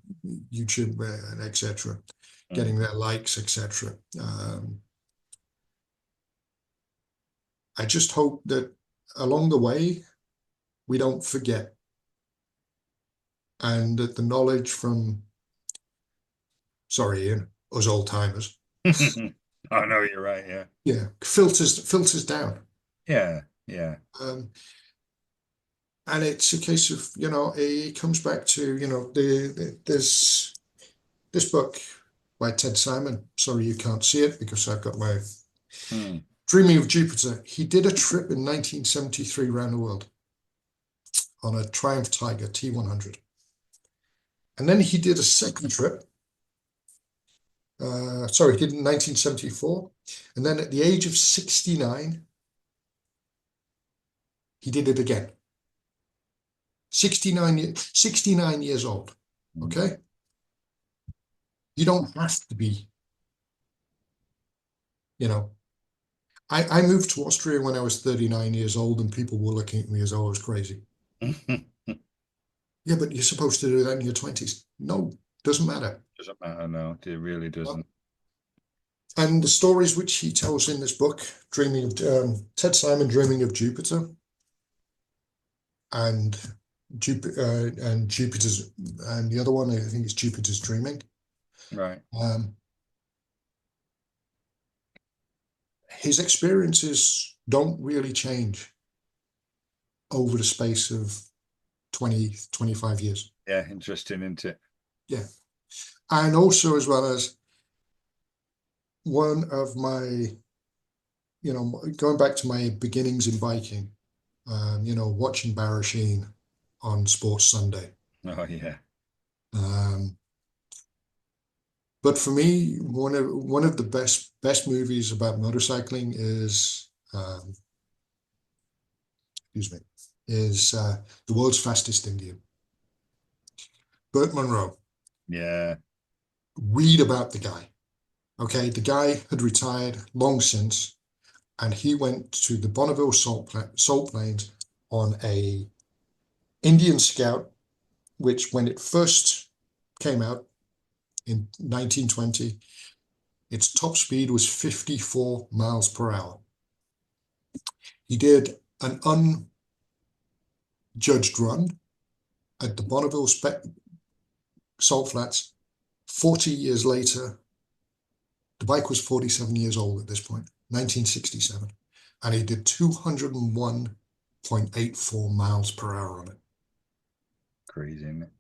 YouTube, and etc., Mm. getting their likes, etc. I just hope that along the way we don't forget, and that the knowledge from, sorry, Ian, us old timers, I know you're right. Yeah. yeah, filters down. Yeah. Yeah. Um, and it's a case of, it comes back to, there's this book by Ted Simon. Sorry, you can't see it because I've got my Mm. Dreaming of Jupiter. He did a trip in 1973 around the world on a Triumph Tiger T100. And then he did a second trip. Sorry, he did it in 1974. And then at the age of 69, he did it again. 69 years old. Mm. Okay? You don't have to be, you know. I moved to Austria when I was 39 years old, and people were looking at me as though I was crazy. Yeah, but you're supposed to do that in your 20s. No, doesn't matter. Doesn't matter. No, it really doesn't. And the stories which he tells in this book, Dreaming of Ted Simon, Dreaming of Jupiter, and Jupiter's, and the other one, I think it's Jupiter's Dreaming. Right. Um, his experiences don't really change over the space of 20, 25 years. Yeah. Interesting, isn't it? Yeah. And also, as well as one of my, going back to my beginnings in biking, watching Barasheen on Sports Sunday. Oh, yeah. Um, but for me, one of the best movies about motorcycling is, excuse me, is The World's Fastest Indian. Burt Munro. Yeah. Read about the guy. Okay, the guy had retired long since, and he went to the Bonneville salt plains on a Indian Scout, which when it first came out in 1920, its top speed was 54 miles per hour. He did an unjudged run at the Bonneville Salt Flats 40 years later. The bike was 47 years old at this point, 1967, and he did 201.84 miles per hour on it. Crazy, isn't it?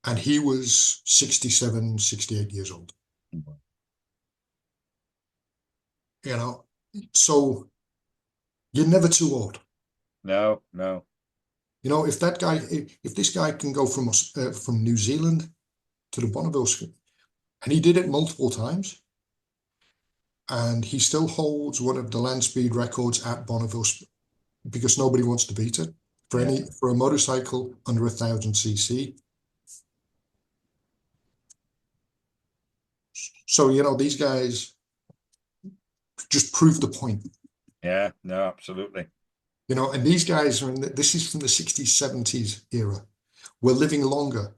And he was 67, 68 years old. You know, so you're never too old. No, no. You know, if this guy can go from New Zealand to the Bonneville, and he did it multiple times, and he still holds one of the land speed records at Bonneville because nobody wants to beat it for a motorcycle under 1,000 cc. So, you know, these guys just prove the point. Yeah, no, absolutely. You know, and these guys this is from the 60s, 70s era. We're living longer.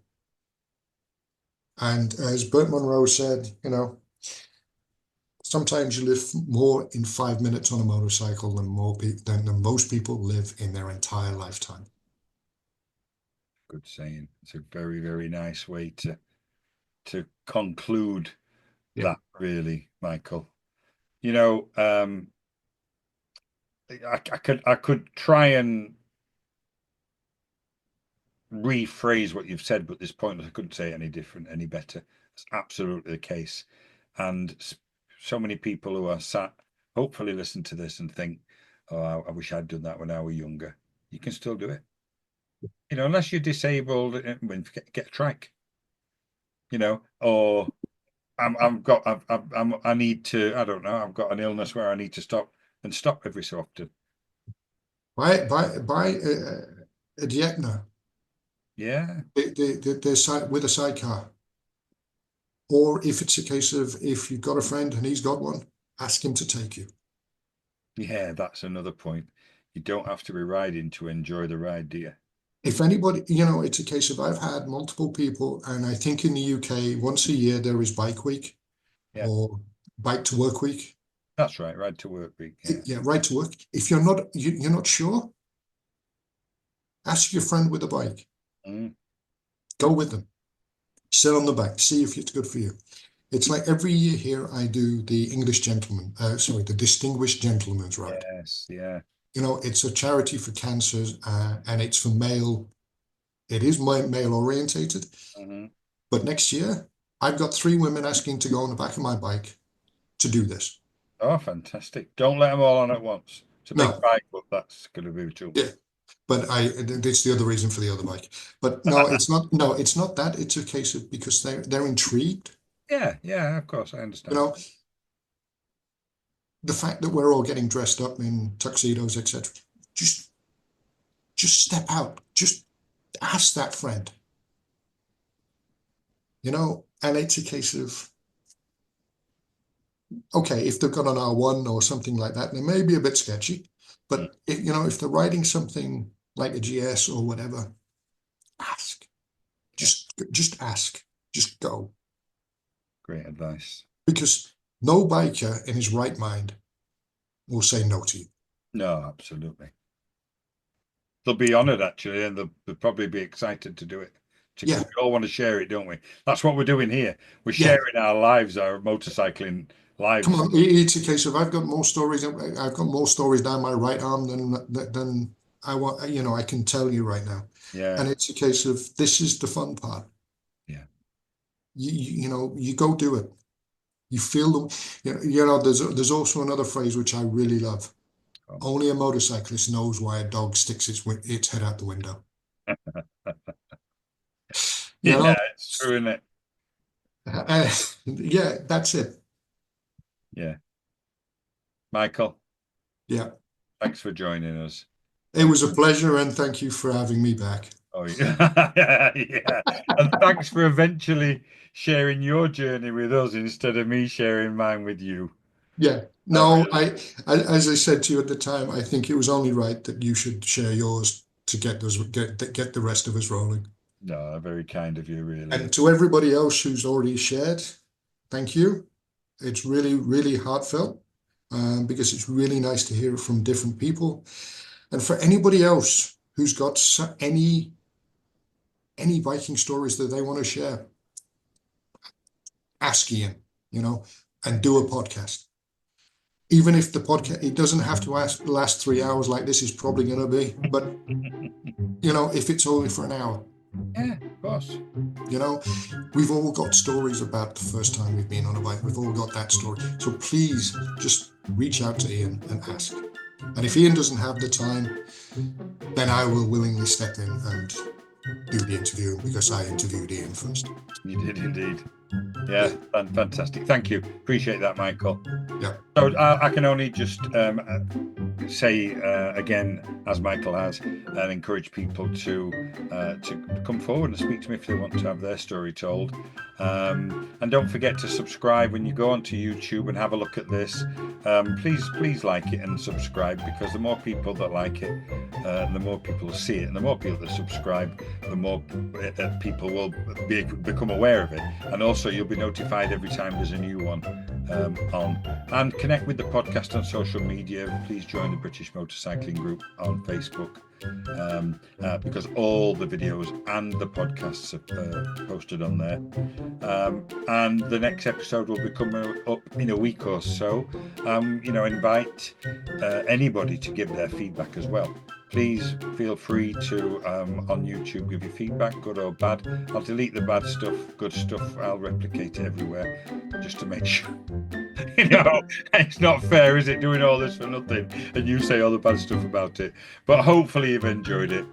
And as Burt Munro said, you know, sometimes you live more in 5 minutes on a motorcycle than most people live in their entire lifetime. Good saying. It's a very, very nice way to conclude that, really, Michael. You know, I could try and rephrase what you've said, but at this point I couldn't say it any different, any better. It's absolutely the case. And so many people who are sat, hopefully listen to this and think, oh, I wish I'd done that when I was younger. You can still do it. You know, unless you're disabled, get a trike. You know, or I need to, I don't know, I've got an illness where I need to stop every so often. Buy a Dietna. Yeah. They're with a sidecar. Or if it's a case of if you've got a friend and he's got one, ask him to take you. Yeah, that's another point. You don't have to be riding to enjoy the ride, do you? If anybody, you know, it's a case of I've had multiple people, and I think in the UK, once a year there is Bike Week or Bike to Work Week. That's right, Ride to Work Week. Yeah, yeah, Ride to Work. If you're not sure, ask your friend with a bike. Go with them. Sit on the back. See if it's good for you. It's like every year here I do the the Distinguished Gentleman's Ride. Yes, yeah. You know, it's a charity for cancer, and it's for male. It is male orientated. But next year, I've got 3 women asking to go on the back of my bike to do this. Oh, fantastic. Don't let them all on at once. It's a big bike, but that's going to be too much. Yeah. But it's the other reason for the other bike. But no, it's not. No, it's not that. It's a case of because they're intrigued. Yeah, yeah, of course, I understand. You know, the fact that we're all getting dressed up in tuxedos, etc. Just step out. Just ask that friend. You know, and it's a case of, okay, if they've got an R1 or something like that, they may be a bit sketchy. But if they're riding something like a GS or whatever, ask. Just ask. Just go. Great advice. Because no biker in his right mind will say no to you. No, absolutely. They'll be honored, actually, and they'll probably be excited to do it. We all want to share it, don't we? That's what we're doing here. We're sharing our lives, our motorcycling lives. Come on, it's a case of I've got more stories. I've got more stories down my right arm than I want. You know, I can tell you right now. Yeah. And it's a case of this is the fun part. Yeah. You go do it. You feel there's also another phrase which I really love. Only a motorcyclist knows why a dog sticks its head out the window. It's true, isn't it? Yeah, that's it. Yeah. Michael. Yeah. Thanks for joining us. It was a pleasure, and thank you for having me back. Oh, yeah. Yeah. And thanks for eventually sharing your journey with us instead of me sharing mine with you. Yeah. No, as I said to you at the time, I think it was only right that you should share yours to get the rest of us rolling. No, very kind of you, really. And to everybody else who's already shared, thank you. It's really, really heartfelt, because it's really nice to hear it from different people. And for anybody else who's got any Viking stories that they want to share, ask Ian, and do a podcast. Even if the podcast, it doesn't have to last 3 hours like this is probably going to be, but if it's only for an hour. Yeah, of course. We've all got stories about the first time we've been on a bike. We've all got that story. So please just reach out to Ian and ask. And if Ian doesn't have the time, then I will willingly step in and do the interview, because I interviewed Ian first. You did indeed. Yeah, fantastic. Thank you. Appreciate that, Michael. Yeah. So I can only just say again, as Michael has, and encourage people to come forward and speak to me if they want to have their story told. And don't forget to subscribe when you go onto YouTube and have a look at this. Please like it and subscribe, because the more people that like it, the more people see it, and the more people that subscribe, the more people will become aware of it. And also, you'll be notified every time there's a new one on. And connect with the podcast on social media. Please join the British Motorcycling Group on Facebook, because all the videos and the podcasts are posted on there. And the next episode will be coming up in a week or so. Invite anybody to give their feedback as well. Please feel free to, on YouTube, give your feedback, good or bad. I'll delete the bad stuff. Good stuff, I'll replicate it everywhere, just to make sure. It's not fair, is it, doing all this for nothing, and you say all the bad stuff about it. But hopefully you've enjoyed it,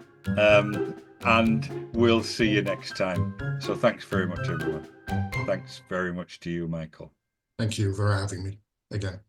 and we'll see you next time. So thanks very much, everyone. Thanks very much to you, Michael. Thank you for having me again.